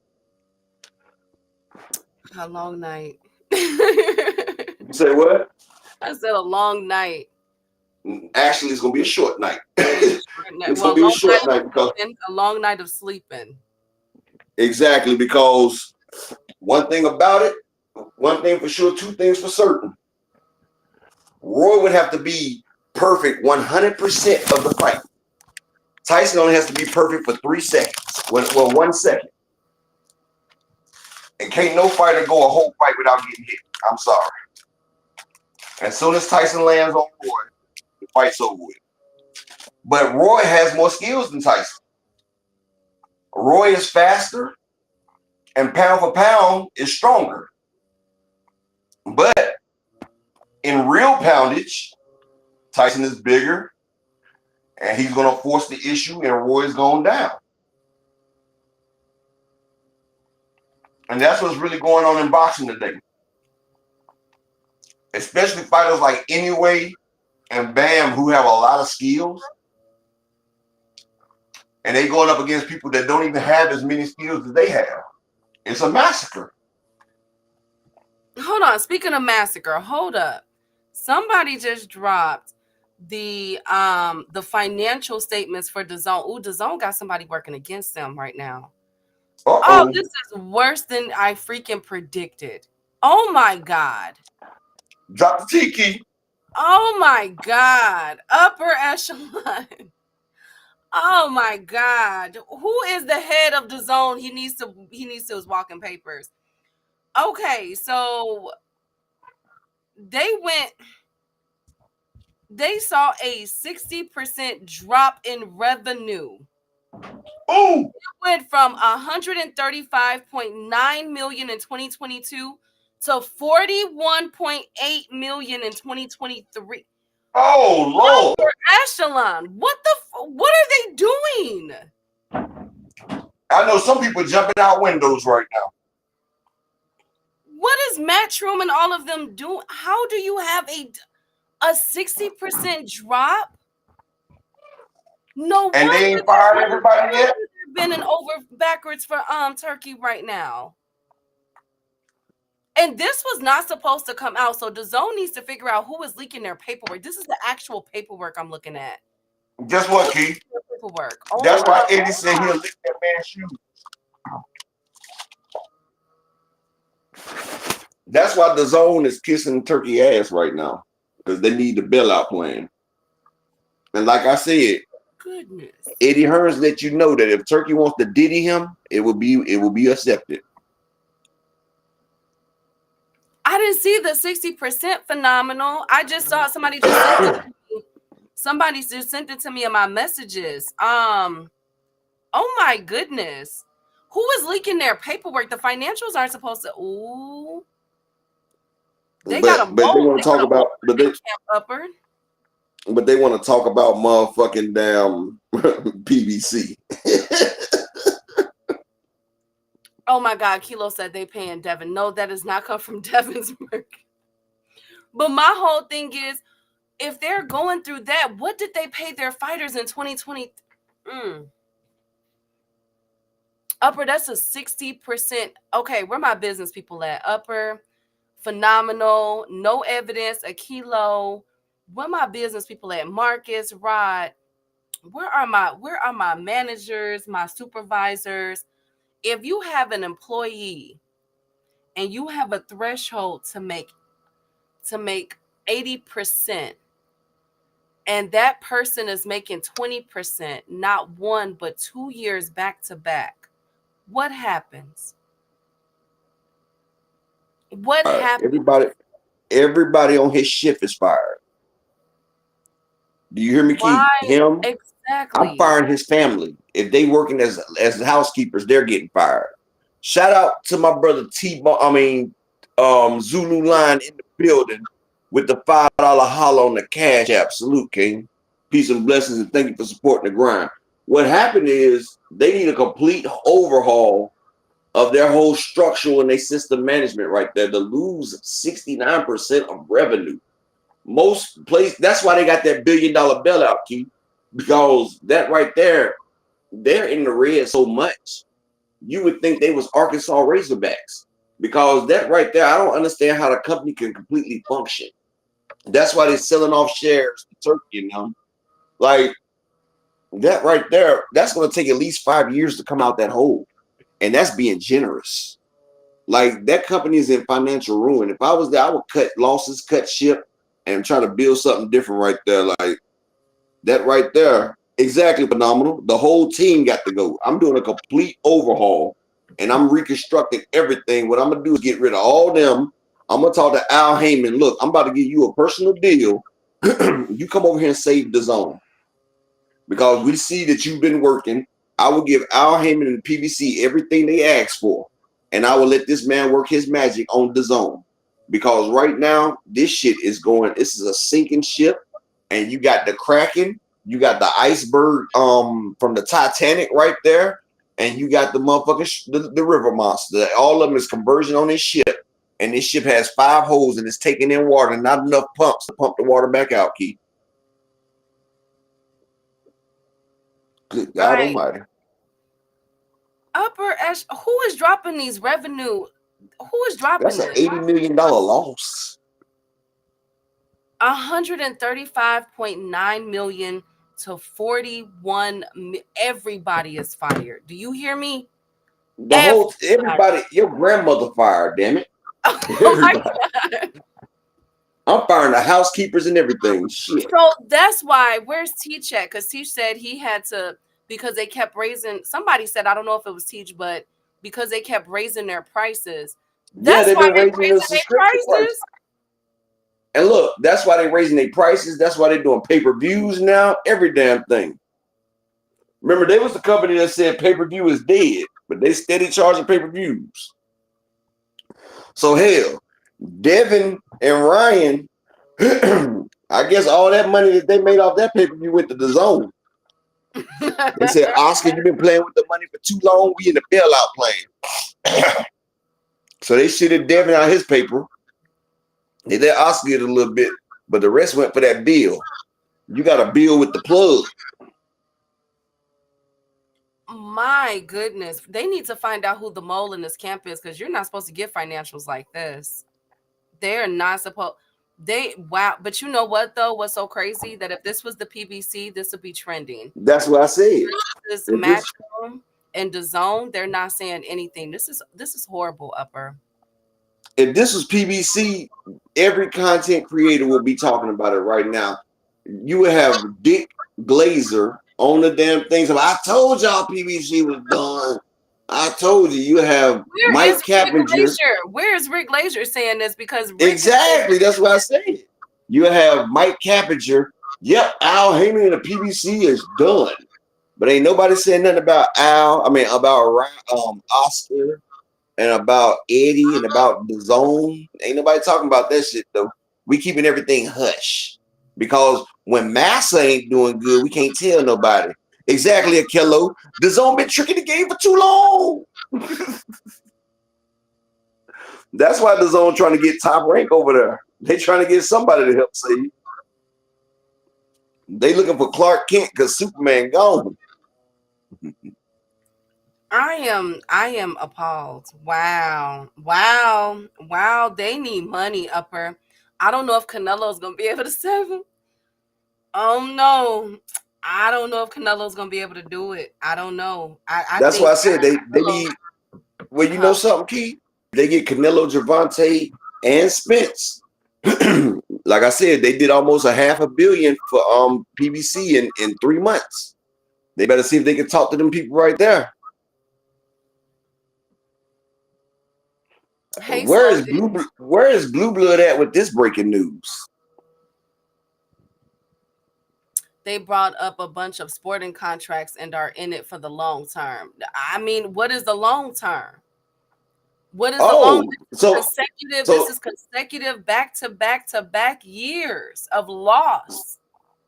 B: A long night.
A: You say what?
B: I said a long night.
A: Actually, it's going to be a short night. It's going to be a short night because
B: a long night of sleeping.
A: Exactly, because one thing about it, one thing for sure, two things for certain. Roy would have to be perfect 100% of the fight. Tyson only has to be perfect for 3 seconds. Well, 1 second. And can't no fighter go a whole fight without getting hit. I'm sorry. As soon as Tyson lands on Roy, the fight's over with. But Roy has more skills than Tyson. Roy is faster, and pound for pound is stronger. But in real poundage, Tyson is bigger, and he's going to force the issue, and Roy's going down. And that's what's really going on in boxing today. Especially fighters like Inoue and Bam, who have a lot of skills. And they going up against people that don't even have as many skills as they have. It's a massacre.
B: Hold on. Speaking of massacre, hold up. Somebody just dropped the financial statements for DAZN. Ooh, DAZN got somebody working against them right now. Oh, this is worse than I freaking predicted. Oh my God.
A: Drop the tiki.
B: Oh my God. Upper echelon. Oh my God. Who is the head of DAZN? He needs to his walking papers. Okay, so they saw a 60% drop in revenue.
A: Oh,
B: it went from 135.9 million in 2022 to 41.8 million in 2023.
A: Oh Lord!
B: Upper echelon. What are they doing?
A: I know some people jumping out windows right now.
B: What is Matchroom and all of them doing? How do you have A 60% drop? No
A: And
B: wonder
A: they ain't fired everybody yet.
B: They've been in over backwards for Turkey right now. And this was not supposed to come out. So DAZN needs to figure out who is leaking their paperwork. This is the actual paperwork I'm looking at.
A: Guess what, Keith?
B: Paperwork.
A: That's why Eddie said he'll lick that man's shoes. That's why DAZN is kissing Turkey ass right now, because they need the bailout plan. And like I said,
B: goodness,
A: Eddie Hearns let you know that if Turkey wants to diddy him, it will be accepted.
B: I didn't see the 60% phenomenal. I just saw somebody just sent it to me. Somebody just sent it to me in my messages. Oh my goodness. Who is leaking their paperwork? The financials aren't supposed to. Ooh. They got a
A: but they want to talk about but they want to talk about motherfucking damn PBC.
B: Oh my God, Kilo said they paying Devin. No, that does not come from Devin's work. But my whole thing is, if they're going through that, what did they pay their fighters in 2020? Upper, that's a 60%. Okay, where my business people at? Upper, phenomenal, no evidence, a Kilo. Where my business people at? Marcus, Rod. Where are my managers, my supervisors? If you have an employee and you have a threshold to make 80%, and that person is making 20%, not 1 but 2 years back to back, what happens? What happens?
A: Everybody on his shift is fired. Do you hear me, Keith? Him?
B: Exactly.
A: I'm firing his family. If they working as housekeepers, they're getting fired. Shout out to my brother Zulu Line in the building with the $5 holler on the Cash App. Salute, King. Peace and blessings, and thank you for supporting the grind. What happened is they need a complete overhaul of their whole structural and their system management right there to lose 69% of revenue. Most places, that's why they got that $1 billion bailout, Keith, because that right there, they're in the red so much. You would think they was Arkansas Razorbacks, because that right there, I don't understand how the company can completely function. That's why they're selling off shares to Turkey and them. Like that right there, that's going to take at least 5 years to come out that hole. And that's being generous. Like that company is in financial ruin. If I was there, I would cut losses, cut ship, and try to build something different right there. Like that right there. Exactly, phenomenal. The whole team got to go. I'm doing a complete overhaul and I'm reconstructing everything. What I'm going to do is get rid of all them. I'm going to talk to Al Heyman. Look, I'm about to give you a personal deal. You come over here and save DAZN, because we see that you've been working. I will give Al Heyman and the PBC everything they ask for, and I will let this man work his magic on DAZN, because right now this shit is going. This is a sinking ship, and you got the Kraken, you got the iceberg from the Titanic right there, and you got the motherfucking the river monster. All of them is conversion on this ship, and this ship has 5 holes and it's taking in water, and not enough pumps to pump the water back out, Keith. Good God Almighty.
B: Upper Ash, who is dropping these revenue? Who is dropping?
A: That's an $80 million loss.
B: 135.9 million to 41. Everybody is fired. Do you hear me?
A: Everybody, your grandmother fired, damn it.
B: Oh my God.
A: I'm firing the housekeepers and everything. Shit.
B: So that's why, where's Teach at? Because Teach said he had to, because they kept raising, somebody said, I don't know if it was Teach, but because they kept raising their prices. That's why they're raising their prices.
A: And look, that's why they're raising their prices. That's why they're doing pay-per-views now. Every damn thing. Remember, they was the company that said pay-per-view is dead, but they steady charging pay-per-views. So hell, Devin and Ryan, I guess all that money that they made off that pay-per-view went to DAZN. They said, Oscar, you've been playing with the money for too long. We in the bailout plan. So they shitted Devin out his paper. They let Oscar get a little bit. but the rest went for that bill. You got a bill with the plug.
B: My goodness, they need to find out who the mole in this camp is, because you're not supposed to get financials like this. They're not supposed. Wow, but you know what though? What's so crazy that if this was the PBC, this would be trending.
A: That's what I said.
B: This Matchroom and DAZN, they're not saying anything. This is horrible, Upper.
A: If this was PBC, every content creator will be talking about it right now. You would have Dick Glazer on the damn things. I told y'all PBC was done. I told you. You have Mike Cappinger.
B: Where is Rick Glazer saying this? Because
A: exactly, that's what I said. You have Mike Cappinger. Yep, Al Heyman and the PBC is done. But ain't nobody saying nothing about Al. I mean, about Oscar and about Eddie and about DAZN. Ain't nobody talking about that shit though. We keeping everything hush because when Massa ain't doing good, we can't tell nobody. Exactly, Akello. DAZN been tricking the game for too long. That's why DAZN trying to get top rank over there. They trying to get somebody to help save. They looking for Clark Kent because Superman gone.
B: I am appalled. Wow. They need money, Upper. I don't know if Canelo's gonna be able to save him. Oh no. I don't know if Canelo's gonna be able to do it. I don't know.
A: That's why I said they need. Well, you know something, Key? They get Canelo, Gervonta, and Spence. Like I said, they did almost $500 million for PBC in 3 months. They better see if they can talk to them people right there.
B: Hey,
A: where is Blue Blood at with this breaking news?
B: They brought up a bunch of sporting contracts and are in it for the long term. I mean, what is the long term? What is the long term? This is consecutive back-to-back years of loss.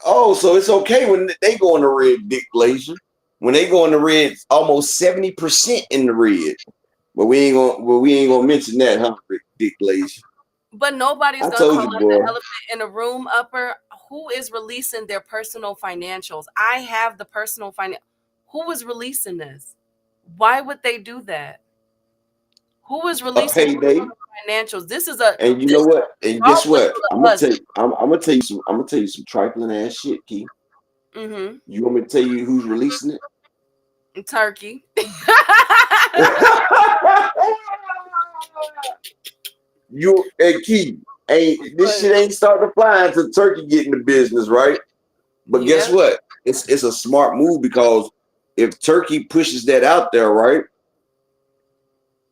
A: Oh, so it's okay when they go in the red, Dick Glazer. When they go in the red, almost 70% in the red. But we ain't gonna mention that, huh, Dick Glazer?
B: But nobody's gonna call it the elephant in the room, Upper. Who is releasing their personal financials? I have the personal finance. Who is releasing this? Why would they do that? Who is releasing financials? This is a.
A: And you know what? And guess what? I'm gonna tell you some trifling ass shit, Key.
B: Mm-hmm.
A: You want me to tell you who's releasing it?
B: Turkey.
A: Key, this shit ain't starting to fly until Turkey get in the business, right? But guess what? It's a smart move because if Turkey pushes that out there, right,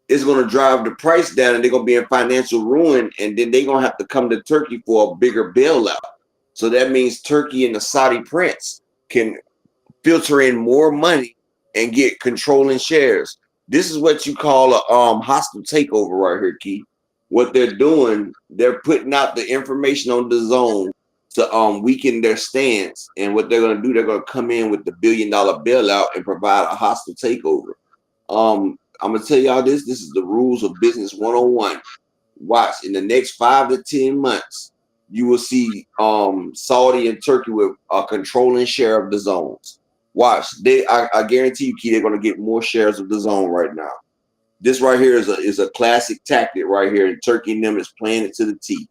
A: it's going to drive the price down and they're going to be in financial ruin, and then they're going to have to come to Turkey for a bigger bailout. So that means Turkey and the Saudi prince can filter in more money and get controlling shares. This is what you call a hostile takeover right here, Key. What they're doing, they're putting out the information on DAZN to weaken their stance. And what they're going to do, they're going to come in with the $1 billion bailout and provide a hostile takeover. I'm going to tell y'all this. This is the rules of business 101. Watch, in the next 5 to 10 months, you will see Saudi and Turkey with a controlling share of DAZN. Watch, I guarantee you, Key, they're going to get more shares of DAZN right now. This right here is a classic tactic right here, and Turkey and them is playing it to the T.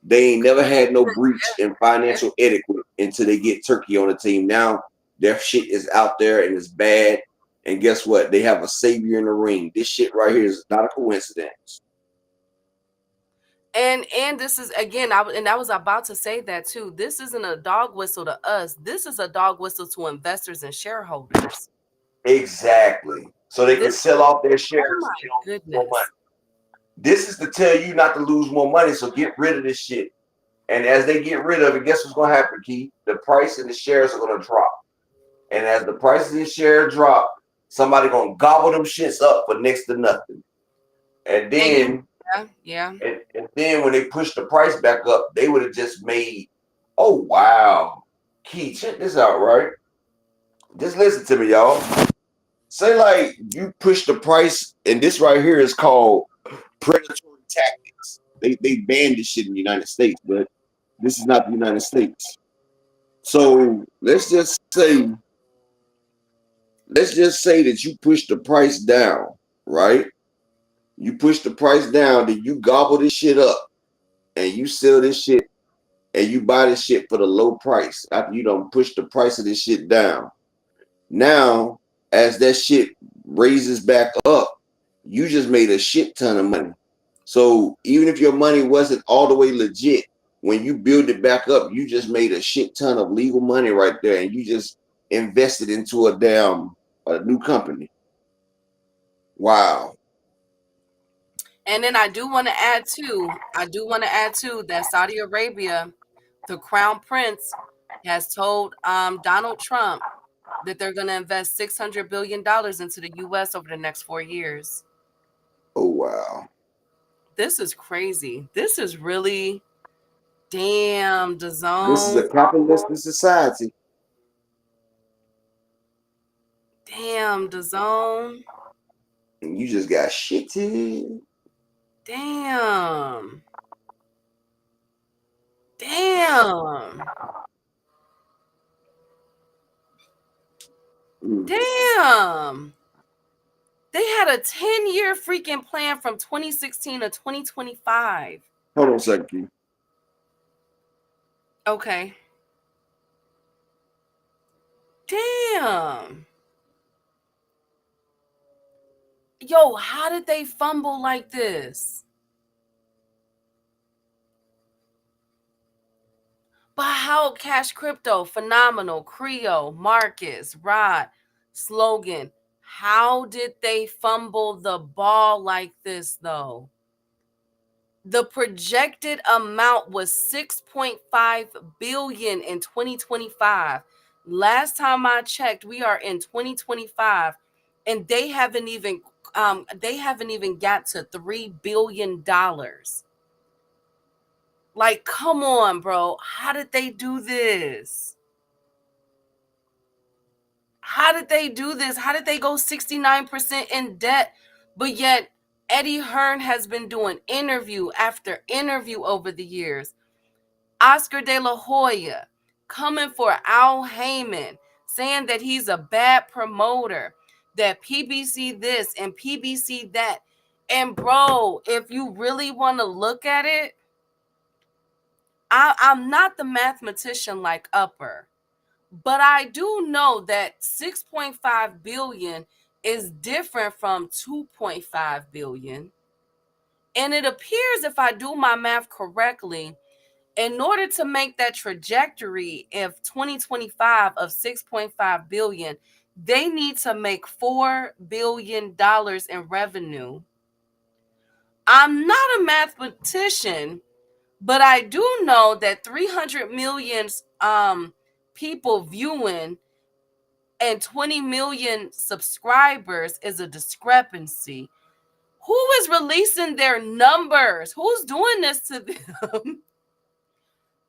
A: They ain't never had no breach in financial etiquette until they get Turkey on the team. Now their shit is out there and it's bad. And guess what? They have a savior in the ring. This shit right here is not a coincidence.
B: And this is, again, I was about to say that too. This isn't a dog whistle to us. This is a dog whistle to investors and shareholders.
A: Exactly. So they can sell off their shares.
B: Oh my goodness.
A: This is to tell you not to lose more money. So get rid of this shit. And as they get rid of it, guess what's going to happen, Keith? The price of the shares are going to drop. And as the price of the share drop, somebody going to gobble them shits up for next to nothing. And then, and then when they push the price back up, they would have just made, oh, wow. Keith, check this out, right? Just listen to me, y'all. Say like you push the price, and this right here is called predatory tactics. They banned this shit in the United States, but This is not the United States. So let's just say that you push the price down, right? You push the price down, then you gobble this shit up and you sell this shit and you buy this shit for the low price after you don't push the price of this shit down. Now, as that shit raises back up, you just made a shit ton of money. So even if your money wasn't all the way legit, when you build it back up, you just made a shit ton of legal money right there, and you just invested into a new company. Wow.
B: And then I do want to add too that Saudi Arabia, the crown prince, has told Donald Trump that they're going to invest $600 billion into the U.S. over the next 4 years.
A: Oh, wow.
B: This is crazy. This is really, damn, DAZN.
A: This is a capitalistic society.
B: Damn, DAZN.
A: And you just got shitted.
B: Damn. Damn. Damn. They had a 10-year freaking plan from 2016 to 2025.
A: Hold on a second.
B: Okay. Damn. Yo, how did they fumble like this? But how Cash Crypto, Phenomenal, Creo, Marcus, Rod, Slogan, how did they fumble the ball like this though? The projected amount was 6.5 billion in 2025. Last time I checked, we are in 2025 and they haven't even got to $3 billion. Like, come on, bro. How did they do this? How did they do this? How did they go 69% in debt? But yet Eddie Hearn has been doing interview after interview over the years. Oscar De La Hoya coming for Al Heyman, saying that he's a bad promoter, that PBC this and PBC that. And bro, if you really want to look at it, I'm not the mathematician like Upper, but I do know that 6.5 billion is different from 2.5 billion. And it appears, if I do my math correctly, in order to make that trajectory of 2025 of 6.5 billion, they need to make $4 billion in revenue. I'm not a mathematician, but I do know that 300 million people viewing and 20 million subscribers is a discrepancy. Who is releasing their numbers? Who's doing this to them?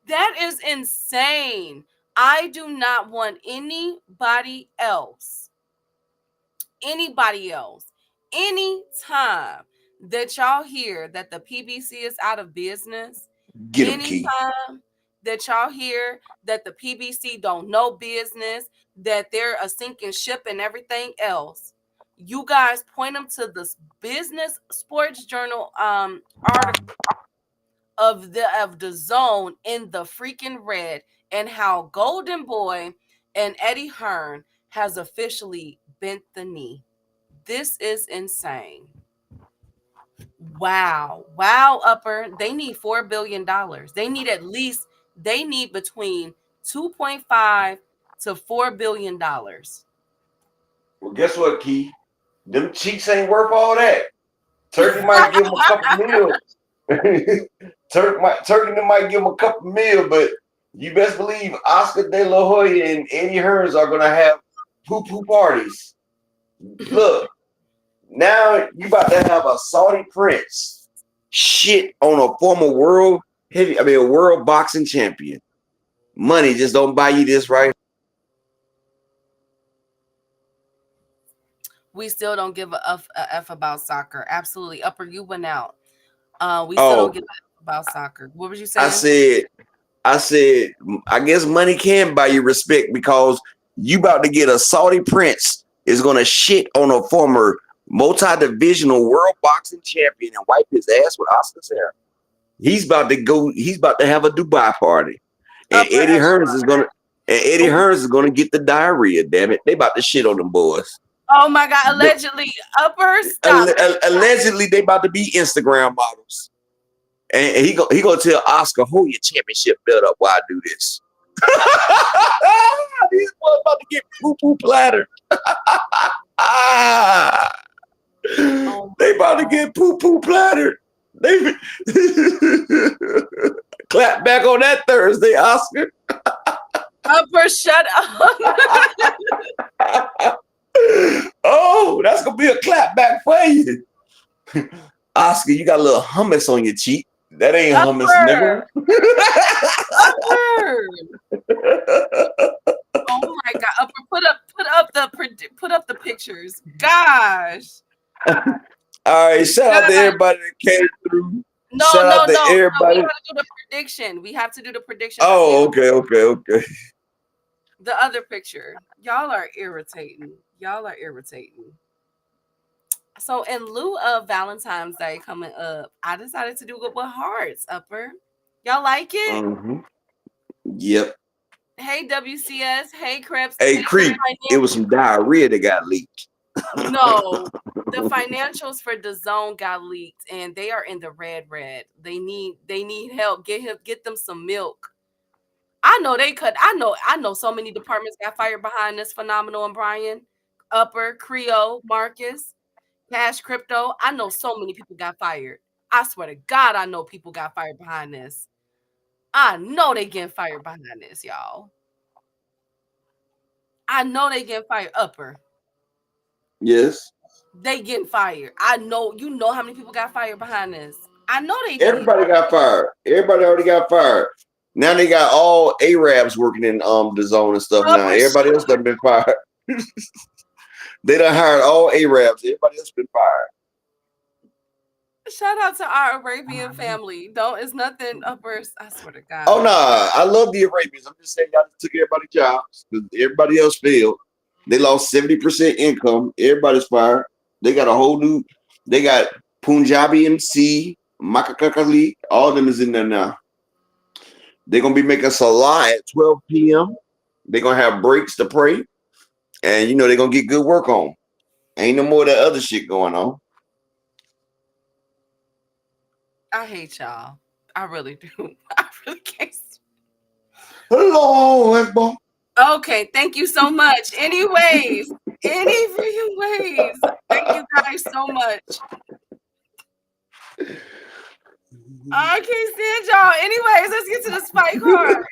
B: That is insane. I do not want anybody else, anytime that y'all hear that the PBC is out of business,
A: Get him, Key.
B: anytime that y'all hear that the PBC don't know business, that they're a sinking ship and everything else, you guys point them to this Business Sports Journal article of the zone in the freaking red, and how Golden Boy and Eddie Hearn has officially bent the knee. This is insane. Wow, Upper. They need $4 billion. They need between 2.5 to $4 billion.
A: Well, guess what, Key? Them cheeks ain't worth all that. Turkey might give him a couple mil. Turkey might give him a couple mil, but you best believe Oscar De La Hoya and Eddie Hearns are gonna have poo-poo parties. Look, now you about to have a Saudi prince shit on a former world boxing champion. Money just don't buy you this, right?
B: We still don't give a F about soccer. Absolutely. Upper, you went out. We still don't give a F about soccer. What was you saying?
A: I said I said, I guess money can buy you respect because you about to get a Saudi prince is gonna shit on a former multi-divisional world boxing champion and wipe his ass with Oscar's hair. He's about to go. He's about to have a Dubai party, and Eddie Hearns is gonna get the diarrhea. Damn it, they about to shit on them boys.
B: Oh my God! Allegedly, Upper stop.
A: Allegedly, they about to be Instagram models, and he gonna tell Oscar Hoya championship belt up while I do this. These boys about to get poo plattered. They about to get poo plattered. They clap back on that Thursday, Oscar.
B: Upper, shut up.
A: Oh, that's gonna be a clap back for you. Oscar, you got a little hummus on your cheek. That ain't hummus, nigga.
B: Oh my God! Upper, put up the pictures. Gosh.
A: All right, shout out to everybody that came through.
B: No.
A: Everybody.
B: We have to do the prediction. We have to do the prediction.
A: Oh, okay.
B: The other picture. Y'all are irritating. So in lieu of Valentine's Day coming up, I decided to do it with hearts, Upper. Y'all like it?
A: Mm-hmm. Yep.
B: Hey, WCS. Hey, Krebs.
A: Hey, Creep. It was some diarrhea that got leaked.
B: No, the financials for DAZN got leaked, and they are in the red. They need help. Get them some milk. I know they could. I know so many departments got fired behind this. Phenomenal and Brian, Upper, Creo, Marcus, Cash, Crypto. I know so many people got fired. I swear to God, I know people got fired behind this. I know they getting fired behind this, y'all. I know they getting fired. Upper.
A: Yes.
B: They getting fired. I know. You know how many people got fired behind this. I know they did.
A: Everybody got fired. Everybody already got fired. Now they got all Arabs working in DAZN and stuff now. Everybody else done been fired. They done hired all Arabs. Everybody else been fired.
B: Shout out to our Arabian family. It's nothing Upper. I swear to God.
A: Oh, nah. I love the Arabians. I'm just saying y'all took everybody's jobs because everybody else failed. They lost 70% income. Everybody's fired. They got a whole new, they got Punjabi MC, Makakakali, all of them is in there now. They're going to be making salah at 12 p.m. They're going to have breaks to pray. And, they're going to get good work on. Ain't no more of that other shit going on.
B: I hate y'all. I really do. I really can't.
A: Hello, Ekbo.
B: Okay, thank you so much. Anyways, thank you guys so much. I can't stand y'all. Anyways, let's get to the spike card.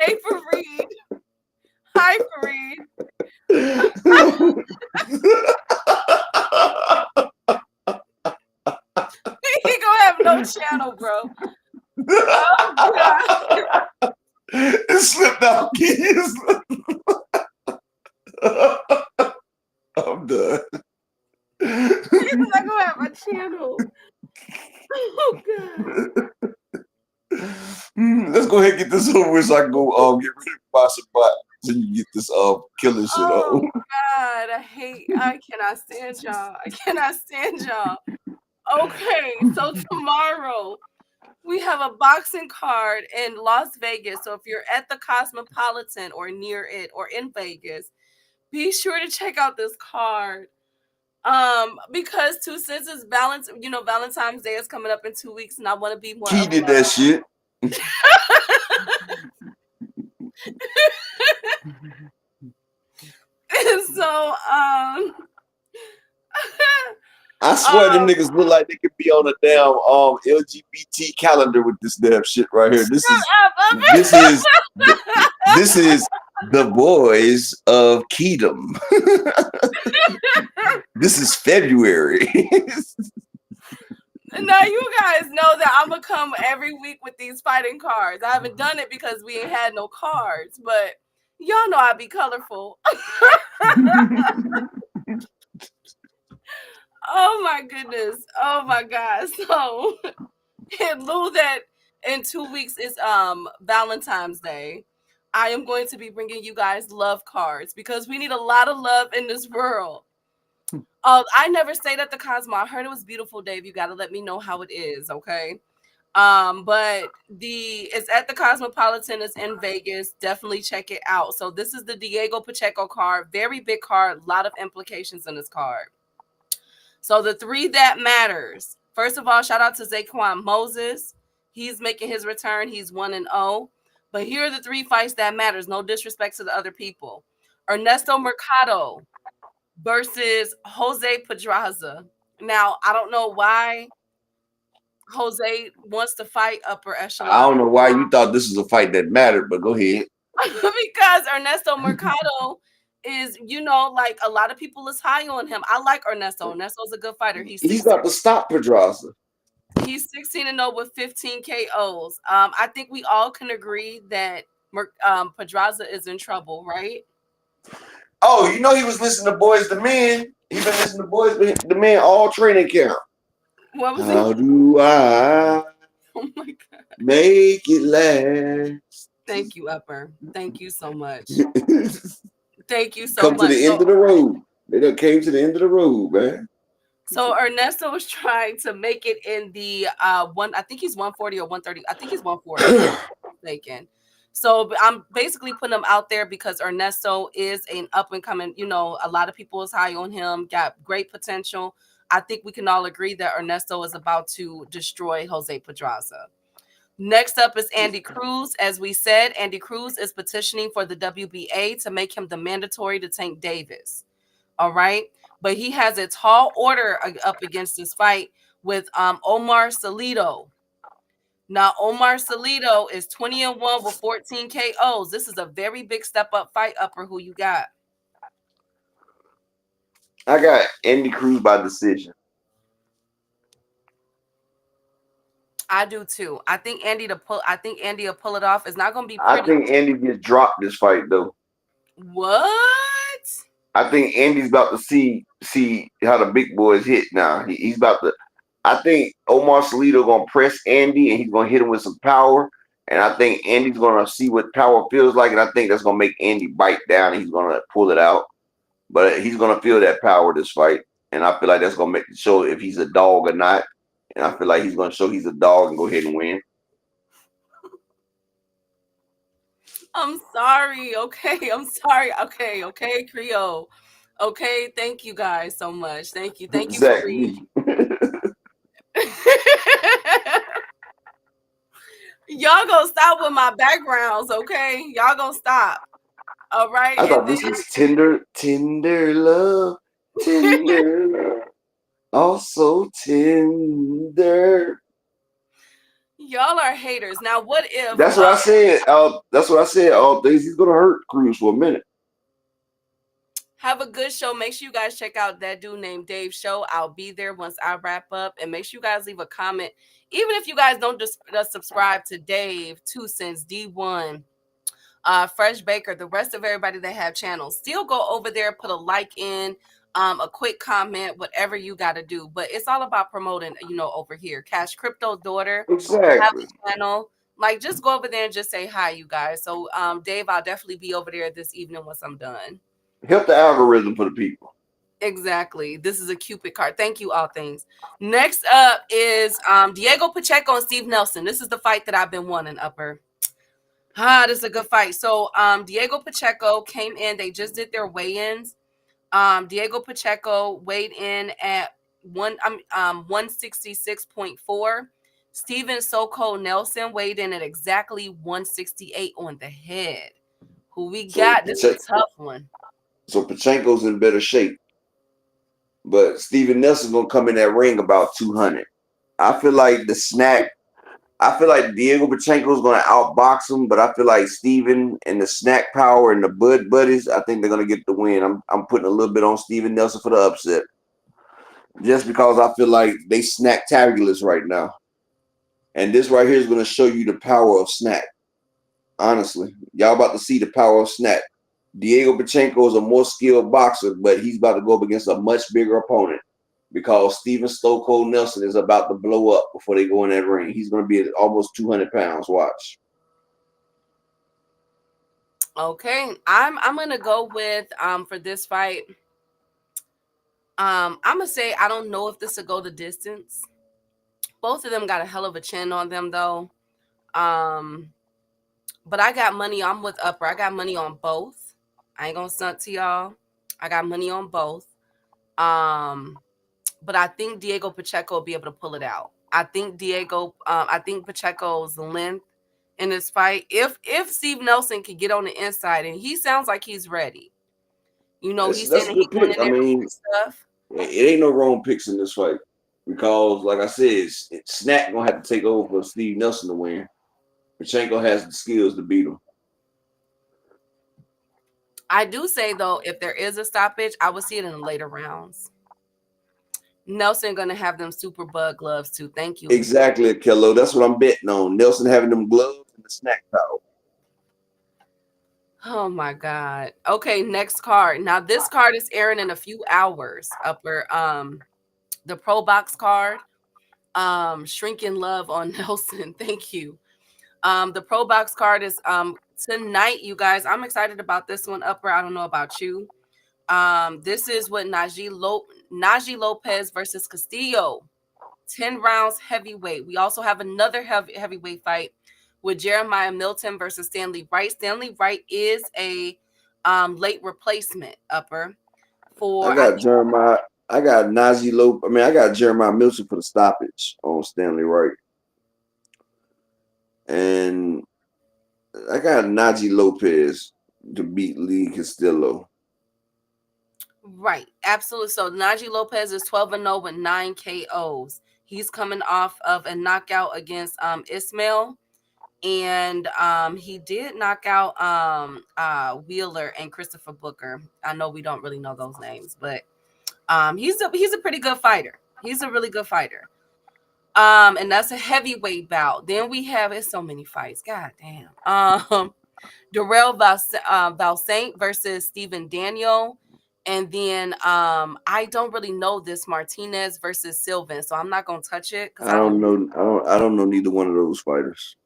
B: Hey, Fareed. Hi, Fareed. He gonna have no channel, bro. Oh, God.
A: It slipped out, kids. I'm done.
B: He's not gonna have a channel. Oh, God.
A: Let's go ahead and get this over with so I can go get rid of my spot so you get this killing shit on.
B: Oh, God. I cannot stand y'all. Okay, so tomorrow we have a boxing card in Las Vegas. So if you're at the Cosmopolitan or near it or in Vegas, be sure to check out this card. Because since it's Valentine's Day is coming up in 2 weeks, and I want to be more.
A: He did that shit.
B: And so
A: I swear them niggas look like they could be on a damn LGBT calendar with this damn shit right here. This is the boys of Kedum. This is February.
B: Now you guys know that I'm gonna come every week with these fighting cards. I haven't done it because we ain't had no cards, but y'all know I be colorful. Oh my goodness. Oh my God. So in lieu that in 2 weeks is Valentine's Day, I am going to be bringing you guys love cards because we need a lot of love in this world. I never stayed at the Cosmo. I heard it was beautiful, Dave. You got to let me know how it is, okay? But it's at the Cosmopolitan. It's in Vegas. Definitely check it out. So this is the Diego Pacheco card. Very big card. A lot of implications in this card. So the 3 that matters. First of all, shout out to Zaquan Moses. He's making his return. He's 1-0. But here are the 3 fights that matters. No disrespect to the other people. Ernesto Mercado versus Jose Pedraza. Now, I don't know why Jose wants to fight upper
A: I
B: echelon.
A: don't know why you thought this was a fight that mattered, but go ahead.
B: Because Ernesto Mercado is, like a lot of people is high on him. I like Ernesto. Ernesto's a good fighter.
A: He's got to stop Pedraza.
B: He's 16-0 with 15 KOs. I think we all can agree that Pedraza is in trouble, right?
A: Oh, you know he was listening to Boys the Men. He's been listening to Boys the Men all training camp.
B: What was
A: How do I
B: Oh my God.
A: make it last?
B: Thank you, Upper. Thank you so much. Thank you so
A: Come
B: much.
A: to the end of the road. They done came to the end of the road, man.
B: So Ernesto was trying to make it in the I think he's 140 or 130. I think he's 140. if I'm not mistaken. So I'm basically putting him out there because Ernesto is an up and coming, a lot of people is high on him, got great potential. I think we can all agree that Ernesto is about to destroy Jose Pedraza. Next up is Andy Cruz. As we said, Andy Cruz is petitioning for the WBA to make him the mandatory to Tank Davis. All right. But he has a tall order up against this fight with Omar Salido. Now, Omar Salido is 20-1 with 14 KOs. This is a very big step up fight, Upper. Who you got?
A: I got Andy Cruz by decision.
B: I do too. I think Andy will pull it off. It's not going to be pretty.
A: I think Andy gets dropped this fight though.
B: What?
A: I think Andy's about to see how the big boys hit now. He's about to. I think Omar Salido gonna press Andy and he's gonna hit him with some power. And I think Andy's gonna see what power feels like, and I think that's gonna make Andy bite down and he's gonna pull it out. But he's gonna feel that power this fight, and I feel like that's gonna show if he's a dog or not. And I feel like he's gonna show he's a dog and go ahead and win.
B: I'm sorry. Okay. I'm sorry. Okay, Creole. Okay. Thank you guys so much. Thank you. Thank you for reading. Y'all gonna stop with my backgrounds, okay? Y'all gonna stop. All right.
A: I thought this was tender love, tender love, also tender.
B: Y'all are haters. Now, what if?
A: That's what I said. That's what I said. All days he's gonna hurt Cruz for a minute.
B: Have a good show. Make sure you guys check out that dude named Dave show. I'll be there once I wrap up, and make sure you guys leave a comment. Even if you guys don't just subscribe to Dave, 2 Cents, D1, Fresh Baker, the rest of everybody that have channels, still go over there, put a like in, a quick comment, whatever you got to do. But it's all about promoting, over here. Cash Crypto's daughter,
A: exactly.
B: Have a channel. Like, just go over there and just say hi, you guys. So, Dave, I'll definitely be over there this evening once I'm done.
A: Help the algorithm for the people.
B: Exactly. This is a Cupid card. Thank you, all things. Next up is Diego Pacheco and Steve Nelson. This is the fight that I've been wanting, Upper. This is a good fight. So Diego Pacheco came in. They just did their weigh-ins. Diego Pacheco weighed in at 166.4. Steven Soko Nelson weighed in at exactly 168 on the head. Who we got? This is a tough one.
A: So Pacheco's in better shape. But Steven Nelson's going to come in that ring about 200. I feel like Diego Pacheco's going to outbox him, but I feel like Steven and the snack power and the Bud Buddies, I think they're going to get the win. I'm putting a little bit on Steven Nelson for the upset. Just because I feel like they snack-tabulous right now. And this right here is going to show you the power of snack. Honestly, y'all about to see the power of snack. Diego Pacheco is a more skilled boxer, but he's about to go up against a much bigger opponent. because Steven Stone Cold Nelson is about to blow up before they go in that ring. He's going to be at almost 200 pounds. Watch.
B: Okay, I'm gonna go with for this fight. I'm gonna say I don't know if this will go the distance. Both of them got a hell of a chin on them though. But I got money. I'm with Upper. I got money on both. I ain't gonna stunt to y'all. I got money on both. But I think Diego Pacheco will be able to pull it out. I think Pacheco's length in this fight. If Steve Nelson could get on the inside, and he sounds like he's ready. You know, he's saying
A: that's a good pick. I mean,
B: stuff.
A: It ain't no wrong picks in this fight because, like I said, Snack gonna have to take over for Steve Nelson to win. Pacheco has the skills to beat him.
B: I do say though, if there is a stoppage, I would see it in the later rounds. Nelson gonna have them super bug gloves too. Thank you.
A: Exactly, Kello. That's what I'm betting on. Nelson having them gloves and the snack power.
B: Oh my God. Okay, next card. Now this card is airing in a few hours. Upper the Pro Box card. Shrinking Love on Nelson. Thank you. The Pro Box card is tonight, you guys. I'm excited about this one, Upper. I don't know about you. This is what Najee Lopez versus Castillo. 10 rounds heavyweight. We also have another heavyweight fight with Jeremiah Milton versus Stanley Wright. Stanley Wright is a late replacement, Upper. For
A: I got Jeremiah. I got Najee Lopez. I mean, I got Jeremiah Milton for the stoppage on Stanley Wright. And I got Najee Lopez to beat Lee Castillo.
B: Right, absolutely. So Najee Lopez is 12-0 with 9 KOs. He's coming off of a knockout against Ismail, and he did knock out Wheeler and Christopher Booker. I know we don't really know those names, but he's a pretty good fighter. He's a really good fighter. And that's a heavyweight bout. Then we have so many fights. God damn. Darrell Valsaint versus Stephen Daniel. And then I don't really know this Martinez versus Sylvan, so I'm not gonna touch it because
A: I don't know neither one of those fighters.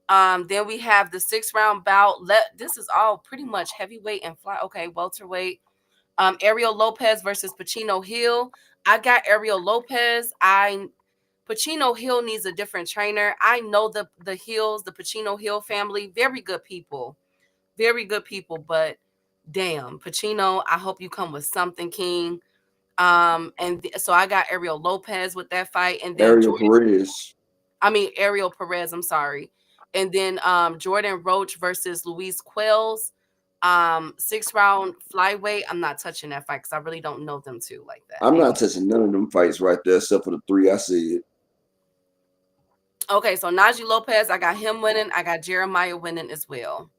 B: Then we have the 6-round bout. This is all pretty much heavyweight and fly. Okay, welterweight. Ariel Lopez versus Pacino Hill. I got Ariel Lopez. Pacino Hill needs a different trainer. I know the Hills, the Pacino Hill family, very good people, but damn, Pacino, I hope you come with something, King. So I got Ariel Lopez with that fight, and then Ariel Perez. I'm sorry, and then Jordan Roach versus Luis Quells. 6-round flyweight. I'm not touching that fight because I really don't know them two like that.
A: I'm not touching none of them fights right there except for the 3 I said.
B: Okay, so Najee Lopez, I got him winning. I got Jeremiah winning as well.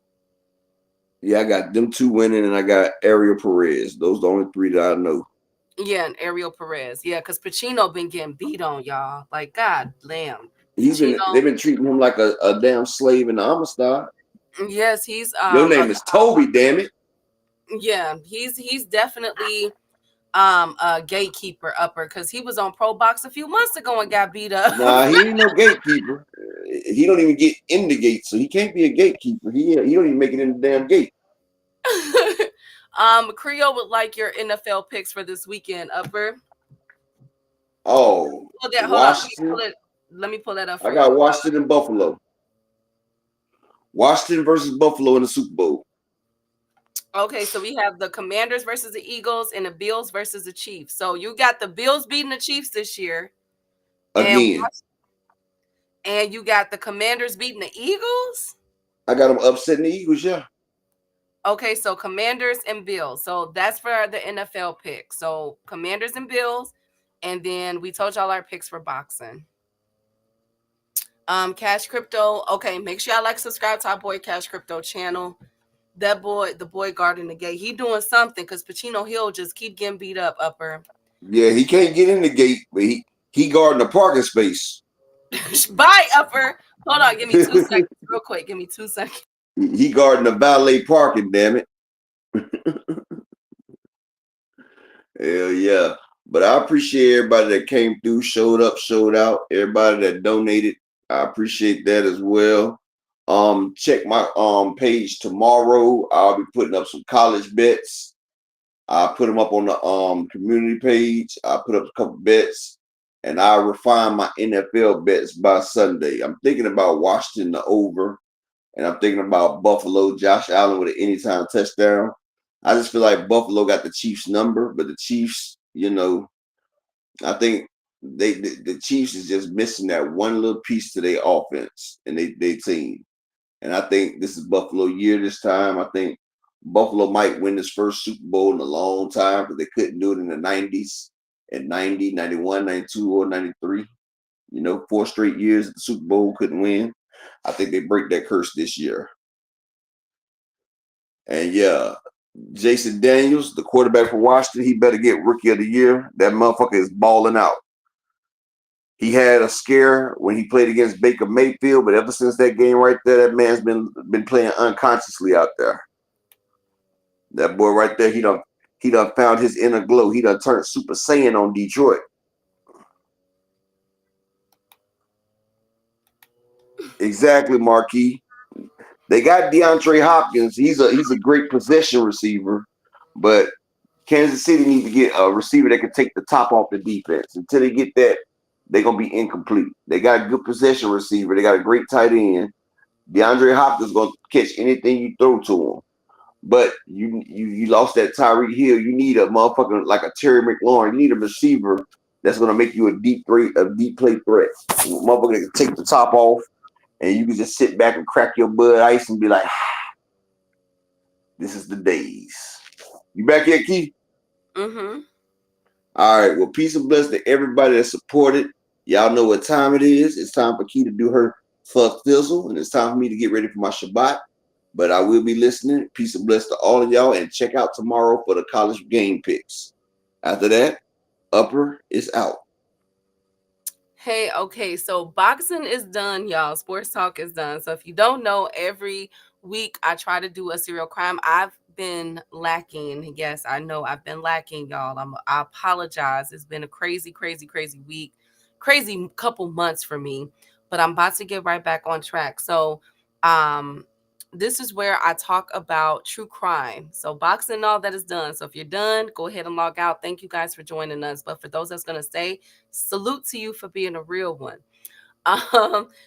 A: Yeah, I got them 2 winning, and I got Ariel Perez. Those are the only 3 that I know.
B: Yeah, and Ariel Perez. Yeah, because Pacino been getting beat on, y'all. Like, God damn.
A: They've been treating him like a damn slave in the Amistad.
B: Yes, he's
A: your name is Toby, damn it.
B: Yeah, he's definitely a gatekeeper, Upper, because he was on Pro Box a few months ago and got beat up.
A: Nah, he ain't no gatekeeper. He don't even get in the gate, so he can't be a gatekeeper. He don't even make it in the damn gate.
B: Creole would like your NFL picks for this weekend, Upper.
A: Oh,
B: Washington. Let me pull that up.
A: I got Washington and Buffalo. Washington versus Buffalo in the Super Bowl.
B: Okay, so we have the Commanders versus the Eagles and the Bills versus the Chiefs. So you got the Bills beating the Chiefs this year.
A: Again.
B: And you got the Commanders beating the Eagles?
A: I got them upsetting the Eagles, yeah.
B: Okay, so Commanders and Bills. So that's for the NFL pick. So Commanders and Bills. And then we told y'all our picks for boxing. Cash Crypto. Okay, make sure y'all subscribe to our boy Cash Crypto channel. That boy, the boy guarding the gate, he doing something because Pacino Hill just keep getting beat up, Upper.
A: Yeah, he can't get in the gate, but he guarding the parking space.
B: Bye, Upper. Hold on, give me 2 seconds, real quick. Give me 2 seconds.
A: He guarding the valet parking, damn it. Hell yeah. But I appreciate everybody that came through, showed up, showed out. Everybody that donated, I appreciate that as well. Check my page tomorrow. I'll be putting up some college bets. I put them up on the community page. I put up a couple bets, and I refine my NFL bets by Sunday. I'm thinking about Washington the over, and I'm thinking about Buffalo, Josh Allen with an anytime touchdown. I just feel like Buffalo got the Chiefs number, but the Chiefs, I think the Chiefs is just missing that one little piece to their offense and they team. And I think this is Buffalo year this time. I think Buffalo might win this first Super Bowl in a long time because they couldn't do it in the 90s, at 90, 91, 92, or 93. 4 straight years at the Super Bowl couldn't win. I think they break that curse this year. And yeah, Jason Daniels, the quarterback for Washington, he better get Rookie of the Year. That motherfucker is balling out. He had a scare when he played against Baker Mayfield, but ever since that game right there, that man's been playing unconsciously out there. That boy right there, he done found his inner glow. He done turned Super Saiyan on Detroit. Exactly, Marquis. They got DeAndre Hopkins. He's a great possession receiver, but Kansas City needs to get a receiver that can take the top off the defense. Until they get that, they're gonna be incomplete. They got a good possession receiver. They got a great tight end. DeAndre Hopkins gonna catch anything you throw to him. But you lost that Tyreek Hill. You need a motherfucker like a Terry McLaurin. You need a receiver that's gonna make you a deep play threat. A motherfucker that can take the top off, and you can just sit back and crack your Bud Ice and be like, "This is the days." You back here, Keith?
B: Mm-hmm.
A: All right. Well, peace and bless to everybody that supported. Y'all know what time it is. It's time for Key to do her fuck thizzle, and it's time for me to get ready for my Shabbat. But I will be listening. Peace and bless to all of y'all, and check out tomorrow for the college game picks. After that, Upper is out.
B: Hey, okay, so boxing is done, y'all. Sports talk is done. So if you don't know, every week I try to do a serial crime. I've been lacking. Yes, I know I've been lacking, y'all. I apologize. It's been a crazy, crazy, crazy week, crazy couple months for me, but I'm about to get right back on track. So, this is where I talk about true crime. So boxing and all that is done. So if you're done, go ahead and log out. Thank you guys for joining us. But for those that's going to stay, salute to you for being a real one.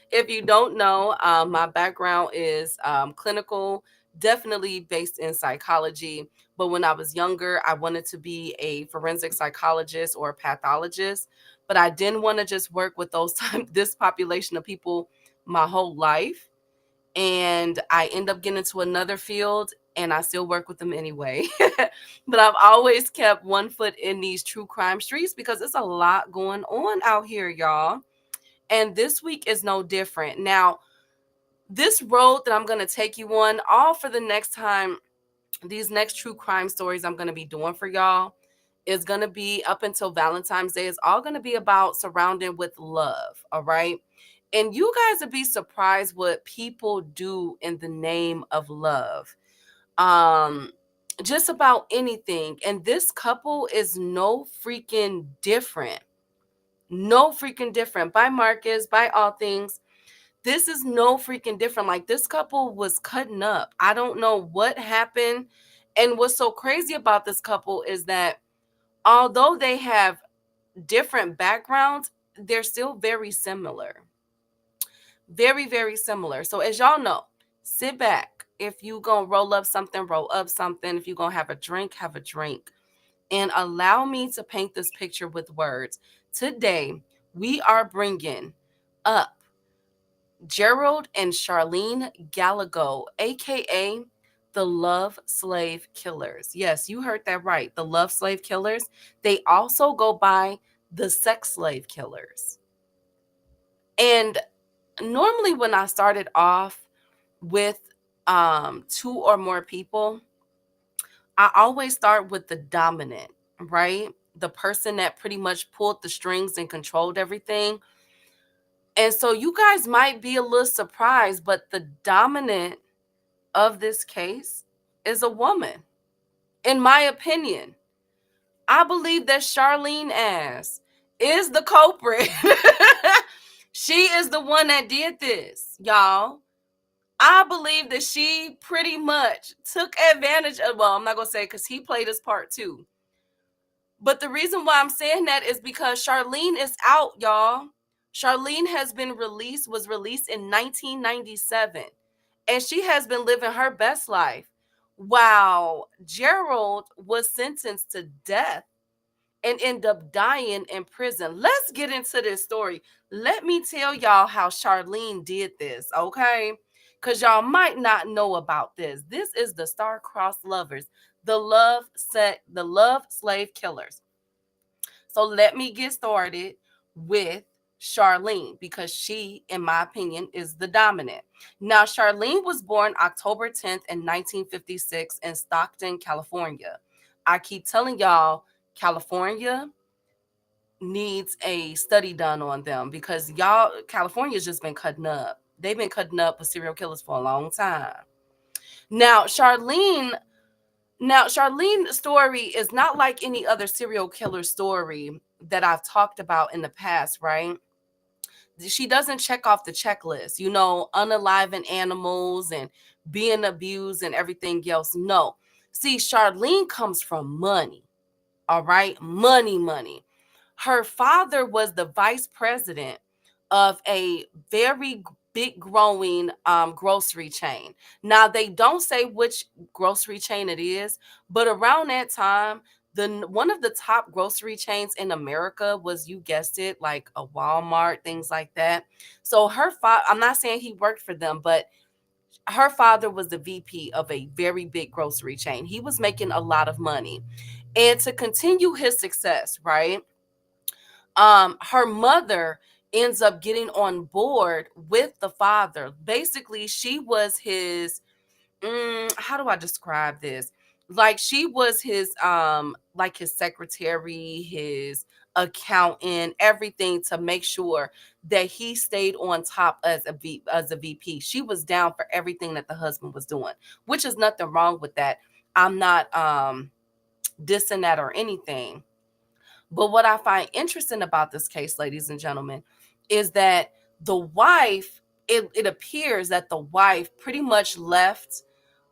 B: If you don't know, my background is clinical, definitely based in psychology. But when I was younger, I wanted to be a forensic psychologist or a pathologist. But I didn't want to just work with this population of people my whole life. And I end up getting into another field and I still work with them anyway. But I've always kept one foot in these true crime streets because it's a lot going on out here, y'all. And this week is no different. Now, this road that I'm going to take you on, all for the next time, these next true crime stories I'm going to be doing for y'all is going to be up until Valentine's Day. It's all going to be about surrounding with love. All right. And you guys would be surprised what people do in the name of love. Just about anything. And this couple is no freaking different. No freaking different. By Marcus, by all things. This is no freaking different. Like, this couple was cutting up. I don't know what happened. And what's so crazy about this couple is that although they have different backgrounds, they're still very similar. Very, very similar. So as y'all know, sit back. If you gonna roll up something, roll up something. If you gonna have a drink, have a drink. And allow me to paint this picture with words. Today, we are bringing up Gerald and Charlene Gallego, aka the Love Slave Killers. Yes, you heard that right. The Love Slave Killers. They also go by the Sex Slave Killers. And normally when I started off with 2 or more people, I always start with the dominant, right? The person that pretty much pulled the strings and controlled everything. And so you guys might be a little surprised, but the dominant of this case is a woman, in my opinion. I believe that Charlene ass is the culprit. She is the one that did this, y'all. I believe that she pretty much took advantage of, well, I'm not going to say because he played his part too. But the reason why I'm saying that is because Charlene is out, y'all. Charlene was released in 1997. And she has been living her best life while Gerald was sentenced to death and end up dying in prison. Let's get into this story. Let me tell y'all how Charlene did this, okay? Because y'all might not know about this. This is the star-crossed lovers, the love slave killers. So let me get started with Charlene because she, in my opinion, is the dominant. Now, Charlene was born October 10th in 1956 in Stockton, California. I keep telling y'all, California needs a study done on them because y'all, California's just been cutting up. They've been cutting up with serial killers for a long time. Now, Charlene's story is not like any other serial killer story that I've talked about in the past, right? She doesn't check off the checklist, unaliving animals and being abused and everything else. No. See, Charlene comes from money. All right. Money. Her father was the vice president of a very big growing grocery chain. Now, they don't say which grocery chain it is, but around that time, one of the top grocery chains in America was, you guessed it, like a Walmart, things like that. So her father, I'm not saying he worked for them, but her father was the VP of a very big grocery chain. He was making a lot of money. And to continue his success, right? Her mother ends up getting on board with the father. Basically, she was his, how do I describe this? Like, she was his like his secretary, his accountant, everything to make sure that he stayed on top as a VP. She was down for everything that the husband was doing, which is nothing wrong with that. I'm not dissing that or anything. But what I find interesting about this case, ladies and gentlemen, is that the wife, it appears that the wife pretty much left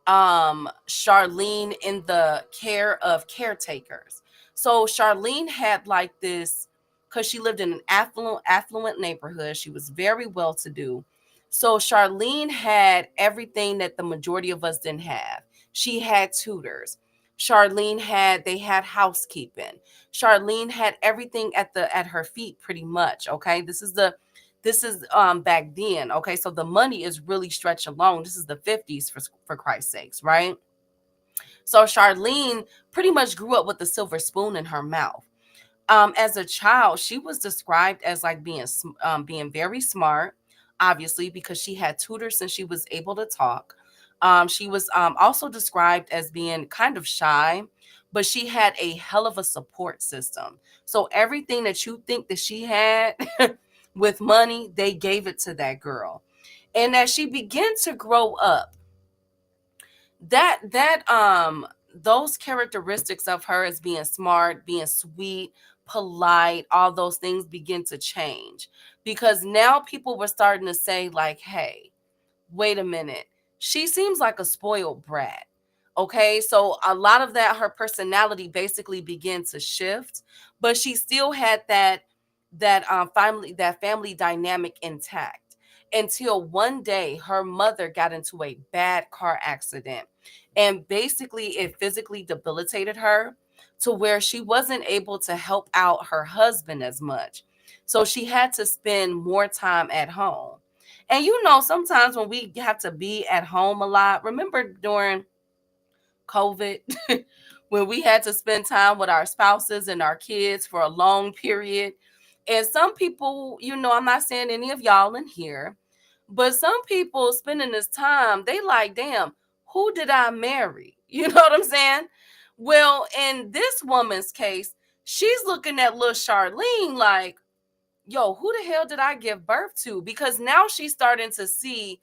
B: Charlene in the care of caretakers. So Charlene had like this, because she lived in an affluent neighborhood. She was very well to do. So Charlene had everything that the majority of us didn't have. She had tutors. They had housekeeping. Charlene had everything at her feet pretty much. Okay. This is back then. Okay. So the money is really stretched along. This is the 50s for Christ's sakes, right? So Charlene pretty much grew up with the silver spoon in her mouth. As a child, she was described as like being very smart, obviously, because she had tutors since she was able to talk. She was also described as being kind of shy, but she had a hell of a support system. So everything that you think that she had with money, they gave it to that girl. And as she began to grow up, those characteristics of her as being smart, being sweet, polite, all those things begin to change, because now people were starting to say like, hey, wait a minute, she seems like a spoiled brat. Okay, so a lot of that, her personality basically began to shift, but she still had that family dynamic intact until one day her mother got into a bad car accident, and basically it physically debilitated her to where she wasn't able to help out her husband as much. So she had to spend more time at home. And sometimes when we have to be at home a lot, remember during COVID, when we had to spend time with our spouses and our kids for a long period. And some people, I'm not saying any of y'all in here, but some people spending this time, they like, damn, who did I marry? You know what I'm saying? Well, in this woman's case, she's looking at little Charlene like, yo, who the hell did I give birth to? Because now she's starting to see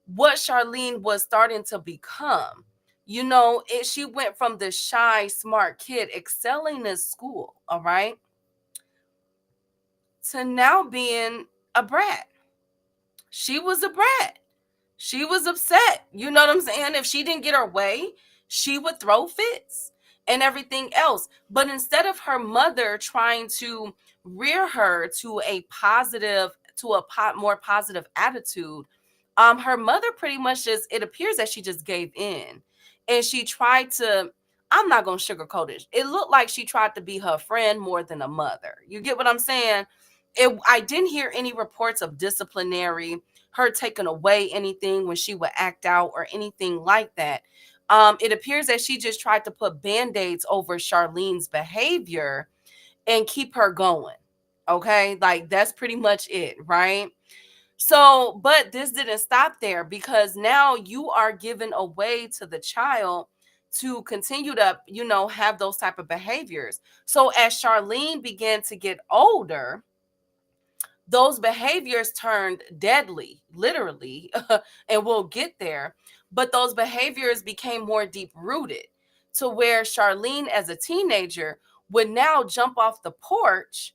B: what Charlene was starting to become. You know, she went from the shy, smart kid excelling in school, all right, to now being a brat. She was a brat. She was upset. You know what I'm saying? If she didn't get her way, she would throw fits and everything else. But instead of her mother trying to rear her to a positive, to a more positive attitude, her mother pretty much just, it appears that she just gave in. And she tried to, I'm not going to sugarcoat it. It looked like she tried to be her friend more than a mother. You get what I'm saying? I didn't hear any reports of disciplinary, her taking away anything when she would act out or anything like that. It appears that she just tried to put band-aids over Charlene's behavior and keep her going. Okay, like that's pretty much it, right? So, but this didn't stop there, because now you are giving a way to the child to continue to, you know, have those type of behaviors. So as Charlene began to get older, those behaviors turned deadly, literally, and we'll get there. But those behaviors became more deep rooted, to where Charlene, as a teenager, would now jump off the porch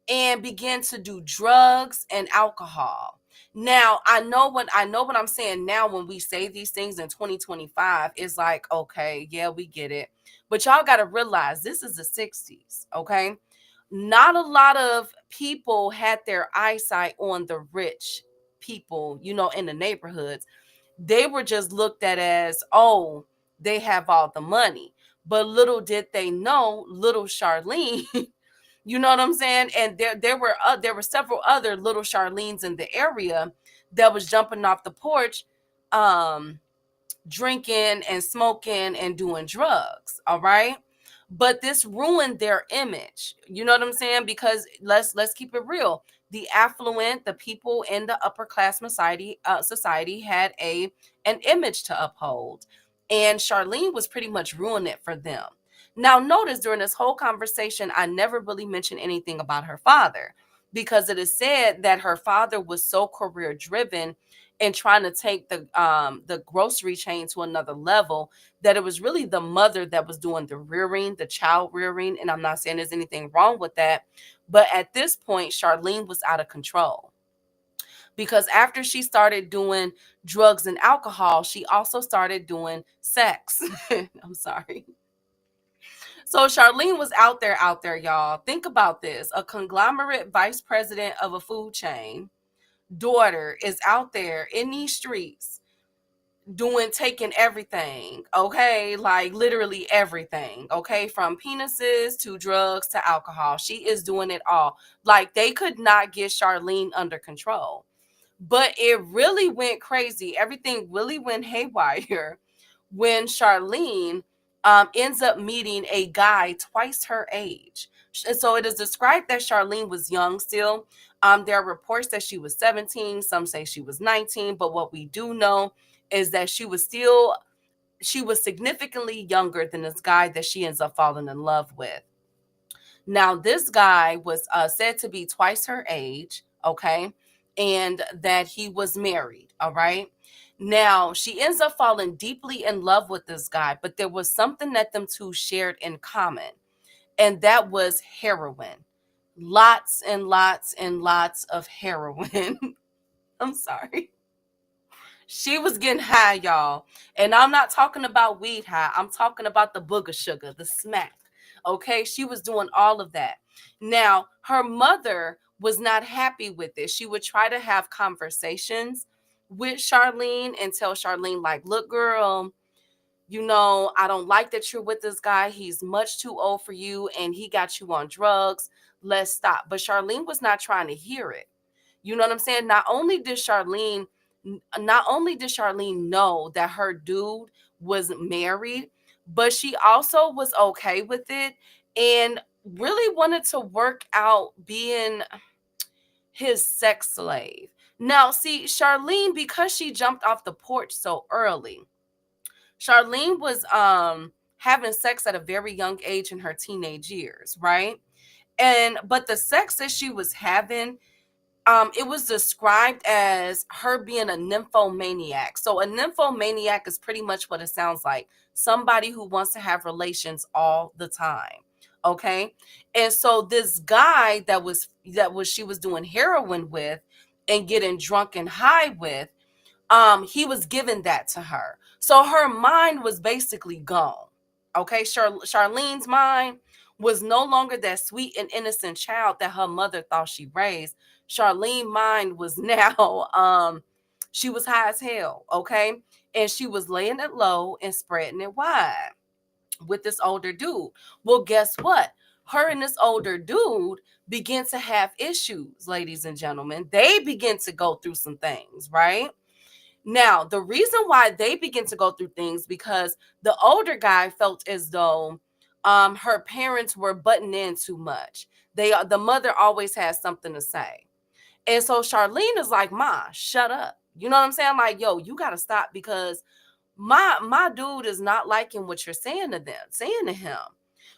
B: and begin to do drugs and alcohol. Now, I know what I'm saying now. When we say these things in 2025, it's like, okay, yeah, we get it. But y'all got to realize this is the 60s, okay? Not a lot of people had their eyesight on the rich people, you know, in the neighborhoods. They were just looked at as, oh, they have all the money. But little did they know, little Charlene, you know what I'm saying? And there were several other little Charlenes in the area that was jumping off the porch, um, drinking and smoking and doing drugs. All right. But this ruined their image. You know what I'm saying? Because let's keep it real. The affluent, the people in the upper class society had an image to uphold. And Charlene was pretty much ruining it for them. Now, notice during this whole conversation, I never really mentioned anything about her father, because it is said that her father was so career driven and trying to take the grocery chain to another level, that it was really the mother that was doing the rearing, the child rearing. And I'm not saying there's anything wrong with that, but at this point, Charlene was out of control, because after she started doing drugs and alcohol, she also started doing sex. I'm sorry. So Charlene was out there, y'all. Think about this: a conglomerate vice president of a food chain daughter is out there in these streets taking everything, okay? Like literally everything, okay? From penises to drugs to alcohol. She is doing it all. Like they could not get Charlene under control. But it really went crazy. Everything really went haywire when Charlene ends up meeting a guy twice her age. And so it is described that Charlene was young still. There are reports that she was 17. Some say she was 19. But what we do know is that she was significantly younger than this guy that she ends up falling in love with. Now, this guy was said to be twice her age, okay, and that he was married, all right. Now, she ends up falling deeply in love with this guy, but there was something that them two shared in common, and that was heroin. Lots and lots and lots of heroin. I'm sorry. She was getting high, y'all. And I'm not talking about weed high. I'm talking about the booger sugar, the smack. Okay, she was doing all of that. Now, her mother was not happy with it. She would try to have conversations with Charlene and tell Charlene, like, look, girl, you know, I don't like that you're with this guy. He's much too old for you and he got you on drugs. Let's stop. But Charlene was not trying to hear it. You know what I'm saying? Not only did Charlene know that her dude was married, but she also was okay with it and really wanted to work out being his sex slave. Now, see, Charlene, because she jumped off the porch so early, Charlene was having sex at a very young age in her teenage years, right? But the sex that she was having, it was described as her being a nymphomaniac. So a nymphomaniac is pretty much what it sounds like. Somebody who wants to have relations all the time. Okay. And so this guy that she was doing heroin with and getting drunk and high with, he was giving that to her. So her mind was basically gone. Okay. Charlene's mind was no longer that sweet and innocent child that her mother thought she raised. Charlene's mind was now, she was high as hell. Okay. And she was laying it low and spreading it wide with this older dude. Well, guess what? Her and this older dude begin to have issues, ladies and gentlemen. They begin to go through some things, right? Now, the reason why they begin to go through things because the older guy felt as though her parents were butting in too much. The mother always has something to say. And so Charlene is like, "Ma, shut up." You know what I'm saying? Like, yo, you got to stop because my dude is not liking what you're saying to him.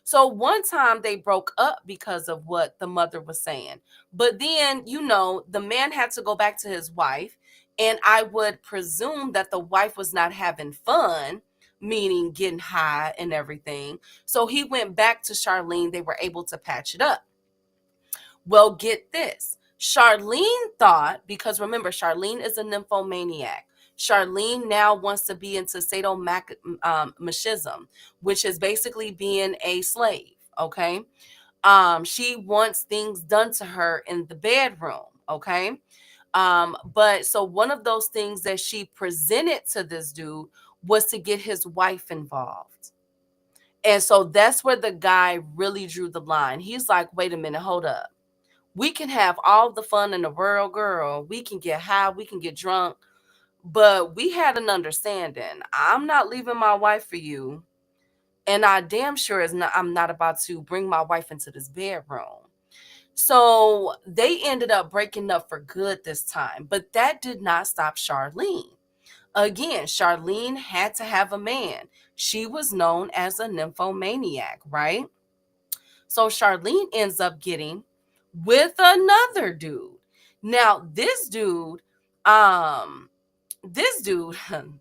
B: So one time they broke up because of what the mother was saying. But then, the man had to go back to his wife. And I would presume that the wife was not having fun, meaning getting high and everything. So he went back to Charlene. They were able to patch it up. Well, get this. Charlene thought, because remember, Charlene is a nymphomaniac. Charlene now wants to be into sadomasochism, which is basically being a slave. Okay. She wants things done to her in the bedroom. Okay. But so one of those things that she presented to this dude was to get his wife involved. And so that's where the guy really drew the line. He's like, wait a minute, hold up. We can have all the fun in the world, girl. We can get high, we can get drunk, but we had an understanding. I'm not leaving my wife for you. And I damn sure I'm not about to bring my wife into this bedroom. So they ended up breaking up for good this time, but that did not stop Charlene. Again, Charlene had to have a man. She was known as a nymphomaniac, right? So Charlene ends up getting with another dude. Now, this dude,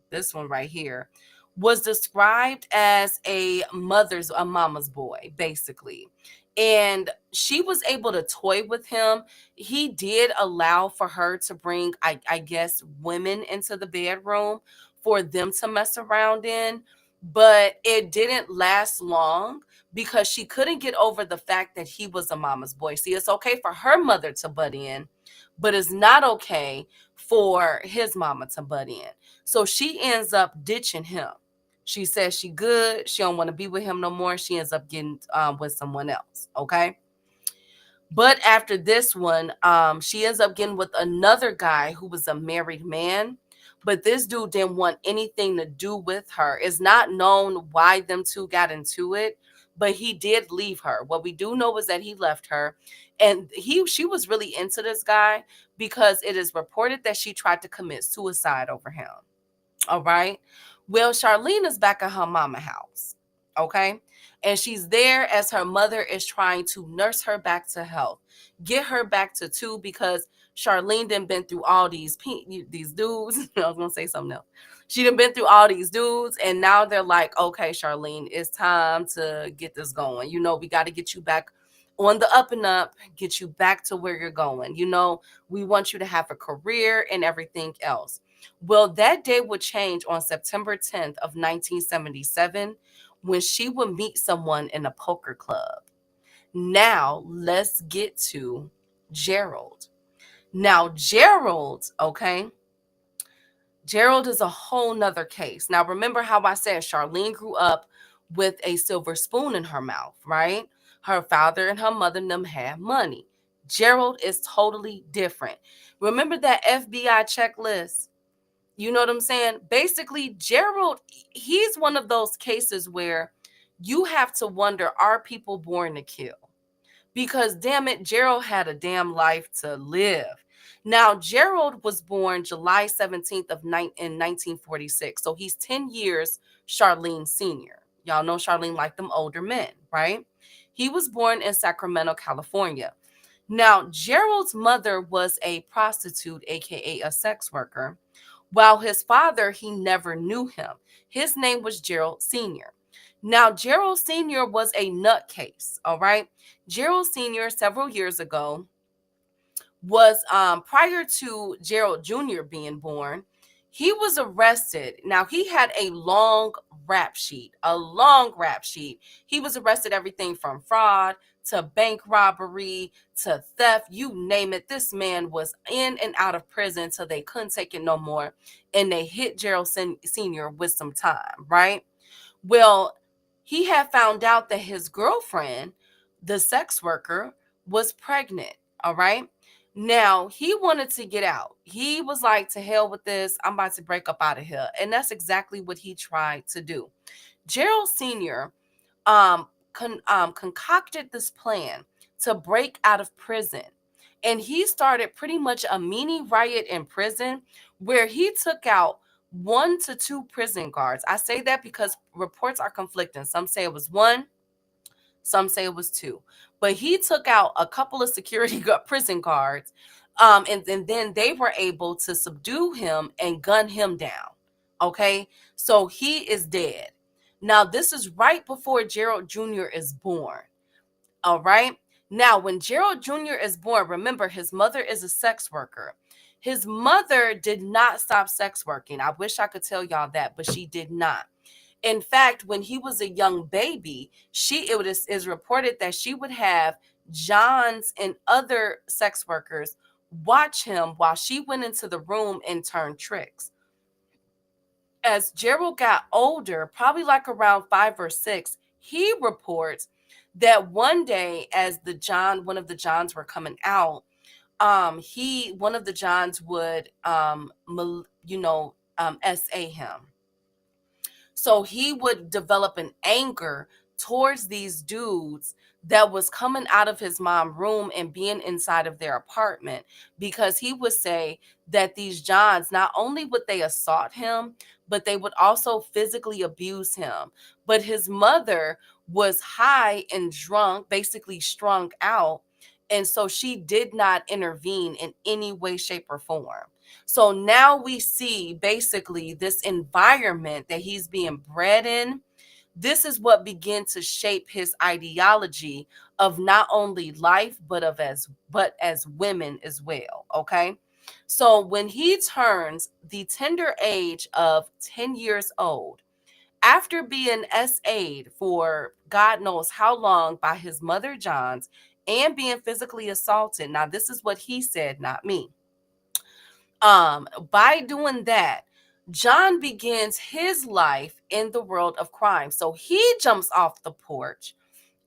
B: this one right here, was described as a mama's boy, basically. And she was able to toy with him. He did allow for her to bring, I guess, women into the bedroom for them to mess around in. But it didn't last long because she couldn't get over the fact that he was a mama's boy. See, it's okay for her mother to butt in, but it's not okay for his mama to butt in. So she ends up ditching him. She says she good. She don't want to be with him no more. She ends up getting with someone else. Okay. But after this one, she ends up getting with another guy who was a married man. But this dude didn't want anything to do with her. It's not known why them two got into it, but he did leave her. What we do know is that he left her. And she was really into this guy because it is reported that she tried to commit suicide over him. All right. Well, Charlene is back at her mama house. Okay. And she's there as her mother is trying to nurse her back to health, get her back to two, because Charlene done been through all these dudes. I was going to say something else. She done been through all these dudes. And now they're like, okay, Charlene, it's time to get this going. We got to get you back on the up and up, get you back to where you're going. We want you to have a career and everything else. Well, that day would change on September 10th of 1977 when she would meet someone in a poker club. Now, let's get to Gerald. Now, Gerald, okay? Gerald is a whole nother case. Now, remember how I said Charlene grew up with a silver spoon in her mouth, right? Her father and her mother and them had money. Gerald is totally different. Remember that FBI checklist? You know what I'm saying? Basically, Gerald, he's one of those cases where you have to wonder, are people born to kill? Because damn it, Gerald had a damn life to live. Now, Gerald was born July 17th in 1946. So he's 10 years Charlene senior. Y'all know Charlene like them older men, right? He was born in Sacramento, California. Now, Gerald's mother was a prostitute, aka a sex worker, while his father, he never knew him. His name was Gerald Sr. Now, Gerald Sr. was a nutcase, all right? Gerald Sr. several years ago was prior to Gerald Jr. being born, he was arrested. Now he had a long rap sheet, a long rap sheet. He was arrested everything from fraud to bank robbery to theft, you name it. This man was in and out of prison till they couldn't take it no more, and they hit Gerald Sr. with some time, right? Well, he had found out that his girlfriend, the sex worker, was pregnant. All right. Now he wanted to get out. He was like, to hell with this. I'm about to break up out of here. And that's exactly what he tried to do. Gerald Sr. Concocted this plan to break out of prison. And he started pretty much a mini riot in prison where he took out 1 to 2 prison guards. I say that because reports are conflicting. Some say it was 1, some say it was 2. But he took out a couple of prison guards, and then they were able to subdue him and gun him down. Okay, so he is dead. Now, this is right before Gerald Jr. is born. All right. Now, when Gerald Jr. is born, remember his mother is a sex worker. His mother did not stop sex working. I wish I could tell y'all that, but she did not. In fact, when he was a young baby, it is reported that she would have Johns and other sex workers watch him while she went into the room and turned tricks. As Gerald got older, probably like around 5 or 6, he reports that one day as one of the Johns were coming out, one of the Johns would SA him. So he would develop an anger towards these dudes that was coming out of his mom's room and being inside of their apartment, because he would say that these Johns, not only would they assault him, but they would also physically abuse him. But his mother was high and drunk, basically strung out. And so she did not intervene in any way, shape, or form. So now we see basically this environment that he's being bred in. This is what began to shape his ideology of not only life, but as women as well. Okay. So when he turns the tender age of 10 years old, after being SA'd for God knows how long by his mother Johns and being physically assaulted. Now, this is what he said, not me. By doing that, John begins his life in the world of crime. So he jumps off the porch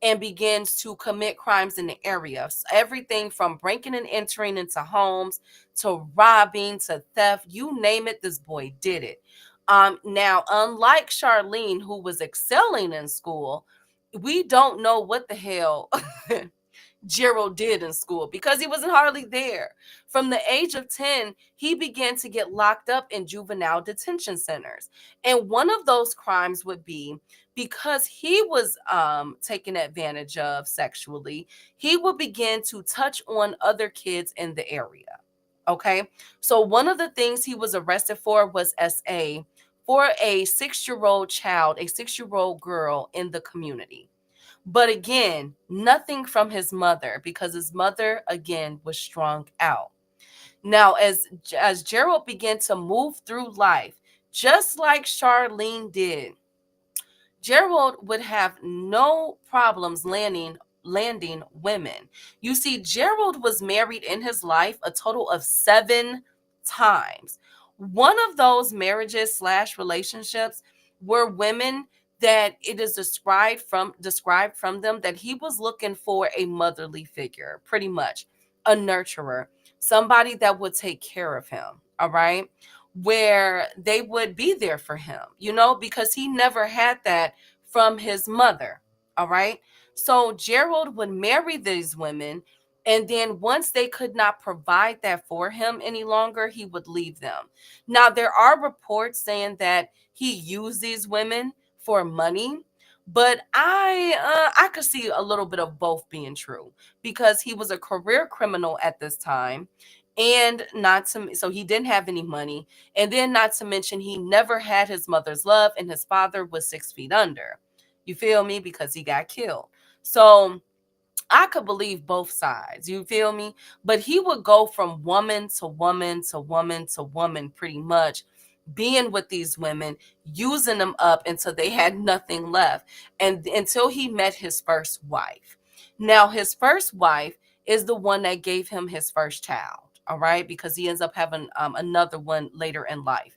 B: and begins to commit crimes in the area. So everything from breaking and entering into homes to robbing to theft, you name it, this boy did it. Now, unlike Charlene, who was excelling in school, we don't know what the hell Gerald did in school because he wasn't hardly there. From the age of 10, he began to get locked up in juvenile detention centers. And one of those crimes would be, because he was taken advantage of sexually, he would begin to touch on other kids in the area. Okay. So one of the things he was arrested for was SA for a 6-year-old child, a 6-year-old girl in the community. But again, nothing from his mother, because his mother, again, was strung out. Now, as Gerald began to move through life, just like Charlene did, Gerald would have no problems landing women. You see, Gerald was married in his life a total of 7 times. One of those marriages / relationships were women that it is described from them that he was looking for a motherly figure, pretty much a nurturer, somebody that would take care of him. All right. Where they would be there for him, because he never had that from his mother. All right. So Gerald would marry these women, and then once they could not provide that for him any longer, he would leave them. Now, there are reports saying that he used these women for money, But I could see a little bit of both being true, because he was a career criminal at this time, and not to so he didn't have any money, and then not to mention he never had his mother's love, and his father was 6 feet under. You feel me? Because he got killed. So I could believe both sides. You feel me? But he would go from woman to woman to woman to woman, pretty much being with these women, using them up until they had nothing left, and until he met his first wife. Now, his first wife is the one that gave him his first child. All right, because he ends up having another one later in life.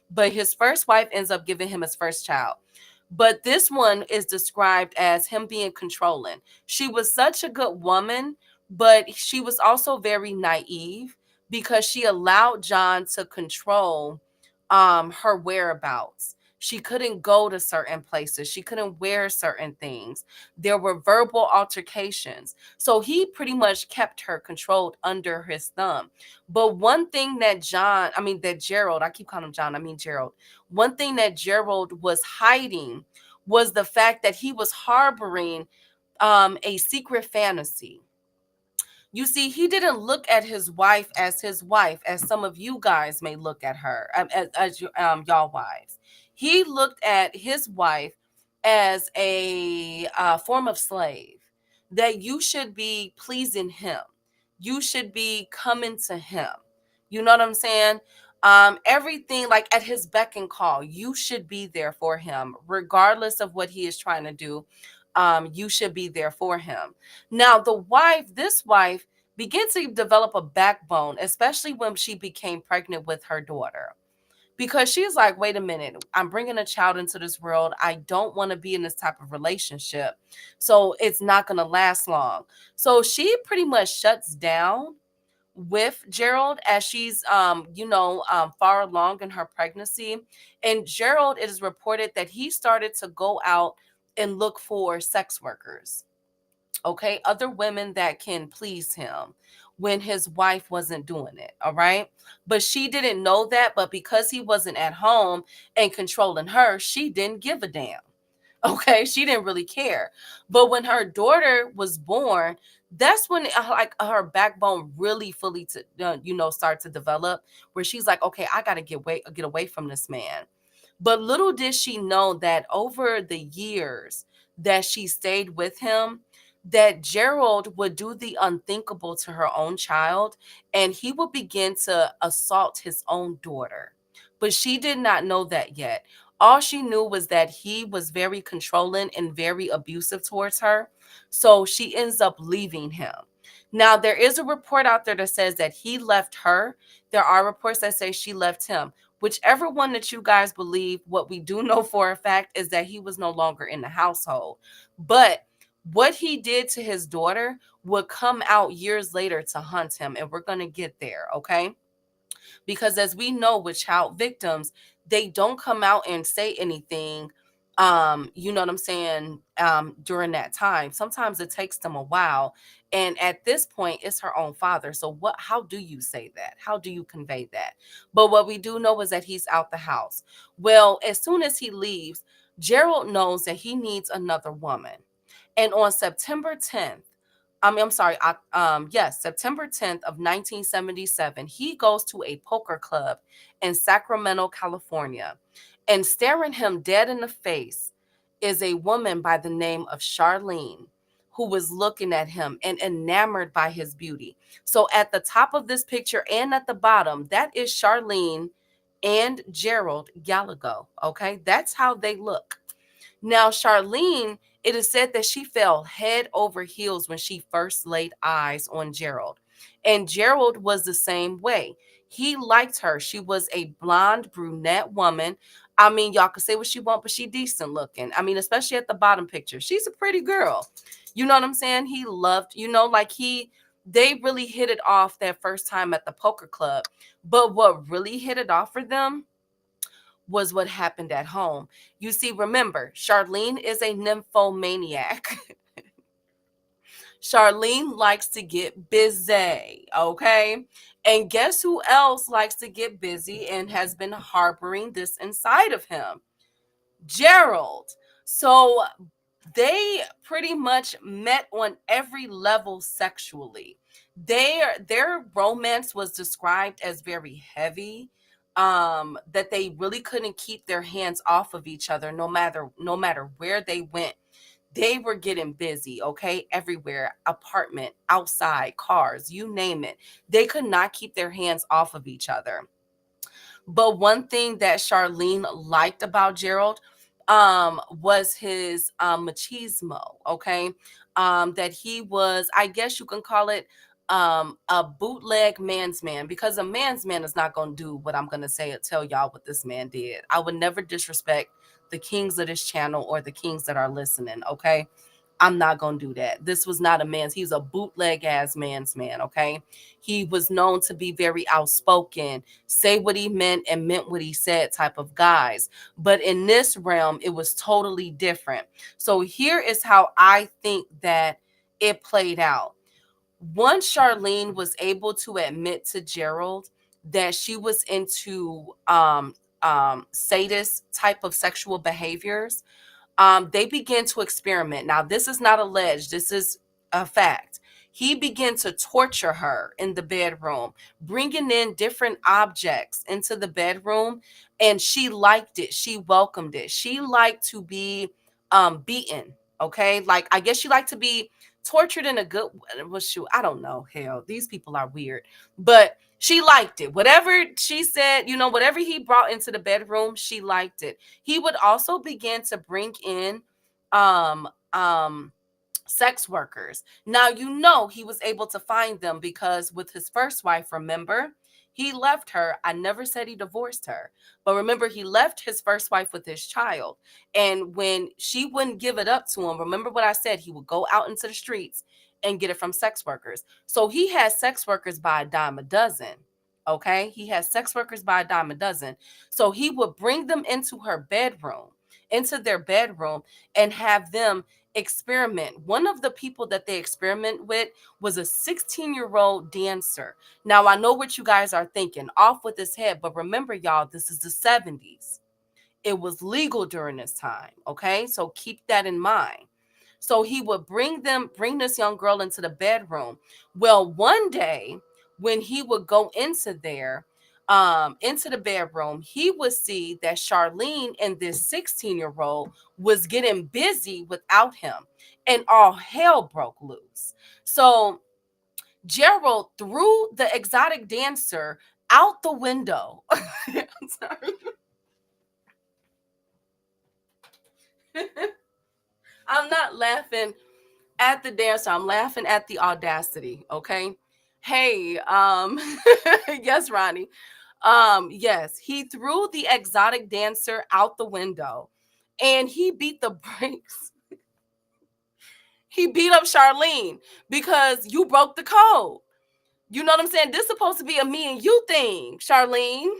B: But his first wife ends up giving him his first child. But this one is described as him being controlling. She was such a good woman, but she was also very naive, because she allowed John to control her whereabouts. She couldn't go to certain places. She couldn't wear certain things. There were verbal altercations. So he pretty much kept her controlled under his thumb. But one thing that Gerald, I keep calling him John, I mean Gerald. One thing that Gerald was hiding was the fact that he was harboring a secret fantasy. You see, he didn't look at his wife, as some of you guys may look at her, y'all wives. He looked at his wife as a form of slave, that you should be pleasing him. You should be coming to him. You know what I'm saying? Everything like at his beck and call, you should be there for him, regardless of what he is trying to do. You should be there for him. Now, this wife began to develop a backbone, especially when she became pregnant with her daughter. Because she's like, wait a minute, I'm bringing a child into this world. I don't want to be in this type of relationship. So it's not going to last long. So she pretty much shuts down with Gerald as she's far along in her pregnancy. And Gerald, it is reported that he started to go out and look for sex workers, okay, other women that can please him, when his wife wasn't doing it. All right, but she didn't know that. But because he wasn't at home and controlling her, she didn't give a damn. Okay, she didn't really care. But when her daughter was born, that's when like her backbone really fully to start to develop, where she's like, okay, I got to get away from this man. But little did she know that over the years that she stayed with him, that Gerald would do the unthinkable to her own child, and he would begin to assault his own daughter. But she did not know that yet. All she knew was that he was very controlling and very abusive towards her. So she ends up leaving him. Now, there is a report out there that says that he left her. There are reports that say she left him. Whichever one that you guys believe, what we do know for a fact is that he was no longer in the household. But what he did to his daughter would come out years later to haunt him. And we're going to get there, okay? Because as we know with child victims, they don't come out and say anything, you know what I'm saying, during that time. Sometimes it takes them a while, and at this point it's her own father. So how do you say that? How do you convey that? But what we do know is that he's out the house. Well, as soon as he leaves, Gerald knows that he needs another woman. And on September 10th, I'm sorry, yes, September 10th of 1977, he goes to a poker club in Sacramento, California. And staring him dead in the face is a woman by the name of Charlene, who was looking at him and enamored by his beauty. So at the top of this picture and at the bottom, that is Charlene and Gerald Gallego. Okay, that's how they look. Now, Charlene, it is said that she fell head over heels when she first laid eyes on Gerald. And Gerald was the same way. He liked her. She was a blonde, brunette woman. I mean, y'all can say what she want, but she decent looking. I mean, especially at the bottom picture. She's a pretty girl. You know what I'm saying? He loved, they really hit it off that first time at the poker club. But what really hit it off for them was what happened at home. You see, remember, Charlene is a nymphomaniac. Charlene likes to get busy, okay? And guess who else likes to get busy and has been harboring this inside of him? Gerald. So they pretty much met on every level sexually. Their romance was described as very heavy, that they really couldn't keep their hands off of each other no matter where they went. They were getting busy, okay? Everywhere, apartment, outside, cars, you name it. They could not keep their hands off of each other. But one thing that Charlene liked about Gerald was his machismo, okay? That he was, I guess you can call it a bootleg man's man, because a man's man is not going to do what I'm going to say or tell y'all what this man did. I would never disrespect the kings of this channel or the kings that are listening, okay? I'm not going to do that. This was not a man's. He's a bootleg ass man's man, okay? He was known to be very outspoken, say what he meant and meant what he said type of guys. But in this realm, it was totally different. So here is how I think that it played out. Once Charlene was able to admit to Gerald that she was into sadist type of sexual behaviors, they began to experiment. Now, this is not alleged. This is a fact. He began to torture her in the bedroom, bringing in different objects into the bedroom, and she liked it. She welcomed it. She liked to be beaten. Okay, like I guess she liked to be tortured in a good. Well, shoot, I don't know. Hell, these people are weird, but she liked it. Whatever she said, whatever he brought into the bedroom, she liked it. He would also begin to bring in um um sex workers. Now, he was able to find them because with his first wife, remember, he left her. I never said he divorced her, but remember, he left his first wife with his child. And when she wouldn't give it up to him, remember what I said, he would go out into the streets and get it from sex workers. So he has sex workers by a dime a dozen. Okay, he has sex workers by a dime a dozen. So he would bring them into their bedroom, and have them experiment. One of the people that they experiment with was a 16-year-old dancer. Now, I know what you guys are thinking, off with his head, but remember, y'all, this is the 70s. It was legal during this time, okay? So keep that in mind. So he would bring this young girl into the bedroom. Well, one day when he would go into the bedroom, he would see that Charlene and this 16-year-old was getting busy without him, and all hell broke loose. So Gerald threw the exotic dancer out the window. I'm sorry. I'm not laughing at the dancer. I'm laughing at the audacity. Okay. Hey, yes, Ronnie. Yes, he threw the exotic dancer out the window, and he beat the brakes. He beat up Charlene because you broke the code. You know what I'm saying? This is supposed to be a me and you thing, Charlene.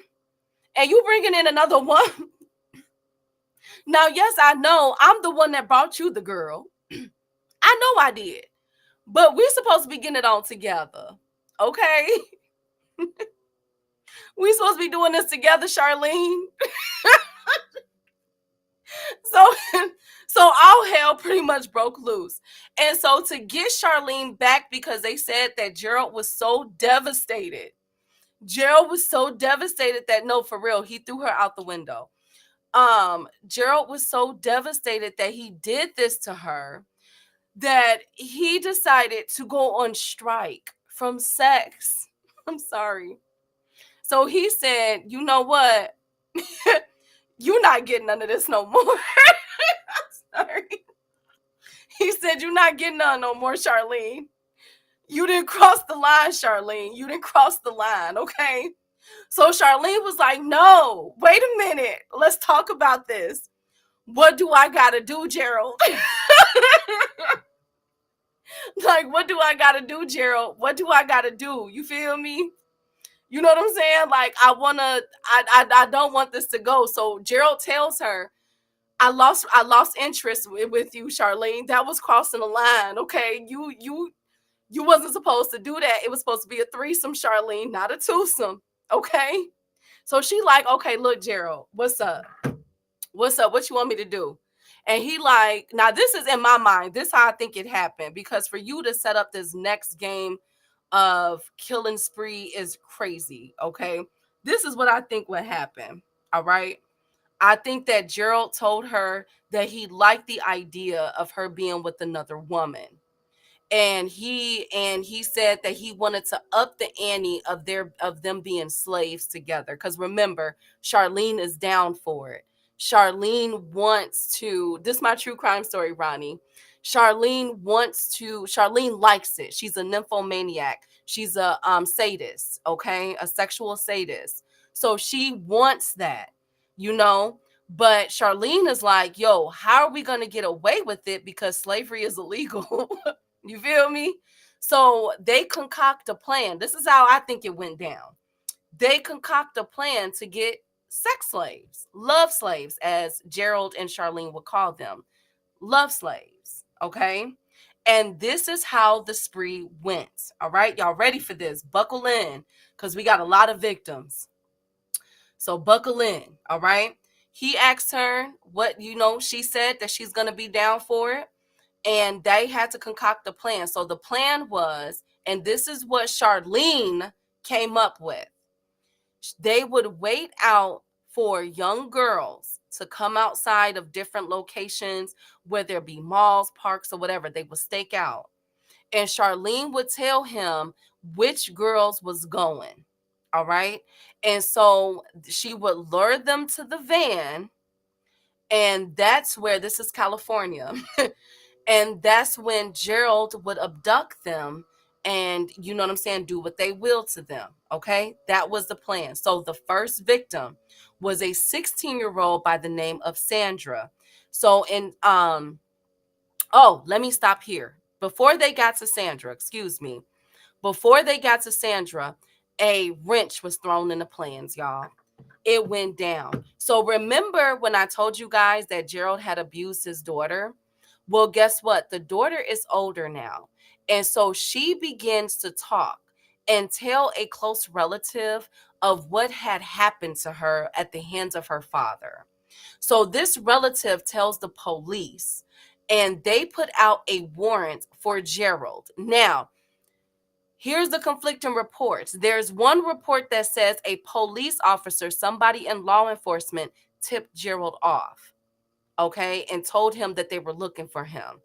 B: And you bringing in another one. Now, yes, I know I'm the one that brought you the girl. I know I did. But we're supposed to be getting it on together. Okay? We're supposed to be doing this together, Charlene. So all hell pretty much broke loose. And so to get Charlene back, because they said that Gerald was so devastated. Gerald was so devastated that, no, for real, he threw her out the window. Gerald was so devastated that he did this to her that he decided to go on strike from sex. I'm sorry. So he said, you know what? You're not getting none of this no more. I'm sorry. He said, you're not getting none no more, Charlene. You didn't cross the line, Charlene. You didn't cross the line, okay? So Charlene was like, no, wait a minute. Let's talk about this. What do I got to do, Gerald? Like, what do I got to do, Gerald? What do I got to do? You feel me? You know what I'm saying? Like, I don't want this to go. So Gerald tells her, I lost interest with you, Charlene. That was crossing the line, okay? You wasn't supposed to do that. It was supposed to be a threesome, Charlene, not a twosome, okay? So she like, okay, look, Gerald, what's up? What's up? What you want me to do? And he like, now this is in my mind, this is how I think it happened, because for you to set up this next game of killing spree is crazy, okay? This is what I think would happen, all right? I think that Gerald told her that he liked the idea of her being with another woman. And he said that he wanted to up the ante of them being slaves together. Because remember, Charlene is down for it. Charlene wants to. This is my true crime story, Ronnie. Charlene likes it. She's a nymphomaniac. She's a sadist, okay, a sexual sadist. So she wants that, you know. But Charlene is like, yo, how are we gonna get away with it because slavery is illegal? You feel me? So they concoct a plan. This is how I think it went down. They concoct a plan to get sex slaves, love slaves, as Gerald and Charlene would call them, love slaves. Okay. And this is how the spree went. All right. Y'all ready for this? Buckle in, because we got a lot of victims. So buckle in. All right. He asked her what, she said that she's going to be down for it. And they had to concoct a plan. So the plan was, and this is what Charlene came up with, they would wait out for young girls to come outside of different locations, whether it be malls, parks, or whatever. They would stake out. And Charlene would tell him which girls was going. All right. And so she would lure them to the van. And that's where, this is California. And that's when Gerald would abduct them and, you know what I'm saying, do what they will to them. Okay. That was the plan. So the first victim was a 16-year-old by the name of Sandra. So let me stop here. Before they got to Sandra, a wrench was thrown in the plans, y'all. It went down. So remember when I told you guys that Gerald had abused his daughter? Well, guess what? The daughter is older now. And so she begins to talk and tell a close relative of what had happened to her at the hands of her father. So this relative tells the police, and they put out a warrant for Gerald. Now, here's the conflicting reports. There's one report that says a police officer, somebody in law enforcement, tipped Gerald off, okay, and told him that they were looking for him.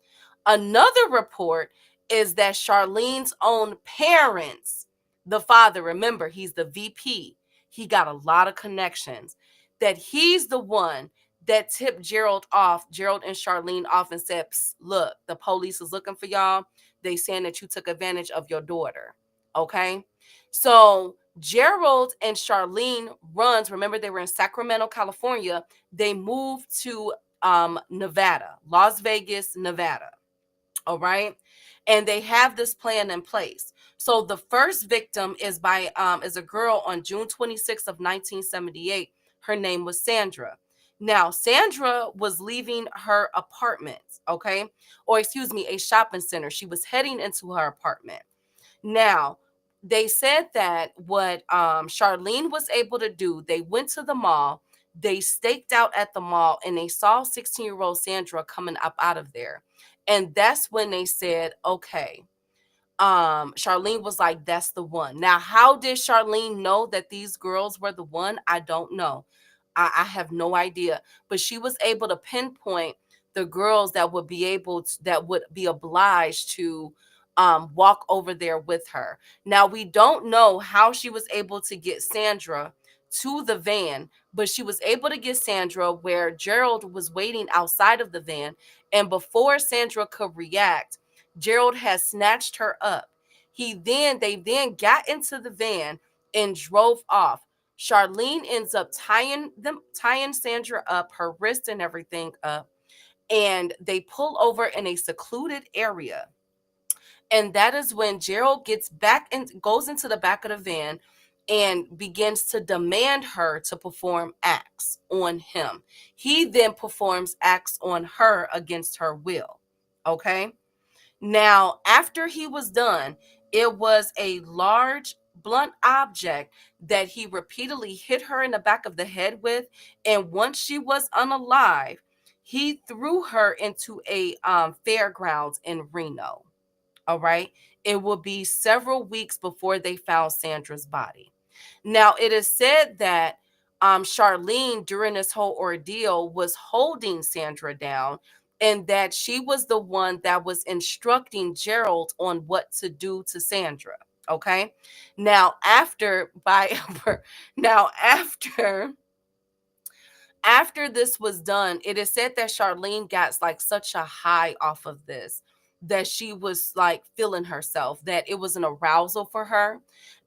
B: Another report is that Charlene's own parents, the father, remember, he's the VP. He got a lot of connections, that he's the one that tipped Gerald and Charlene off and said, look, the police is looking for y'all. They saying that you took advantage of your daughter. Okay. So Gerald and Charlene runs. Remember, they were in Sacramento, California. They moved to Nevada, Las Vegas, Nevada. All right. And they have this plan in place. So the first victim is a girl on June 26th of 1978. Her name was Sandra. Now, Sandra was leaving her apartment, okay? Or excuse me, a shopping center. She was heading into her apartment. Now, they said that what Charlene was able to do, they went to the mall, they staked out at the mall, and they saw 16-year-old Sandra coming up out of there. And that's when they said, okay, Charlene was like, that's the one. Now, how did Charlene know that these girls were the one? I don't know. I have no idea. But she was able to pinpoint the girls that would be obliged to walk over there with her. Now, we don't know how she was able to get Sandra to the van, but she was able to get Sandra where Gerald was waiting outside of the van. And before Sandra could react, Gerald had snatched her up. They then got into the van and drove off. Charlene ends up tying Sandra up, her wrist and everything up, and they pull over in a secluded area. And that is when Gerald gets back and goes into the back of the van and begins to demand her to perform acts on him. He then performs acts on her against her will. Okay. Now, after he was done, it was a large blunt object that he repeatedly hit her in the back of the head with. And once she was unalive, he threw her into a fairgrounds in Reno. All right. It will be several weeks before they found Sandra's body. Now, it is said that Charlene, during this whole ordeal, was holding Sandra down, and that she was the one that was instructing Gerald on what to do to Sandra. Okay. Now, now after this was done, it is said that Charlene got like such a high off of this that she was like feeling herself, that it was an arousal for her.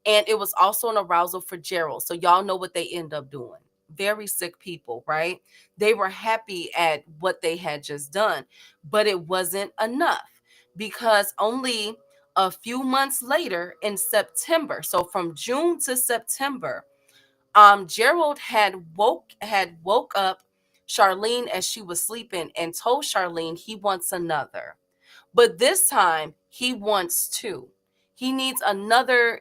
B: And it was also an arousal for Gerald. So y'all know what they end up doing. Very sick people, right? They were happy at what they had just done, but it wasn't enough, because only a few months later in September, so from June to September, Gerald had woke up Charlene as she was sleeping and told Charlene he wants another. But this time he wants two. He needs another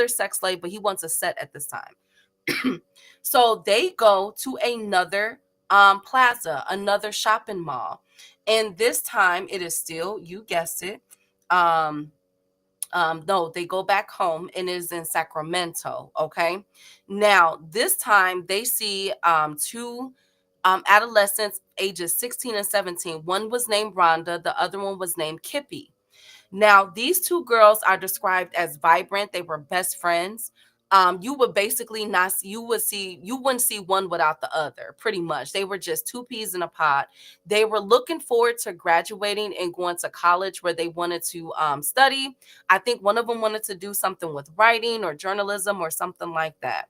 B: sex slave, but he wants a set at this time. So they go to another plaza, another shopping mall. And this time it is still, you guessed it, no, they go back home, and it is in Sacramento. Okay. Now, this time they see two adolescents, ages 16 and 17. One was named Rhonda, the other one was named Kippy. Now, these two girls are described as vibrant. They were best friends. You would basically not you wouldn't see one without the other, pretty much. They were just two peas in a pod. They were looking forward to graduating and going to college where they wanted to study. I think one of them wanted to do something with writing or journalism or something like that.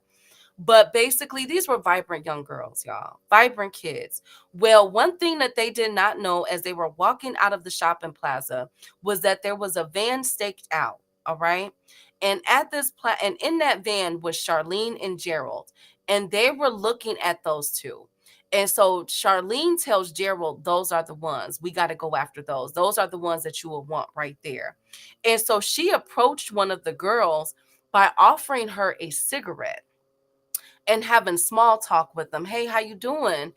B: But basically, these were vibrant young girls, y'all. Vibrant kids. Well, one thing that they did not know as they were walking out of the shopping plaza was that there was a van staked out. All right. And and in that van was Charlene and Gerald. And they were looking at those two. And so Charlene tells Gerald, those are the ones. We got to go after those. Those are the ones that you will want right there. And so she approached one of the girls by offering her a cigarette and having small talk with them. Hey, how you doing?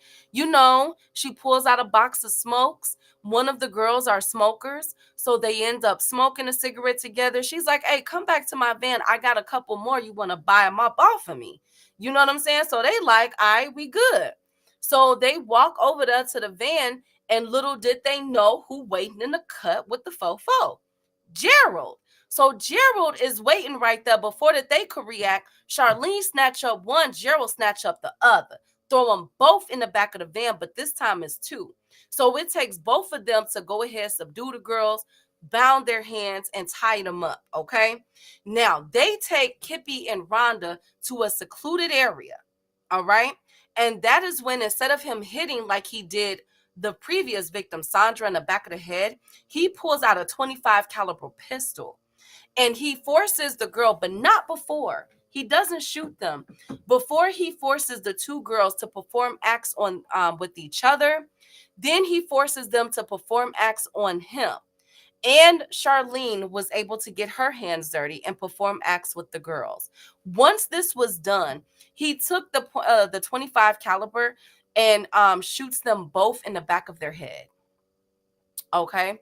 B: She pulls out a box of smokes. One of the girls are smokers, so they end up smoking a cigarette together. She's like, hey, come back to my van. I got a couple more. You want to buy them up off of me? You know what I'm saying? So they like, all right, we good. So they walk over there to the van, and little did they know who waiting in the cut with the fofo. Gerald. So Gerald is waiting right there. Before that they could react, Charlene snatch up one, Gerald snatch up the other. Throw them both in the back of the van, but this time it's two. So it takes both of them to go ahead, subdue the girls, bound their hands, and tie them up, okay? Now, they take Kippy and Rhonda to a secluded area, all right? And that is when, instead of him hitting like he did the previous victim, Sandra, in the back of the head, he pulls out a 25 caliber pistol and he forces the girl, but not before. He doesn't shoot them. Before he forces the two girls to perform acts on with each other, then he forces them to perform acts on him. And Charlene was able to get her hands dirty and perform acts with the girls. Once this was done, he took the 25 caliber and shoots them both in the back of their head. Okay.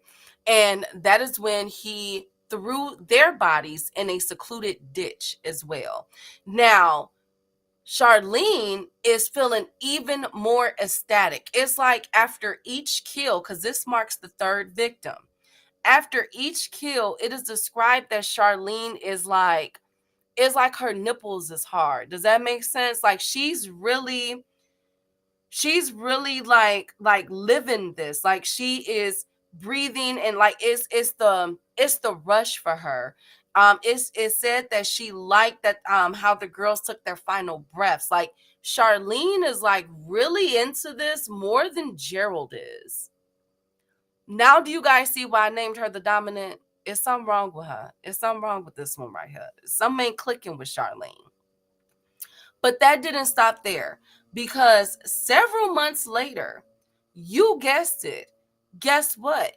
B: And that is when he threw their bodies in a secluded ditch as well. Now, Charlene is feeling even more ecstatic. It's like after each kill, because this marks the third victim. After each kill, it is described that Charlene is like, it's like her nipples is hard. Does that make sense? Like she's really like living this. Like she is breathing, and like it's the rush for her. It's said that she liked that how the girls took their final breaths. Like Charlene is like really into this more than Gerald is. Now, do you guys see why I named her the dominant? It's something wrong with her. It's something wrong with this one right here. Something ain't clicking with Charlene. But that didn't stop there, because several months later, you guessed it, guess what?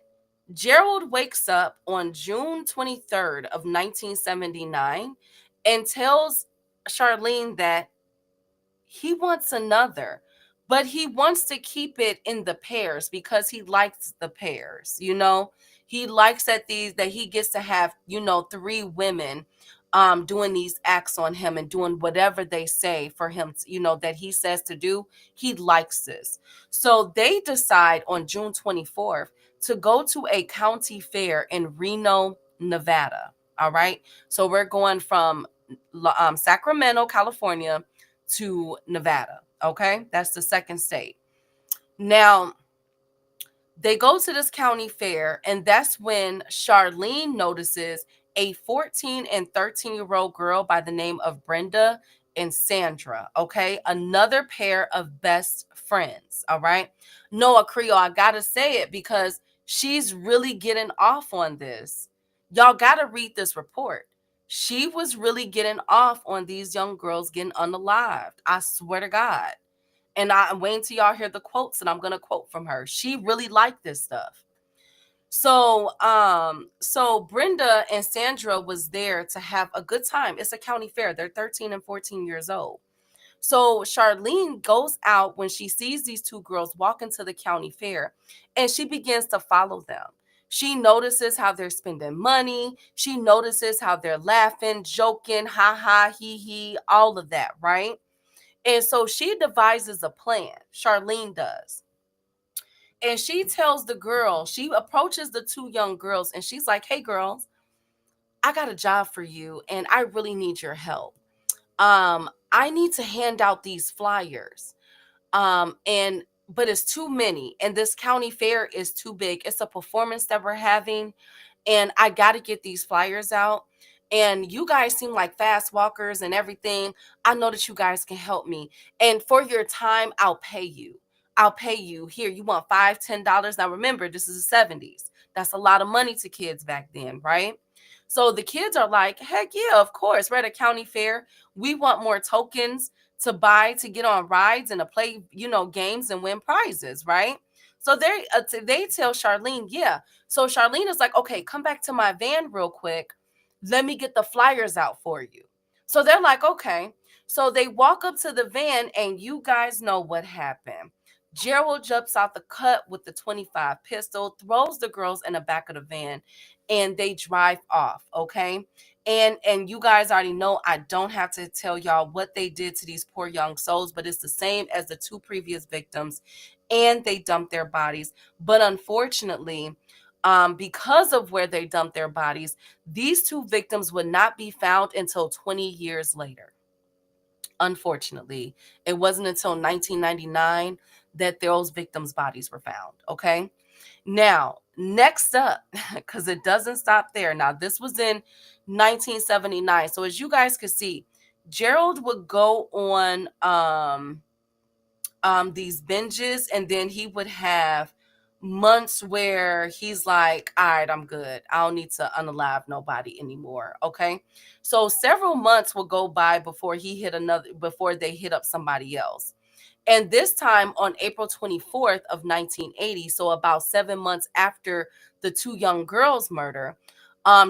B: Gerald wakes up on June 23rd of 1979 and tells Charlene that he wants another. but he wants to keep it in the pairs because he likes the pairs, he likes that he gets to have 3 women doing these acts on him and doing whatever they say for him, that he says to do. He likes this. So they decide on June 24th to go to a county fair in Reno, Nevada. All right. So we're going from Sacramento, California to Nevada. Okay. That's the second state. Now, they go to this county fair, and that's when Charlene notices a 14 and 13-year-old girl by the name of Brenda and Sandra. Okay. Another pair of best friends. All right. Noah Creole, I got to say it because she's really getting off on this. Y'all got to read this report. She was really getting off on these young girls getting unalived. I swear to God. And I'm waiting till y'all hear the quotes, and I'm going to quote from her. She really liked this stuff. So Brenda and Sandra was there to have a good time. It's a county fair. They're 13 and 14 years old. So Charlene goes out when she sees these 2 girls walk into the county fair, and she begins to follow them. She notices how they're spending money. She notices how they're laughing, joking, ha ha, he he, all of that, right? And so she devises a plan. Charlene does. And she tells the girl, she approaches the 2 young girls, and she's like, hey, girls, I got a job for you, and I really need your help. I need to hand out these flyers. But it's too many, and this county fair is too big. It's a performance that we're having, and I got to get these flyers out. And you guys seem like fast walkers and everything. I know that you guys can help me. And for your time, I'll pay you. I'll pay you. Here, you want $5, $10. Now remember, this is the 70s. That's a lot of money to kids back then, right? So the kids are like, heck yeah, of course. We're at a county fair. We want more tokens to buy to get on rides and to play, games and win prizes, right? So they tell Charlene, yeah. So Charlene is like, okay, come back to my van real quick. Let me get the flyers out for you. So they're like, okay. So they walk up to the van, and you guys know what happened. Gerald jumps out the cut with the 25 pistol, throws the girls in the back of the van, and they drive off, okay? And you guys already know I don't have to tell y'all what they did to these poor young souls, but it's the same as the 2 previous victims, and they dumped their bodies. But unfortunately, because of where they dumped their bodies, these 2 victims would not be found until 20 years later. Unfortunately, it wasn't until 1999 that those victims' bodies were found. Okay. Now, next up, because it doesn't stop there. Now, this was in 1979. So as you guys could see, Gerald would go on these binges, and then he would have months where he's like, all right, I'm good. I don't need to unalive nobody anymore. Okay. So several months will go by before they hit up somebody else. And this time on April 24th of 1980, so about 7 months after the 2 young girls' murder,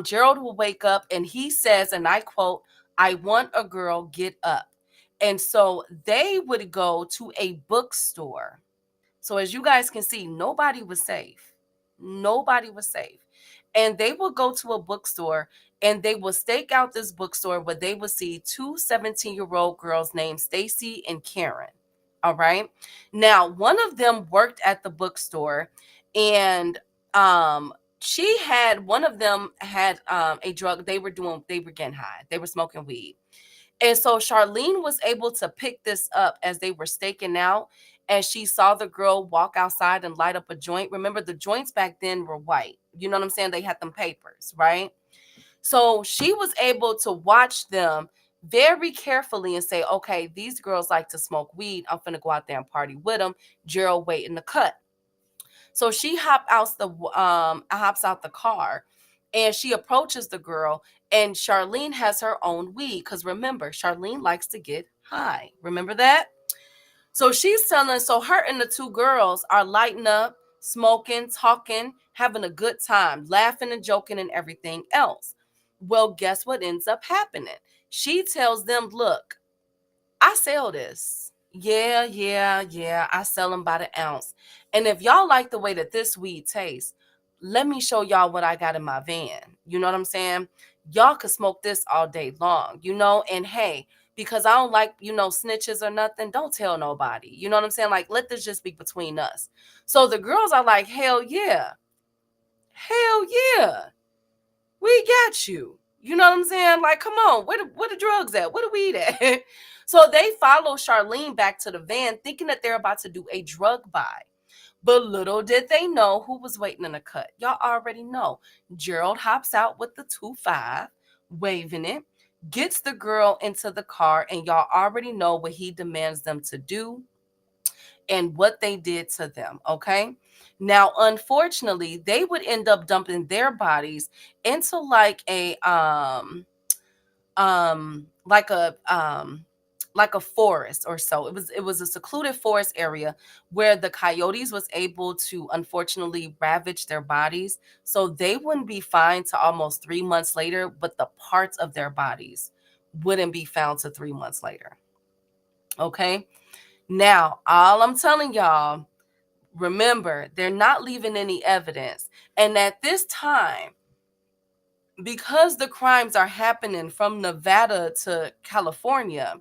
B: Gerald will wake up and he says, and I quote, I want a girl, get up. And so they would go to a bookstore. So as you guys can see, nobody was safe. Nobody was safe. And they will go to a bookstore, and they will stake out this bookstore where they will see 2 17-year-old girls named Stacy and Karen. All right. Now, one of them worked at the bookstore, and one of them had a drug. They were getting high. They were smoking weed. And so Charlene was able to pick this up as they were staking out, and she saw the girl walk outside and light up a joint. Remember, the joints back then were white. You know what I'm saying? They had them papers, right? So she was able to watch them very carefully and say, okay, these girls like to smoke weed. I'm finna go out there and party with them. Gerald wait in the cut. So she hops out the car, and she approaches the girl, and Charlene has her own weed, because remember, Charlene likes to get high. Remember that? So her and the 2 girls are lighting up, smoking, talking, having a good time, laughing and joking and everything else. Well, guess what ends up happening? She tells them, look, I sell this. Yeah. I sell them by the ounce. And if y'all like the way that this weed tastes, let me show y'all what I got in my van. You know what I'm saying? Y'all could smoke this all day long, and hey, because I don't like, snitches or nothing, don't tell nobody. You know what I'm saying? Like, let this just be between us. So the girls are like, hell yeah. Hell yeah. We got you. You know what I'm saying? Like, come on, where the drugs at? Where the weed at? So they follow Charlene back to the van thinking that they're about to do a drug buy. But little did they know who was waiting in the cut. Y'all already know. Gerald hops out with the 2.5, waving it, gets the girl into the car, and y'all already know what he demands them to do and what they did to them, okay? Now, unfortunately, they would end up dumping their bodies into like a forest or so. It was a secluded forest area where the coyotes was able to unfortunately ravage their bodies, so they wouldn't be found to almost 3 months later, but the parts of their bodies wouldn't be found to 3 months later. Okay. Now, all I'm telling y'all, remember, they're not leaving any evidence. And at this time, because the crimes are happening from Nevada to California,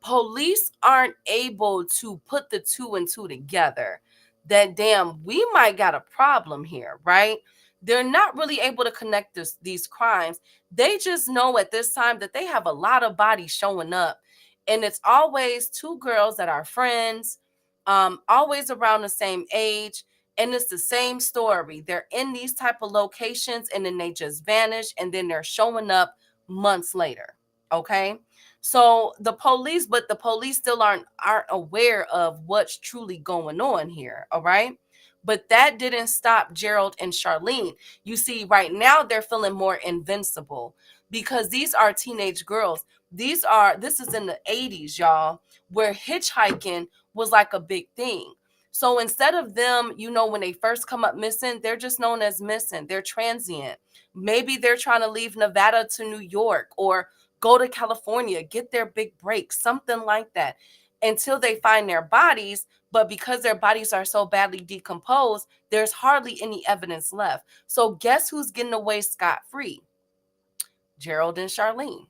B: police aren't able to put the two and two together. That damn, we might got a problem here, right? They're not really able to connect these crimes. They just know at this time that they have a lot of bodies showing up, and it's always two girls that are friends, always around the same age, and it's the same story. They're in these type of locations, and then they just vanish, and then they're showing up months later. Okay. So but the police still aren't aware of what's truly going on here, all right? But that didn't stop Gerald and Charlene. You see, right now they're feeling more invincible because these are teenage girls. This is in the 80s, y'all, where hitchhiking was like a big thing. So instead of them, when they first come up missing, they're just known as missing. They're transient. Maybe they're trying to leave Nevada to New York or go to California, get their big break, something like that, until they find their bodies. But because their bodies are so badly decomposed, there's hardly any evidence left. So guess who's getting away scot-free? Gerald and Charlene.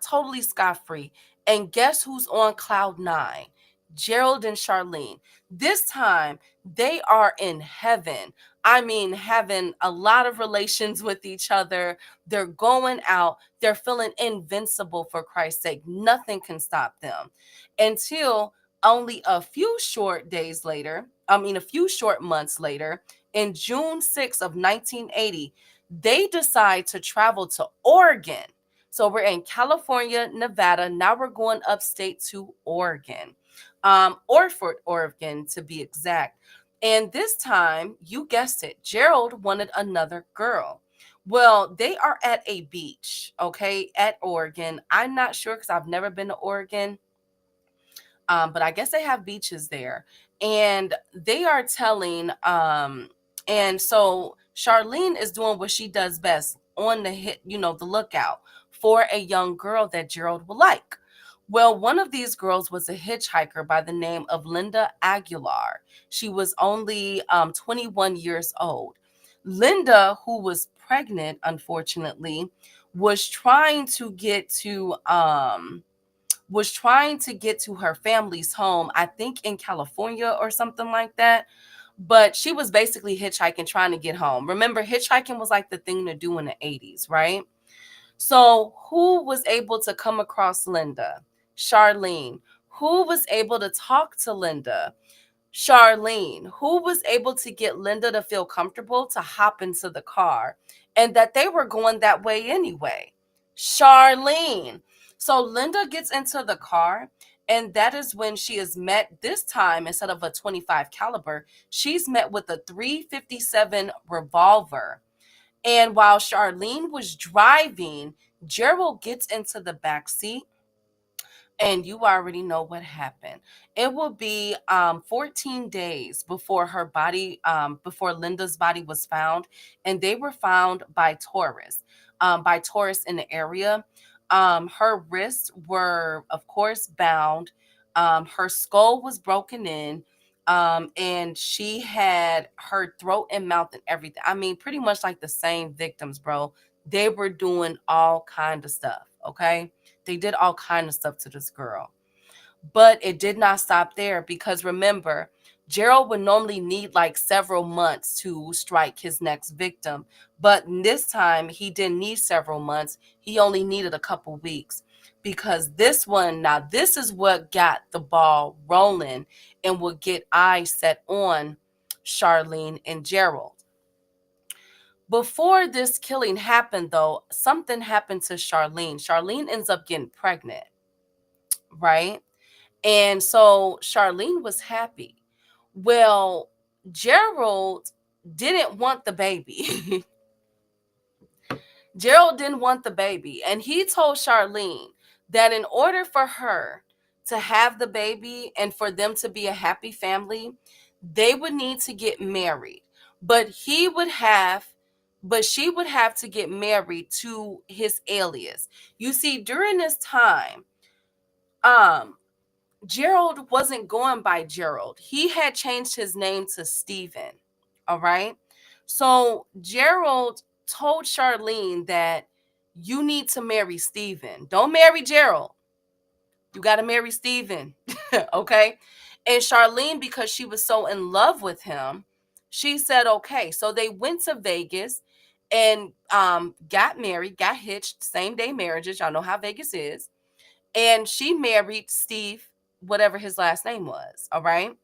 B: Totally scot-free. And guess who's on cloud nine? Gerald and Charlene. This time they are in heaven. I mean, having a lot of relations with each other. They're going out. They're feeling invincible, for Christ's sake. Nothing can stop them until only a few short months later, in June 6th of 1980, they decide to travel to Oregon. So we're in California, Nevada. Now we're going upstate to Oregon, Orford, Oregon, to be exact. And this time, you guessed it, Gerald wanted another girl. Well, they are at a beach, okay, at Oregon. I'm not sure because I've never been to Oregon, but I guess they have beaches there. And they are and so Charlene is doing what she does best, on the lookout for a young girl that Gerald would like. Well, one of these girls was a hitchhiker by the name of Linda Aguilar. She was only 21 years old. Linda, who was pregnant, unfortunately, was trying to get to her family's home, I think in California or something like that. But she was basically hitchhiking, trying to get home. Remember, hitchhiking was like the thing to do in the 80s, right? So who was able to come across Linda? Charlene. Who was able to talk to Linda? Charlene. Who was able to get Linda to feel comfortable to hop into the car and that they were going that way anyway? Charlene. So Linda gets into the car, and that is when she is met. This time, instead of a 25 caliber, she's met with a 357 revolver. And while Charlene was driving, Gerald gets into the back seat, and you already know what happened. It will be 14 days before Linda's body was found, and they were found by tourists in the area. Her wrists were, of course, bound. Her skull was broken in, and she had her throat and mouth and everything. I mean, pretty much like the same victims, bro. They were doing all kind of stuff, okay? They did all kind of stuff to this girl. But it did not stop there, because remember, Gerald would normally need like several months to strike his next victim. But this time he didn't need several months. He only needed a couple weeks, because this one, now this is what got the ball rolling and would get eyes set on Charlene and Gerald. Before this killing happened, though, something happened to Charlene. Charlene ends up getting pregnant, right? And so Charlene was happy. Well, Gerald didn't want the baby. Gerald didn't want the baby. And he told Charlene that in order for her to have the baby and for them to be a happy family, they would need to get married. But she would have to get married to his alias. You see, during this time, Gerald wasn't going by Gerald. He had changed his name to Stephen. All right. So Gerald told Charlene that you need to marry Stephen. Don't marry Gerald. You got to marry Stephen. Okay. And Charlene, because she was so in love with him, she said, okay. So they went to Vegas and got married, got hitched, same day marriages. Y'all know how Vegas is. And she married Steve, whatever his last name was. All right.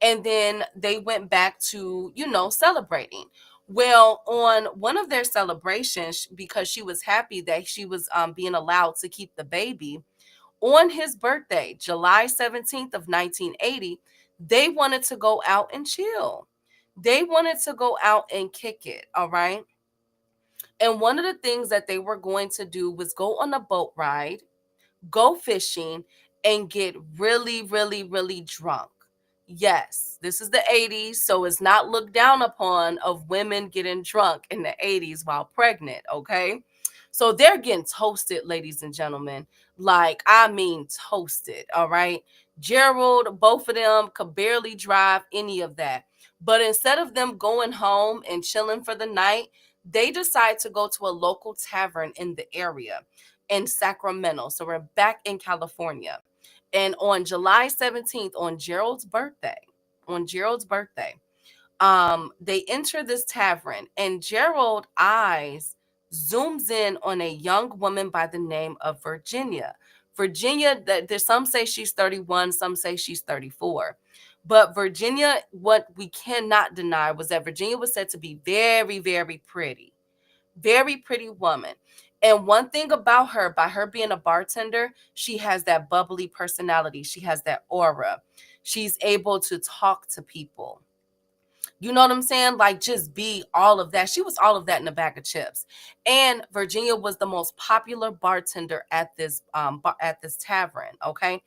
B: And then they went back to, celebrating. Well, on one of their celebrations, because she was happy that she was being allowed to keep the baby, on his birthday, July 17th of 1980, they wanted to go out and chill. They wanted to go out and kick it. All right. And one of the things that they were going to do was go on a boat ride, go fishing, and get really, really, really drunk. Yes, this is the 80s, so it's not looked down upon of women getting drunk in the 80s while pregnant, okay? So they're getting toasted, ladies and gentlemen. Like, I mean toasted, all right? Gerald, both of them could barely drive any of that. But instead of them going home and chilling for the night, they decide to go to a local tavern in the area in Sacramento. So we're back in California. And on July 17th, on Gerald's birthday, they enter this tavern, and Gerald eyes zooms in on a young woman by the name of Virginia. Virginia, there's some say she's 31, some say she's 34. But Virginia, what we cannot deny was that Virginia was said to be very, very pretty. Very pretty woman. And one thing about her, by her being a bartender, she has that bubbly personality. She has that aura. She's able to talk to people. You know what I'm saying? Like, just be all of that. She was all of that in a bag of chips. And Virginia was the most popular bartender at this tavern. Okay.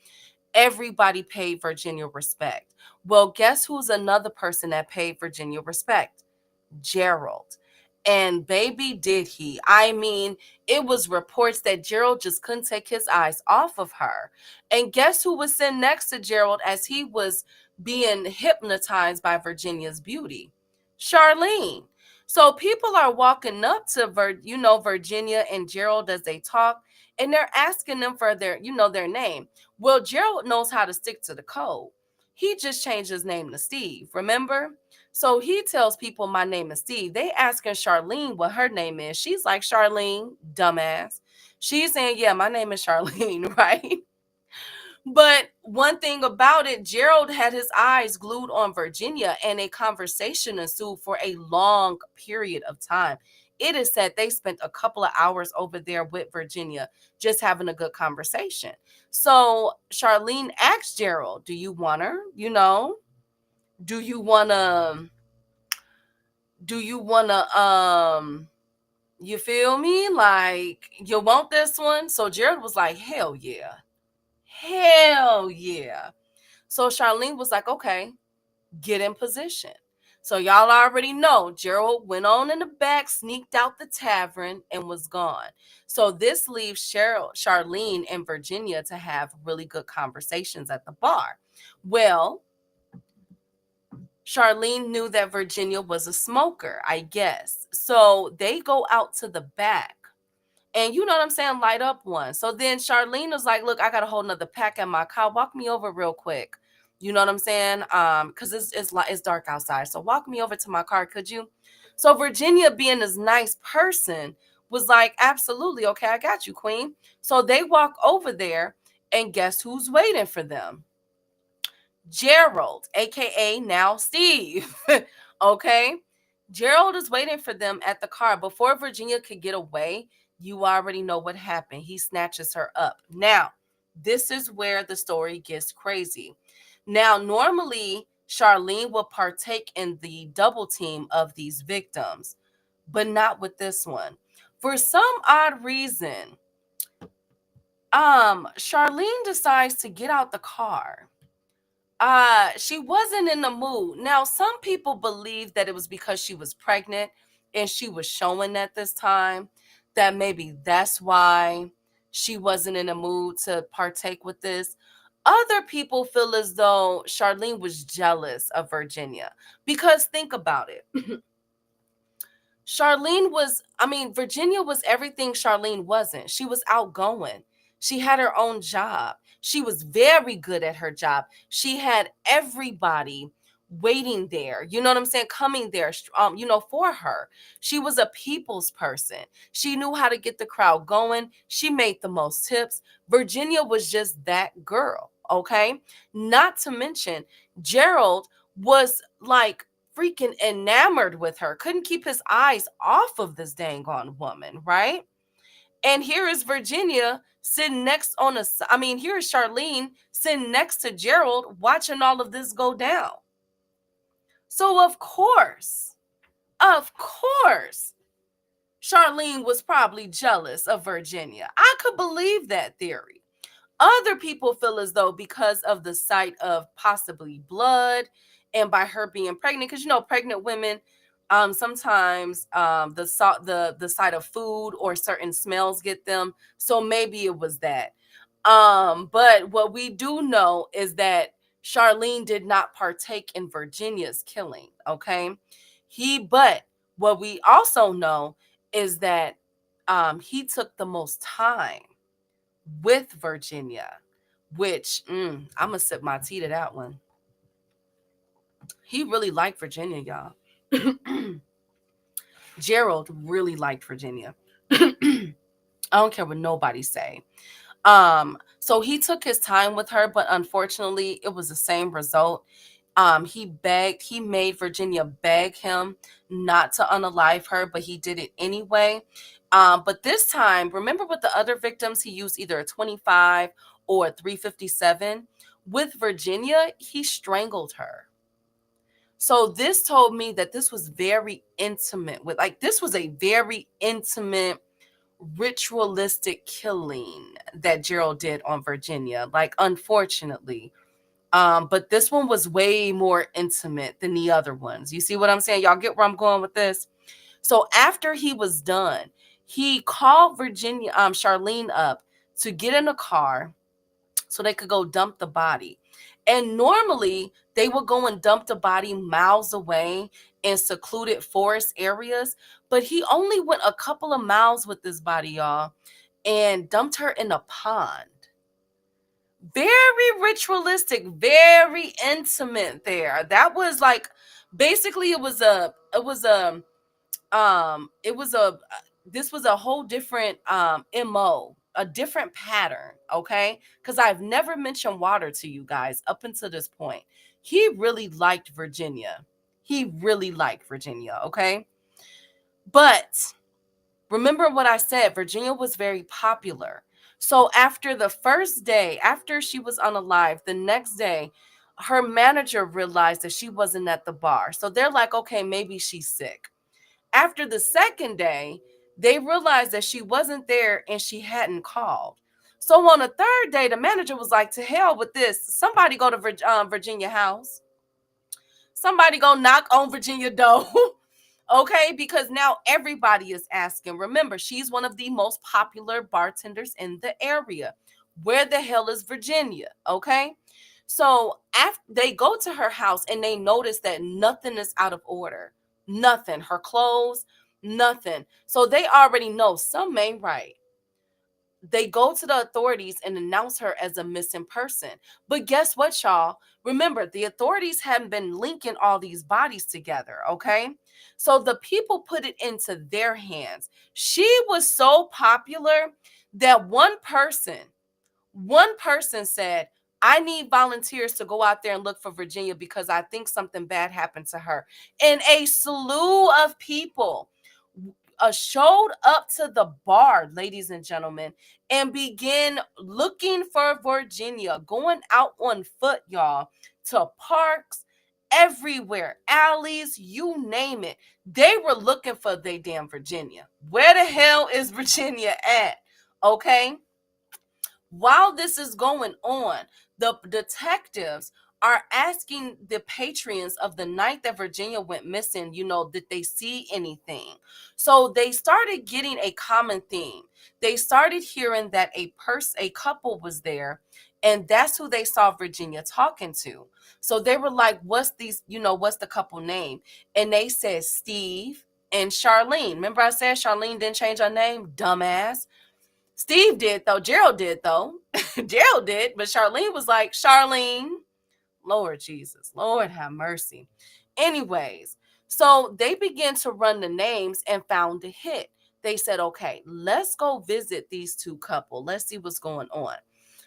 B: Everybody paid Virginia respect. Well, guess who's another person that paid Virginia respect? Gerald. And baby, did he. I mean, it was reports that Gerald just couldn't take his eyes off of her. And guess who was sitting next to Gerald as he was being hypnotized by Virginia's beauty? Charlene. So people are walking up to Virginia and Gerald as they talk, and they're asking them for their name. Well, Gerald knows how to stick to the code. He just changed his name to Steve, remember? So he tells people, my name is Steve. They asking Charlene what her name is. She's like, Charlene, dumbass. She's saying, yeah, my name is Charlene, right? But one thing about it, Gerald had his eyes glued on Virginia, and a conversation ensued for a long period of time. It is said they spent a couple of hours over there with Virginia just having a good conversation. So Charlene asked Gerald, do you want her? Do you wanna you feel me? Like, you want this one? So Gerald was like, hell yeah. Hell yeah. So Charlene was like, okay, get in position. So y'all already know Gerald went on in the back, sneaked out the tavern, and was gone. So this leaves Charlene, and Virginia to have really good conversations at the bar. Well, Charlene knew that Virginia was a smoker, I guess. So they go out to the back. And you know what I'm saying? Light up one. So then Charlene was like, look, I got a whole nother pack in my car. Walk me over real quick. You know what I'm saying? Because it's dark outside. So walk me over to my car, could you? So Virginia, being this nice person, was like, absolutely. Okay, I got you, queen. So they walk over there, and guess who's waiting for them? Gerald, aka now Steve. Okay. Gerald is waiting for them at the car. Before Virginia could get away, you already know what happened. He snatches her up. Now, this is where the story gets crazy. Now, normally Charlene will partake in the double team of these victims, but not with this one. For some odd reason, Charlene decides to get out the car. She wasn't in the mood. Now, some people believe that it was because she was pregnant and she was showing at this time, that maybe that's why she wasn't in the mood to partake with this. Other people feel as though Charlene was jealous of Virginia, because think about it. Virginia was everything Charlene wasn't. She was outgoing. She had her own job. She was very good at her job. She had everybody waiting there, you know what I'm saying, coming there, for her. She was a people's person. She knew how to get the crowd going. She made the most tips. Virginia was just that girl, okay? Not to mention, Gerald was like freaking enamored with her, couldn't keep his eyes off of this dang on woman, right? And here is Virginia sitting next here is Charlene sitting next to Gerald watching all of this go down. So of course, Charlene was probably jealous of Virginia. I could believe that theory. Other people feel as though because of the sight of possibly blood and by her being pregnant, because pregnant women, sometimes the sight of food or certain smells get them. So maybe it was that. But what we do know is that Charlene did not partake in Virginia's killing. Okay, but what we also know is that he took the most time with Virginia, which I'm gonna sip my tea to that one. He really liked Virginia, y'all. Gerald really liked Virginia. I don't care what nobody say. So he took his time with her, but unfortunately it was the same result. He made Virginia beg him not to unalive her, but he did it anyway. But this time, remember with the other victims, he used either a 25 or a 357. With Virginia, he strangled her. So this told me that this was very intimate this was a very intimate ritualistic killing that Gerald did on Virginia, unfortunately. But this one was way more intimate than the other ones. You see what I'm saying? Y'all get where I'm going with this? So after he was done, he called Charlene up to get in a car so they could go dump the body. And normally they would go and dump the body miles away in secluded forest areas, but he only went a couple of miles with this body, y'all, and dumped her in a pond. Very ritualistic, very intimate there. That was basically this was a whole different MO, a different pattern, okay? Because I've never mentioned water to you guys up until this point. He really liked Virginia. Okay? But remember what I said, Virginia was very popular. So after the first day, after she was unalive, the next day, her manager realized that she wasn't at the bar. So they're like, okay, maybe she's sick. After the second day, they realized that she wasn't there and she hadn't called. So on the third day, the manager was like, to hell with this. Somebody go to Virginia house. Somebody go knock on Virginia door. Okay, because now everybody is asking. Remember, she's one of the most popular bartenders in the area. Where the hell is Virginia? Okay. So after they go to her house and they notice that nothing is out of order. Nothing. Her clothes, nothing. So they already know something ain't right. They go to the authorities and announce her as a missing person. But guess what, y'all? Remember, the authorities haven't been linking all these bodies together, okay? So the people put it into their hands. She was so popular that one person said, I need volunteers to go out there and look for Virginia because I think something bad happened to her. And a slew of people showed up to the bar, ladies and gentlemen, and began looking for Virginia, going out on foot, y'all, to parks, everywhere, alleys, you name it. They were looking for their damn Virginia. Where the hell is Virginia at? Okay. While this is going on, the detectives are asking the patrons of the night that Virginia went missing, did they see anything? So they started getting a common theme. They started hearing that a couple was there, and that's who they saw Virginia talking to. So they were like, what's the couple name? And they said Steve and Charlene. Remember I said Charlene didn't change her name? Dumbass. Steve did, though. Gerald did, though. Gerald did. But Charlene was like, Charlene. Lord Jesus. Lord have mercy. Anyways, so they began to run the names and found a hit. They said, okay, let's go visit these two couple. Let's see what's going on.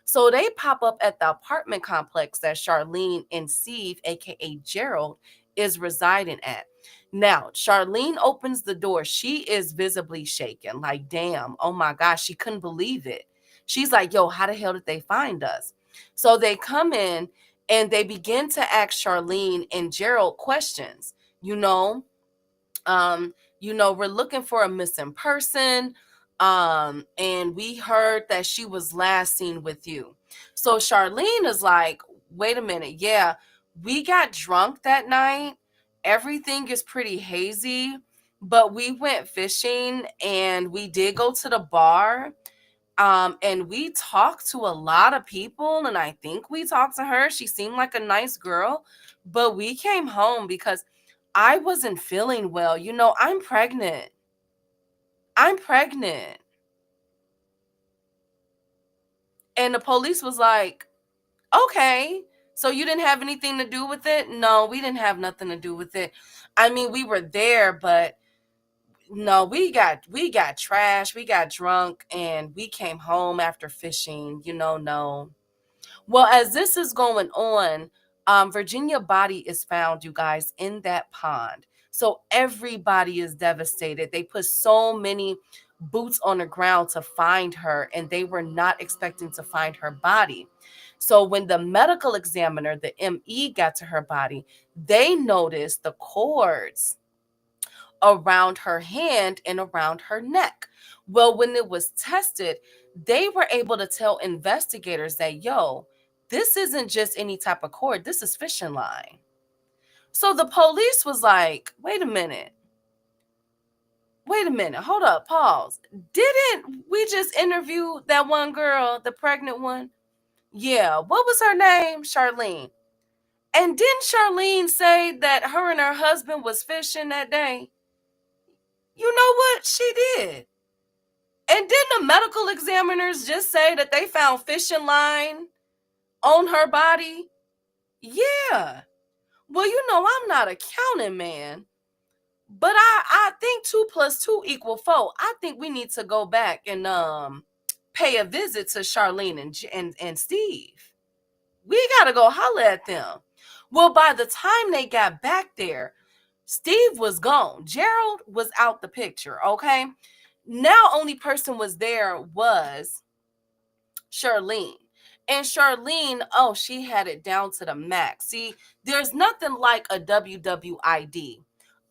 B: So they pop up at the apartment complex that Charlene and Steve, aka Gerald, is residing at. Now, Charlene opens the door. She is visibly shaken. Like, damn, oh my gosh, she couldn't believe it. She's like, yo, how the hell did they find us? So they come in and they begin to ask Charlene and Gerald questions. We're looking for a missing person. And we heard that she was last seen with you. So Charlene is like, wait a minute. Yeah, we got drunk that night. Everything is pretty hazy, but we went fishing and we did go to the bar. And we talked to a lot of people, and I think we talked to her. She seemed like a nice girl, but we came home because I wasn't feeling well. I'm pregnant. And the police was like, okay, so you didn't have anything to do with it? No, we didn't have nothing to do with it. I mean, we were there, but no, we got trashed, we got drunk, and we came home after fishing, no. Well, as this is going on, Virginia body is found, you guys, in that pond. So everybody is devastated. They put so many boots on the ground to find her, and they were not expecting to find her body. So when the medical examiner, the ME, got to her body, they noticed the cords around her hand and around her neck. Well, when it was tested, they were able to tell investigators that, yo, this isn't just any type of cord. This is fishing line. So the police was like, wait a minute. Hold up, pause. Didn't we just interview that one girl, the pregnant one? Yeah. What was her name? Charlene. And didn't Charlene say that her and her husband was fishing that day? You know what? She did. And didn't the medical examiners just say that they found fishing line on her body? Yeah. Well, I'm not a counting man, but I think 2 + 2 = 4. I think we need to go back and pay a visit to Charlene and Steve. We got to go holler at them. Well, by the time they got back there, Steve was gone. Gerald was out the picture, okay? Now only person was there was Charlene. And Charlene, she had it down to the max. See, there's nothing like a WWID.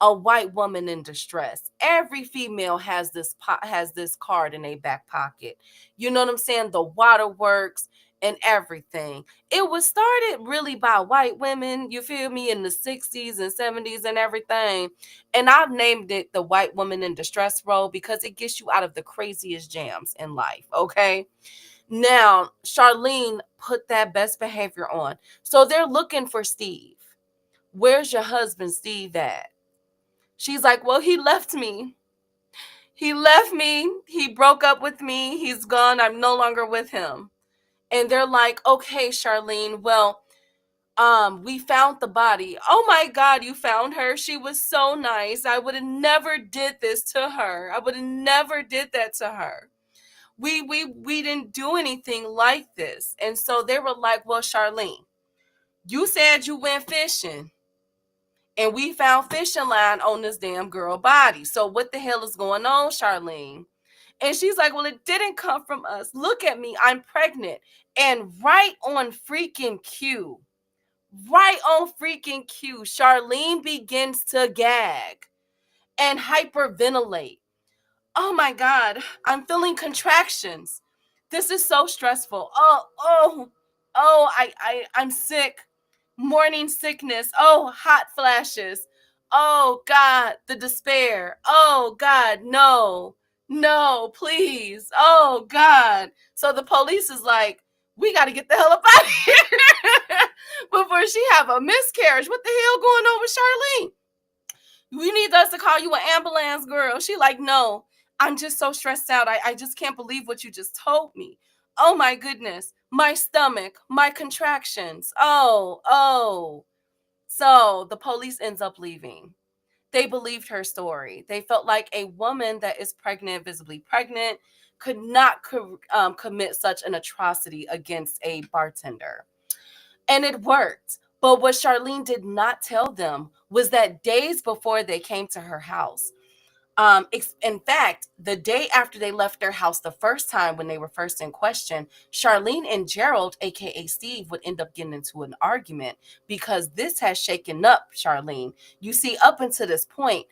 B: a white woman in distress. Every female has this card in their back pocket. You know what I'm saying? The waterworks and everything. It was started really by white women, you feel me, in the 60s and 70s and everything. And I've named it the white woman in distress role because it gets you out of the craziest jams in life, okay? Now, Charlene put that best behavior on. So they're looking for Steve. Where's your husband, Steve, at? She's like, well, he left me. He left me. He broke up with me. He's gone. I'm no longer with him. And they're like, okay, Charlene, well, we found the body. Oh my God, you found her. She was so nice. I would have never did this to her. I would have never did that to her. We didn't do anything like this. And so they were like, well, Charlene, you said you went fishing. And we found fishing line on this damn girl body. So what the hell is going on, Charlene? And she's like, well, it didn't come from us. Look at me. I'm pregnant. And right on freaking cue, Charlene begins to gag and hyperventilate. Oh my God, I'm feeling contractions. This is so stressful. I'm sick. Morning sickness. Oh, hot flashes. Oh God, the despair. Oh God, no, please. Oh God. So the police is like, we got to get the hell up out of here before she have a miscarriage. What the hell going on with Charlene? We need us to call you an ambulance, girl. She like, no, I'm just so stressed out. I just can't believe what you just told me. Oh my goodness. My stomach, my contractions. Oh. So the police ends up leaving. They believed her story. They felt like a woman that is pregnant, visibly pregnant, could not commit such an atrocity against a bartender. And it worked. But what Charlene did not tell them was that days before they came to her house, in fact, the day after they left their house the first time when they were first in question, Charlene and Gerald, aka Steve, would end up getting into an argument because this has shaken up Charlene. You see, up until this point,